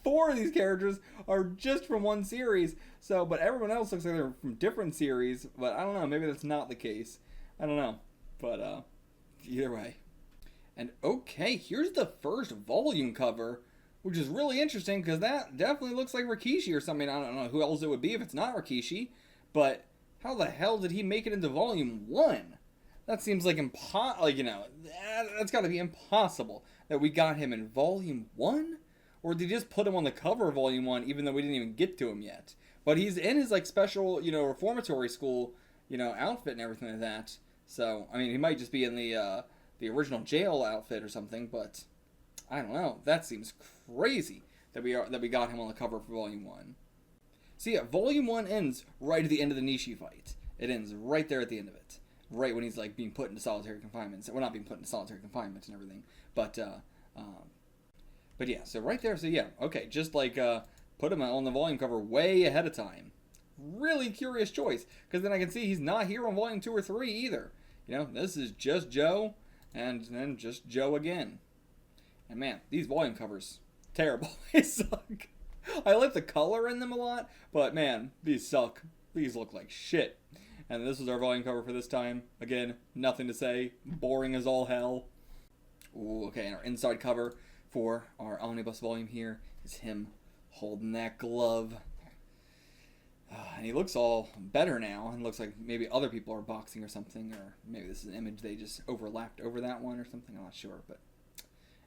4 of these characters are just from one series, so, but everyone else looks like they're from different series, but I don't know, maybe that's not the case. I don't know, but either way. And okay, here's the first volume cover, which is really interesting because that definitely looks like Rikishi or something. I don't know who else it would be if it's not Rikishi, but how the hell did he make it into volume 1? That seems like you know, that's got to be impossible that we got him in volume 1? Or did they just put him on the cover of volume 1 even though we didn't even get to him yet? But he's in his, like, special, you know, reformatory school, you know, outfit and everything like that. So, I mean, he might just be in the original jail outfit or something, but I don't know. That seems crazy that we got him on the cover for volume 1. So yeah, volume 1 ends right at the end of the Nishi fight. It ends right there at the end of it. Right when he's, like, being put into solitary confinement. So, well, not being put into solitary confinement and everything, but yeah, so right there, so yeah, okay, just like put him on the volume cover way ahead of time. Really curious choice, because then I can see he's not here on volume 2 or 3 either. You know, this is just Joe, and then just Joe again. And man, these volume covers, terrible. They suck. I like the color in them a lot, but man, these suck. These look like shit. And this was our volume cover for this time. Again, nothing to say. Boring as all hell. Ooh, okay, and our inside cover for our omnibus volume here is him holding that glove. And he looks all better now, and looks like maybe other people are boxing or something, or maybe this is an image they just overlapped over that one or something, I'm not sure, but,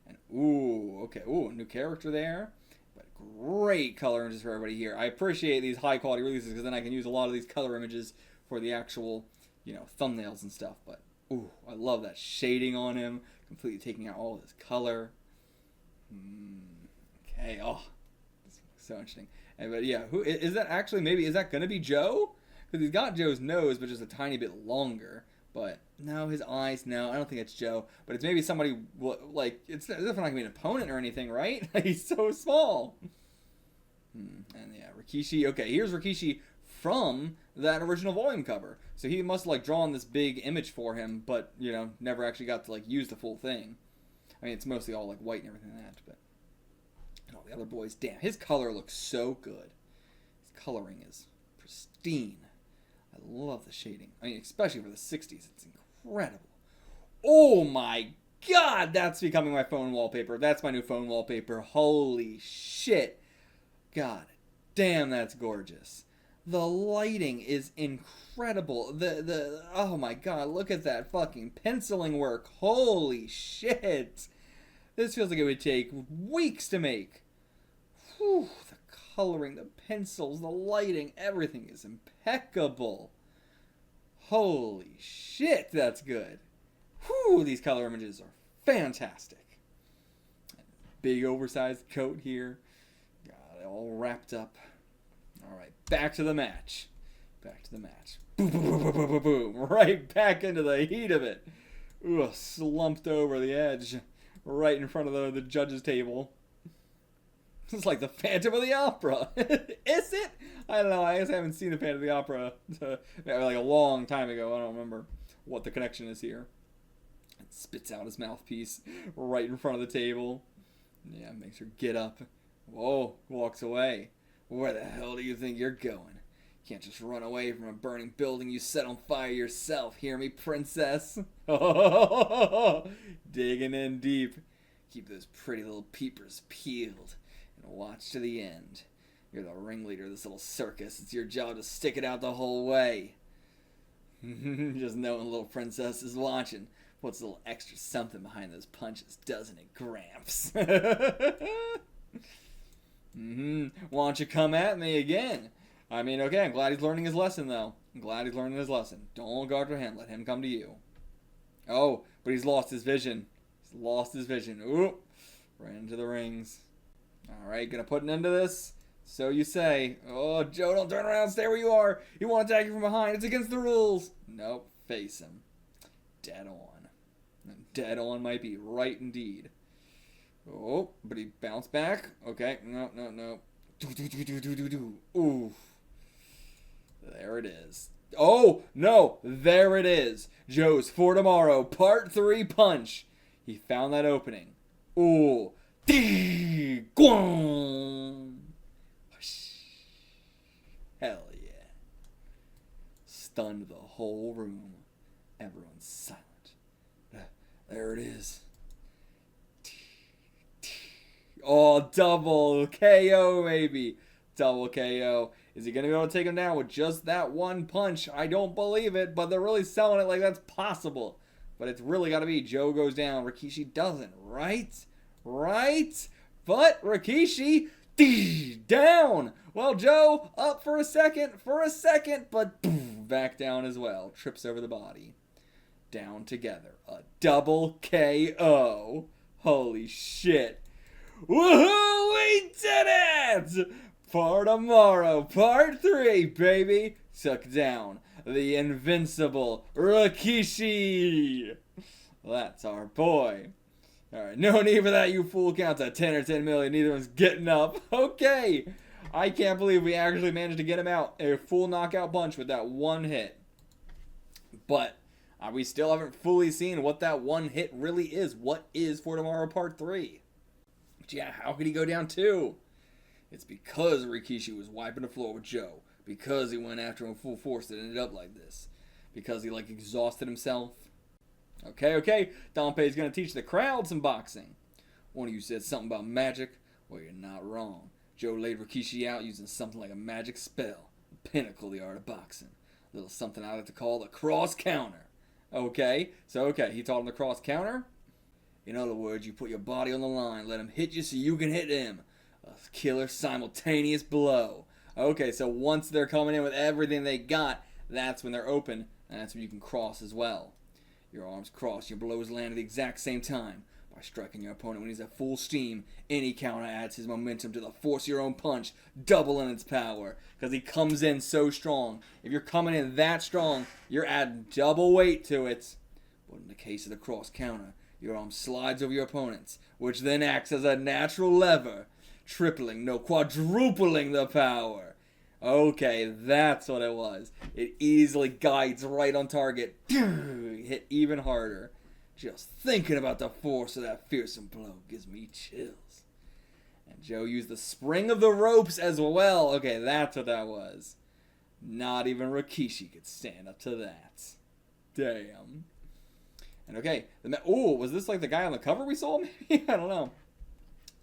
and ooh, okay, ooh, new character there, but great color images for everybody here. I appreciate these high quality releases, because then I can use a lot of these color images for the actual, you know, thumbnails and stuff, but ooh, I love that shading on him, completely taking out all his color. Okay, oh, this looks so interesting. But yeah, who is that actually? Maybe is that gonna be Joe? Because he's got Joe's nose, but just a tiny bit longer. But no, his eyes. No, I don't think it's Joe. But it's maybe somebody like it's definitely not gonna be an opponent or anything, right? He's so small. And yeah, Rikishi. Okay, here's Rikishi from that original volume cover. So he must have like drawn this big image for him, but you know, never actually got to like use the full thing. I mean, it's mostly all like white and everything like that, but. And all the other boys, damn, his color looks so good. His coloring is pristine. I love the shading. I mean, especially for the 60s, it's incredible. Oh my god, that's becoming my phone wallpaper. That's my new phone wallpaper. Holy shit. God damn, that's gorgeous. The lighting is incredible. Oh my god, look at that fucking penciling work. Holy shit. This feels like it would take weeks to make. Whew, the coloring, the pencils, the lighting, everything is impeccable. Holy shit, that's good. Whew, these color images are fantastic. Big oversized coat here. Got it all wrapped up. Alright, back to the match. Back to the match. Boom, boom, boom, boom, boom, boom, boom. Right back into the heat of it. Ooh, slumped over the edge. Right in front of the judges' table. It's like the Phantom of the Opera. Is it? I don't know. I guess I haven't seen the Phantom of the Opera like a long time ago. I don't remember what the connection is here. And spits out his mouthpiece right in front of the table. Yeah, makes her get up. Whoa, walks away. Where the hell do you think you're going? You can't just run away from a burning building you set on fire yourself. Hear me, princess? Digging in deep. Keep those pretty little peepers peeled. And watch to the end. You're the ringleader of this little circus. It's your job to stick it out the whole way. Just knowing little princess is watching puts a little extra something behind those punches, doesn't it, Gramps? Why don't you come at me again? I mean, okay, I'm glad he's learning his lesson, though. I'm glad he's learning his lesson. Don't go after him. Let him come to you. Oh, but he's lost his vision. He's lost his vision. Ooh, right into the rings. Alright, gonna put an end to this? So you say. Oh, Joe, don't turn around. Stay where you are. He won't attack you from behind. It's against the rules. Nope, face him. Dead on. Dead on might be right indeed. Oh, but he bounced back. Okay, no. Ooh. There it is. Oh, no, there it is. Joe's For Tomorrow Part 3 punch. He found that opening. Ooh. Hell yeah. Stunned the whole room. Everyone's silent. There it is. Oh, double KO, maybe. Double KO. Is he going to be able to take him down with just that one punch? I don't believe it, but they're really selling it like that's possible. But it's really got to be Joe goes down, Rikishi doesn't, right? Right? But Rikishi, down. Well, Joe, up for a second, but back down as well. Trips over the body. Down together. A double KO. Holy shit. Woohoo! We did it! For Tomorrow, Part 3, baby. Took down the invincible Rikishi. That's our boy. Alright, no need for that, you fool. Count to 10 or 10 million. Neither one's getting up. Okay. I can't believe we actually managed to get him out. A full knockout punch with that one hit. But we still haven't fully seen what that one hit really is. What is For Tomorrow Part 3? But yeah, how could he go down 2? It's because Rikishi was wiping the floor with Joe. Because he went after him full force that ended up like this. Because he exhausted himself. Okay. Dompe's gonna teach the crowd some boxing. One of you said something about magic. Well, you're not wrong. Joe laid Rikishi out using something like a magic spell. The pinnacle of the art of boxing. A little something I like to call the cross counter. Okay, he taught him the cross counter. In other words, you put your body on the line, let him hit you so you can hit him. A killer simultaneous blow. Okay, so once they're coming in with everything they got, that's when they're open, and that's when you can cross as well. Your arms cross, your blows land at the exact same time. By striking your opponent when he's at full steam, any counter adds his momentum to the force of your own punch, doubling its power. Because he comes in so strong. If you're coming in that strong, you're adding double weight to it. But in the case of the cross counter, your arm slides over your opponent's, which then acts as a natural lever, tripling, no, quadrupling the power. Okay, that's what it was. It easily guides right on target. Hit even harder. Just thinking about the force of that fearsome blow gives me chills. And Joe used the spring of the ropes as well. Okay, that's what that was. Not even Rikishi could stand up to that. Damn. And okay, was this like the guy on the cover we saw? Maybe? I don't know.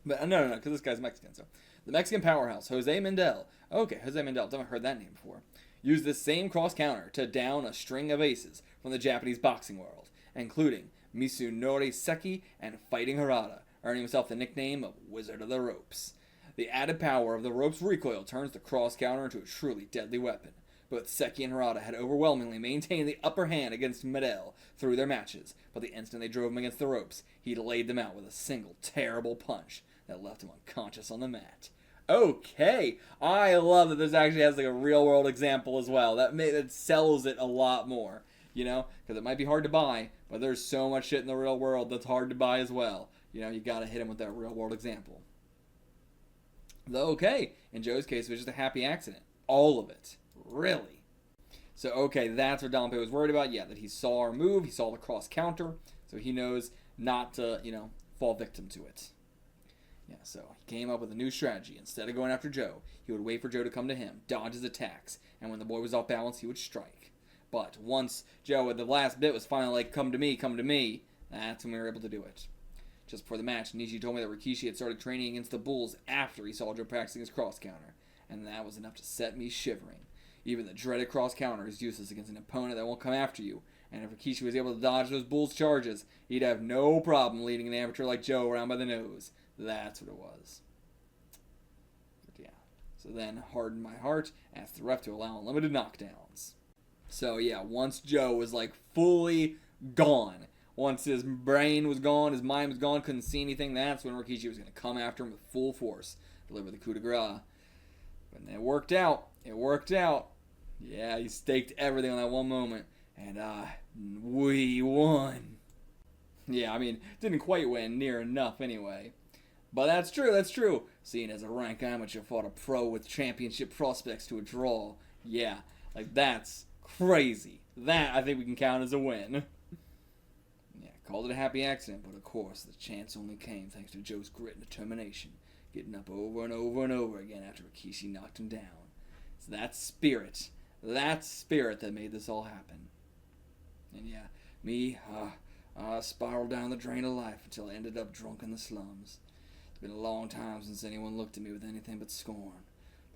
But no, because this guy's Mexican. So the Mexican powerhouse, Jose Mendel. Okay, Jose Mendel. I've never heard that name before. Used this same cross counter to down a string of aces from the Japanese boxing world, including Misunori Seki and Fighting Harada, earning himself the nickname of Wizard of the Ropes. The added power of the rope's recoil turns the cross counter into a truly deadly weapon. Both Seki and Harada had overwhelmingly maintained the upper hand against Mendel through their matches, but the instant they drove him against the ropes, he laid them out with a single terrible punch that left him unconscious on the mat. Okay, I love that this actually has like a real world example as well. That sells it a lot more, you know, because it might be hard to buy, but there's so much shit in the real world that's hard to buy as well. You know, you gotta hit him with that real world example. Though, okay, in Joe's case, it was just a happy accident. All of it. Really. So, okay, that's what Danpei was worried about. Yeah, that he saw our move, he saw the cross counter, so he knows not to, you know, fall victim to it. Yeah, so he came up with a new strategy. Instead of going after Joe, he would wait for Joe to come to him, dodge his attacks, and when the boy was off balance, he would strike. But once Joe, at the last bit, was finally like, come to me, that's when we were able to do it. Just before the match, Nishi told me that Rikishi had started training against the Bulls after he saw Joe practicing his cross counter, and that was enough to set me shivering. Even the dreaded cross counter is useless against an opponent that won't come after you, and if Rikishi was able to dodge those Bulls' charges, he'd have no problem leading an amateur like Joe around by the nose. That's what it was. But yeah. So then, hardened my heart, asked the ref to allow unlimited knockdowns. So yeah, once Joe was like fully gone, once his brain was gone, his mind was gone, couldn't see anything, that's when Rikishi was going to come after him with full force, deliver the coup de grace. But it worked out. It worked out. Yeah, he staked everything on that one moment, and we won. Yeah, I mean, didn't quite win, near enough anyway. But that's true. Seeing as a rank amateur fought a pro with championship prospects to a draw. Yeah, like that's crazy. That I think we can count as a win. Yeah, called it a happy accident, but of course the chance only came thanks to Joe's grit and determination, getting up over and over and over again after Rikishi knocked him down. It's that spirit that made this all happen. And yeah, me, spiraled down the drain of life until I ended up drunk in the slums. It's been a long time since anyone looked at me with anything but scorn.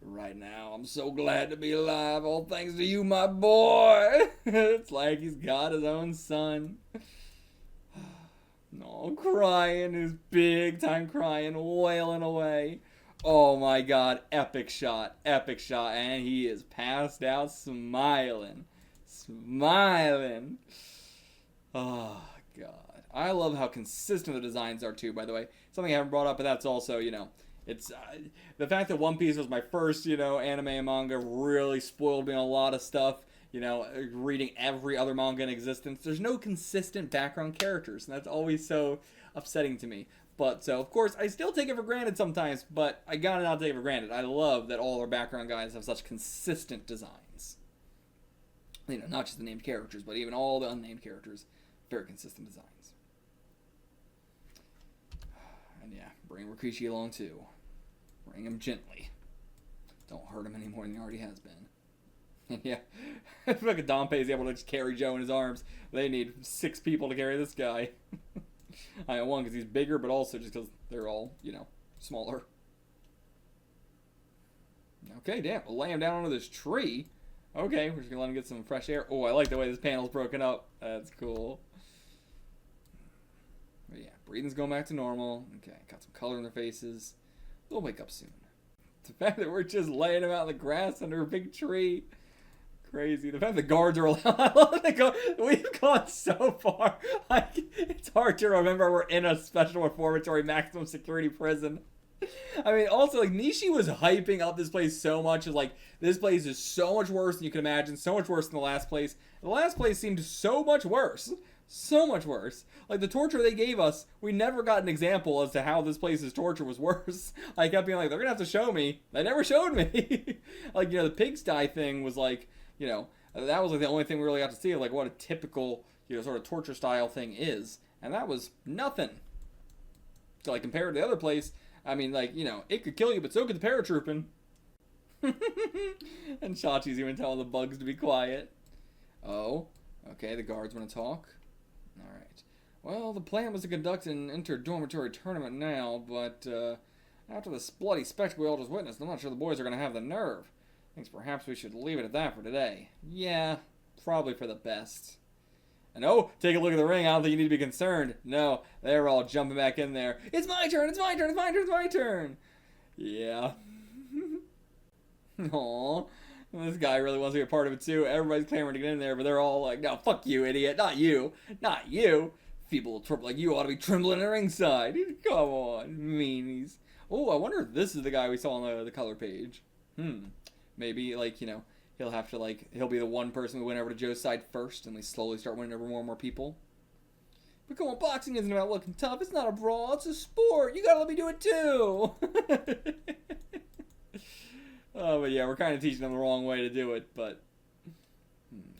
But right now, I'm so glad to be alive, all thanks to you, my boy. It's like he's got his own son. Oh, crying, his big time crying, wailing away. Oh my god, epic shot, and he is passed out smiling. Oh god. I love how consistent the designs are too, by the way. Something I haven't brought up, but that's also, you know, it's the fact that One Piece was my first, you know, anime and manga really spoiled me on a lot of stuff. You know, reading every other manga in existence, there's no consistent background characters, and that's always so upsetting to me. But, so, of course, I still take it for granted sometimes, but I gotta not take it for granted. I love that all our background guys have such consistent designs. You know, not just the named characters, but even all the unnamed characters. Very consistent designs. And yeah, bring Rikishi along too. Bring him gently. Don't hurt him any more than he already has been. And yeah, fucking Danpei is able to just carry Joe in his arms. They need 6 people to carry this guy. I know, one because he's bigger, but also just because they're all, you know, smaller. Okay, damn. We'll lay him down under this tree. Okay, we're just going to let him get some fresh air. Oh, I like the way this panel's broken up. That's cool. But yeah, breathing's going back to normal. Okay, got some color in their faces. They'll wake up soon. The fact that we're just laying them out in the grass under a big tree. Crazy. The fact the guards are allowed. I love that we've gone so far. It's hard to remember we're in a special reformatory maximum security prison. I mean, also, like, Nishi was hyping up this place so much. As, like, this place is so much worse than you can imagine. So much worse than the last place. The last place seemed so much worse. So much worse. Like, the torture they gave us, we never got an example as to how this place's torture was worse. I kept being like, they're gonna have to show me. They never showed me. Like, you know, the pigsty thing was like, you know, that was like the only thing we really got to see of like what a typical, you know, sort of torture style thing is. And that was nothing. So, like, compared to the other place, I mean, like, you know, it could kill you, but so could the paratrooping. And Chachi's even telling the bugs to be quiet. Oh, okay, the guards want to talk. Alright. Well, the plan was to conduct an inter-dormitory tournament now, but after this bloody spectacle we all just witnessed, I'm not sure the boys are going to have the nerve. Thinks perhaps we should leave it at that for today. Yeah, probably for the best. And oh, take a look at the ring. I don't think you need to be concerned. No, they're all jumping back in there. It's my turn, it's my turn, it's my turn, it's my turn. Yeah. Aww. This guy really wants to be a part of it too. Everybody's clamoring to get in there, but they're all like, no, fuck you, idiot. Not you. Not you. Feeble little twerp like you ought to be trembling at ringside. Come on, meanies. Oh, I wonder if this is the guy we saw on the color page. Maybe, like, you know, he'll have to, like, he'll be the one person who went over to Joe's side first, and we slowly start winning over more and more people. But come on, boxing isn't about looking tough. It's not a brawl. It's a sport. You gotta let me do it, too. Oh, but yeah, we're kind of teaching them the wrong way to do it, but...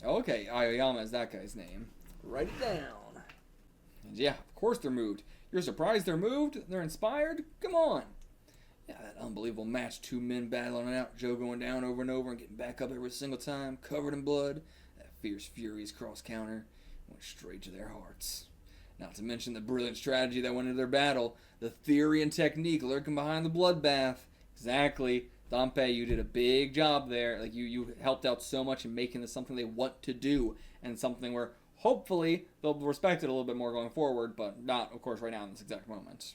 Okay, Aoyama is that guy's name. Write it down. And yeah, of course they're moved. You're surprised they're moved? They're inspired? Come on. Yeah, that unbelievable match. 2 men battling it out. Joe going down over and over and getting back up every single time. Covered in blood. That fierce, furious cross-counter went straight to their hearts. Not to mention the brilliant strategy that went into their battle. The theory and technique lurking behind the bloodbath. Exactly. Dampé, you did a big job there. Like, you helped out so much in making this something they want to do. And something where, hopefully, they'll respect it a little bit more going forward. But not, of course, right now in this exact moment.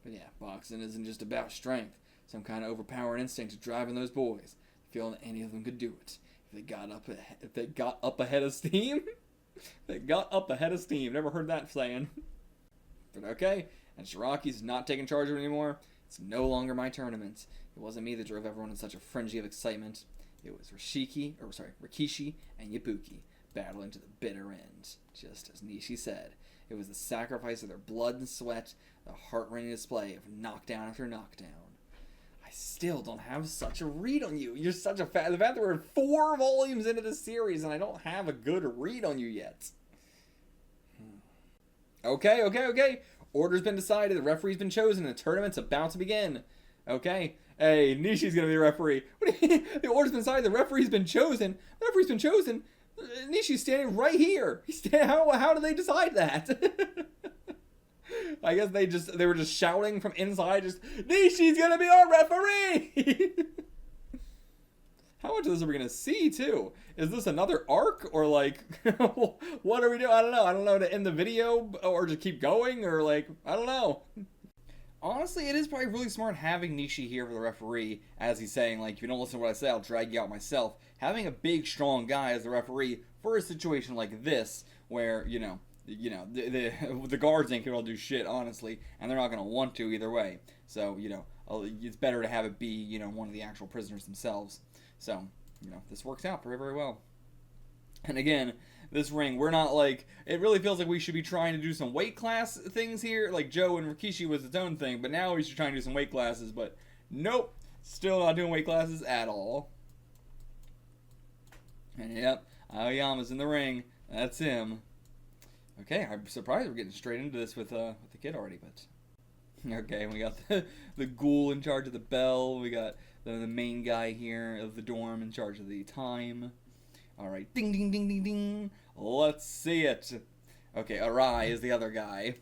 But yeah, boxing isn't just about strength. Some kind of overpowering instinct is driving those boys, feeling that any of them could do it. If they got up ahead of steam, they got up ahead of steam. Never heard that saying. But okay, and Shiraki's not taking charge of it anymore. It's no longer my tournament. It wasn't me that drove everyone in such a frenzy of excitement. It was Rikishi and Ibuki battling to the bitter end, just as Nishi said. It was the sacrifice of their blood and sweat, the heart-rending display of knockdown after knockdown. I still don't have such a read on you. You're such a the fact that we're 4 volumes into the series and I don't have a good read on you yet. Okay. Order's been decided. The referee's been chosen. And the tournament's about to begin. Okay. Hey, Nishi's gonna be the referee. What do you mean? The order's been decided. The referee's been chosen. The referee's been chosen. Nishi's standing right here. How did they decide that? I guess they were just shouting from inside, just, Nishi's gonna be our referee! How much of this are we gonna see, too? Is this another arc, or like, what are we doing? I don't know. I don't know to end the video, or just keep going, or like, I don't know. Honestly, it is probably really smart having Nishi here for the referee, as he's saying, like, if you don't listen to what I say, I'll drag you out myself. Having a big, strong guy as the referee for a situation like this, where, the guards ain't gonna do shit, honestly, and they're not gonna want to either way. So, it's better to have it be, one of the actual prisoners themselves. So, this works out very, very well. And again, this ring, we're not like, it really feels like we should be trying to do some weight class things here. Like Joe and Rikishi was its own thing, but now we should try and do some weight classes. But nope, still not doing weight classes at all. And yep, Aoyama's in the ring. That's him. Okay, I'm surprised we're getting straight into this with the kid already, but... Okay, we got the ghoul in charge of the bell. We got the main guy here of the dorm in charge of the time. Alright, ding, ding, ding, ding, ding. Let's see it. Okay, Arai is the other guy.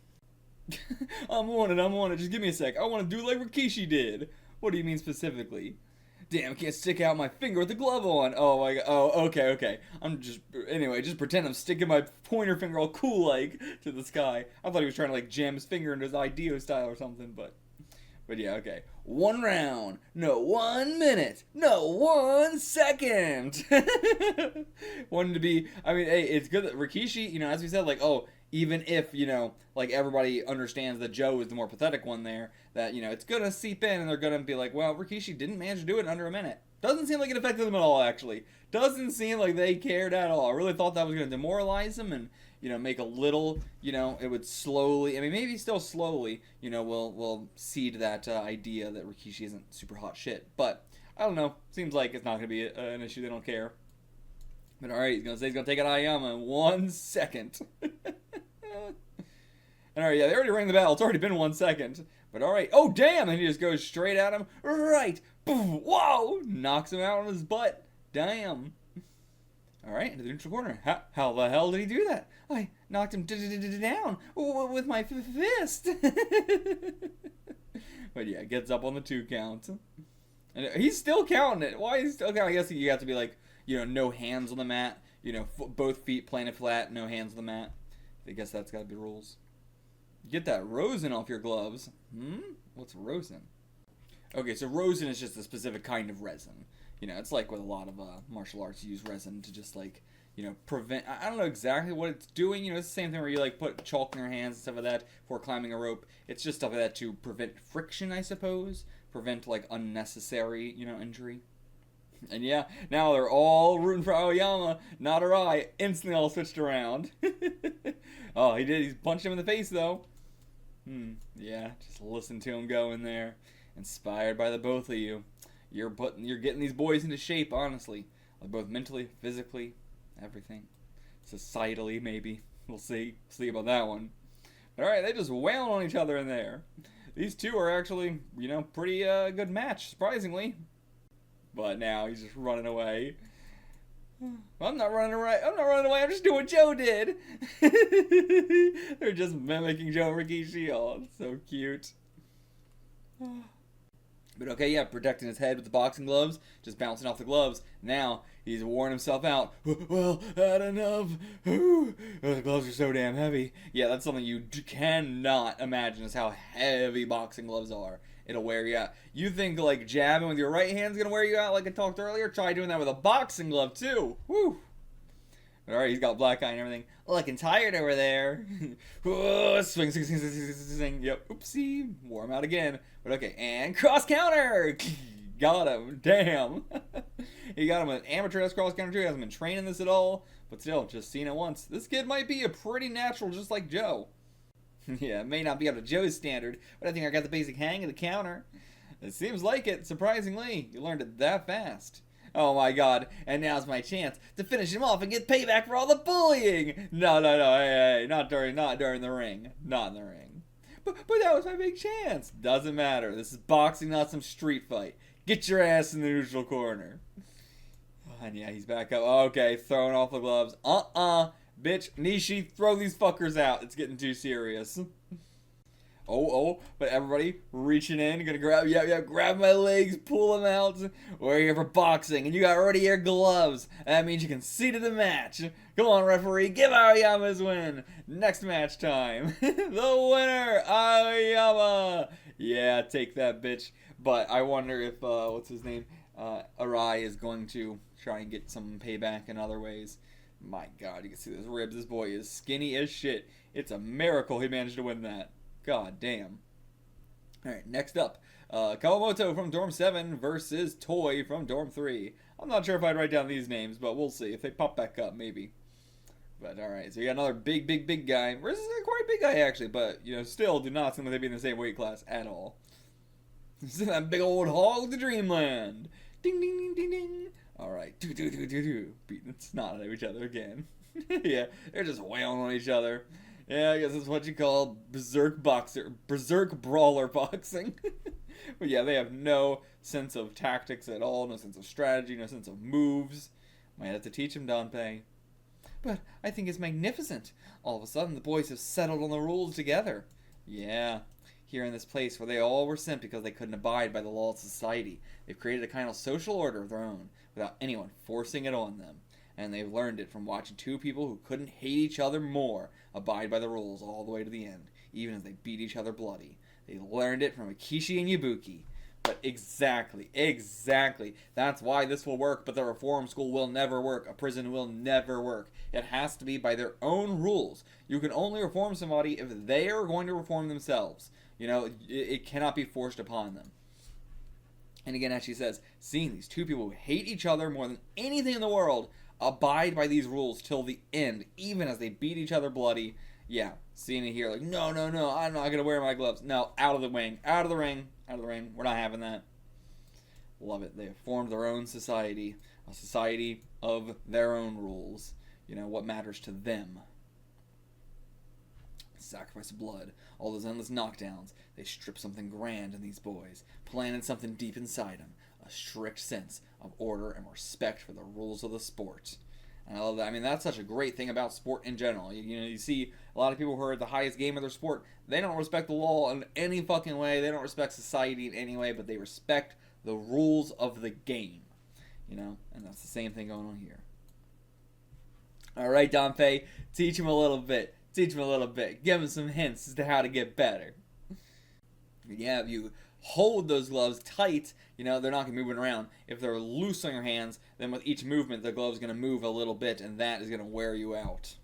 I'm on it. Just give me a sec. I want to do like Rikishi did. What do you mean specifically? Damn, I can't stick out my finger with the glove on. Oh my god. Oh, okay. Anyway, just pretend I'm sticking my pointer finger all cool like to the sky. I thought he was trying to like jam his finger into his IDEO style or something, but yeah, okay. 1 round. No, 1 minute. No, 1 second. Wanted to be, hey, it's good that Rikishi, as we said, like, even if, like everybody understands that Joe is the more pathetic one there, that, it's gonna seep in and they're gonna be like, well, Rikishi didn't manage to do it in under a minute. Doesn't seem like it affected them at all, actually. Doesn't seem like they cared at all. I really thought that was gonna demoralize them and, make a little, it would slowly, maybe still slowly, we'll cede that idea that Rikishi isn't super hot shit. But, I don't know. Seems like it's not gonna be an issue. They don't care. But alright, he's gonna take it Aoyama in 1 second. Alright, yeah, they already rang the bell. It's already been 1 second. But alright. Oh, damn! And he just goes straight at him. Right! Boom! Whoa! Knocks him out on his butt. Damn. Alright, into the neutral corner. How the hell did he do that? I knocked him down with my fist. But yeah, gets up on the 2 count. And he's still counting it. Why is he still counting? I guess you have to be like, no hands on the mat. Both feet planted flat, no hands on the mat. I guess that's got to be rules. Get that rosin off your gloves. What's rosin? Okay, so rosin is just a specific kind of resin. You know, it's like with a lot of martial arts, you use resin to just like, you know, prevent. I don't know exactly what it's doing. You know, it's the same thing where you like put chalk in your hands and stuff like that before climbing a rope. It's just stuff like that to prevent friction, I suppose. Prevent like unnecessary, you know, injury. And yeah, now they're all rooting for Aoyama, not Arai. Instantly all switched around. Oh, he did. He's punched him in the face though. Yeah, just listen to him go in there. Inspired by the both of you. You're getting these boys into shape, honestly. Both mentally, physically, everything. Societally, maybe. We'll see. See about that one. But alright, they just wailing on each other in there. These two are actually, you know, pretty good match, surprisingly. But now he's just running away. I'm not running away. I'm just doing what Joe did. They're just mimicking Joe Rikishi. Oh, it's so cute. But okay, yeah, protecting his head with the boxing gloves, just bouncing off the gloves. Now, he's worn himself out. Well, had enough. The gloves are so damn heavy. Yeah, that's something you cannot imagine is how heavy boxing gloves are. It'll wear you out. You think, like, jabbing with your right hand's gonna wear you out like I talked earlier? Try doing that with a boxing glove, too. Woo! Alright, he's got black eye and everything. Looking tired over there. Swing. Yep, oopsie. Wore him out again. But okay, and cross counter! Got him. Damn. He got him with an amateur cross counter too. He hasn't been training this at all. But still, just seen it once. This kid might be a pretty natural just like Joe. Yeah, it may not be up to Joe's standard, but I think I got the basic hang of the counter. It seems like it, surprisingly. You learned it that fast. Oh my god, and now's my chance to finish him off and get payback for all the bullying! No, hey, not during the ring. Not in the ring. But that was my big chance. Doesn't matter. This is boxing, not some street fight. Get your ass in the neutral corner. And yeah, he's back up. Okay, throwing off the gloves. Bitch, Nishi, throw these fuckers out. It's getting too serious. But everybody reaching in, gonna grab my legs, pull them out. We're here for boxing, and you got already your gloves. That means you can see to the match. Come on, referee, give Aoyama his win. Next match time. The winner, Aoyama. Yeah, take that, bitch. But I wonder if, what's his name? Arai is going to try and get some payback in other ways. My god, you can see those ribs. This boy is skinny as shit. It's a miracle he managed to win that. God damn. Alright, next up. Kawamoto from Dorm 7 versus Toy from Dorm 3. I'm not sure if I'd write down these names, but we'll see. If they pop back up, maybe. But alright, so we got another big guy. This is a quite big guy, actually, but, you know, still do not seem like they'd be in the same weight class at all. This is that big old hog to dreamland. Ding, ding, ding, ding, ding. Alright, beating the snot out of each other again. Yeah, they're just wailing on each other. Yeah, I guess that's what you call berserk brawler boxing. But yeah, they have no sense of tactics at all, no sense of strategy, no sense of moves. Might have to teach him, Danpei. But I think it's magnificent. All of a sudden, the boys have settled on the rules together. Yeah, here in this place where they all were sent because they couldn't abide by the law of society. They've created a kind of social order of their own without anyone forcing it on them. And they've learned it from watching two people who couldn't hate each other more abide by the rules all the way to the end, even as they beat each other bloody. They learned it from Rikishi and Ibuki. But exactly. That's why this will work, but the reform school will never work. A prison will never work. It has to be by their own rules. You can only reform somebody if they are going to reform themselves. You know, it cannot be forced upon them. And again, as she says, seeing these two people who hate each other more than anything in the world abide by these rules till the end, even as they beat each other bloody. Yeah, seeing it here, like, no, I'm not going to wear my gloves. No, out of the ring. We're not having that. Love it. They have formed their own society, a society of their own rules. You know, what matters to them. Sacrifice of blood, all those endless knockdowns. They stripped something grand in these boys, planted something deep inside them. A strict sense of order and respect for the rules of the sport. And I love that. I mean, that's such a great thing about sport in general. You know, you see a lot of people who are at the highest game of their sport, they don't respect the law in any fucking way. They don't respect society in any way, but they respect the rules of the game. You know, and that's the same thing going on here. Alright, Danpei, teach him a little bit. Give him some hints as to how to get better. Yeah, you hold those gloves tight, they're not going to be moving around. If they're loose on your hands, then with each movement, the glove's going to move a little bit, and that is going to wear you out.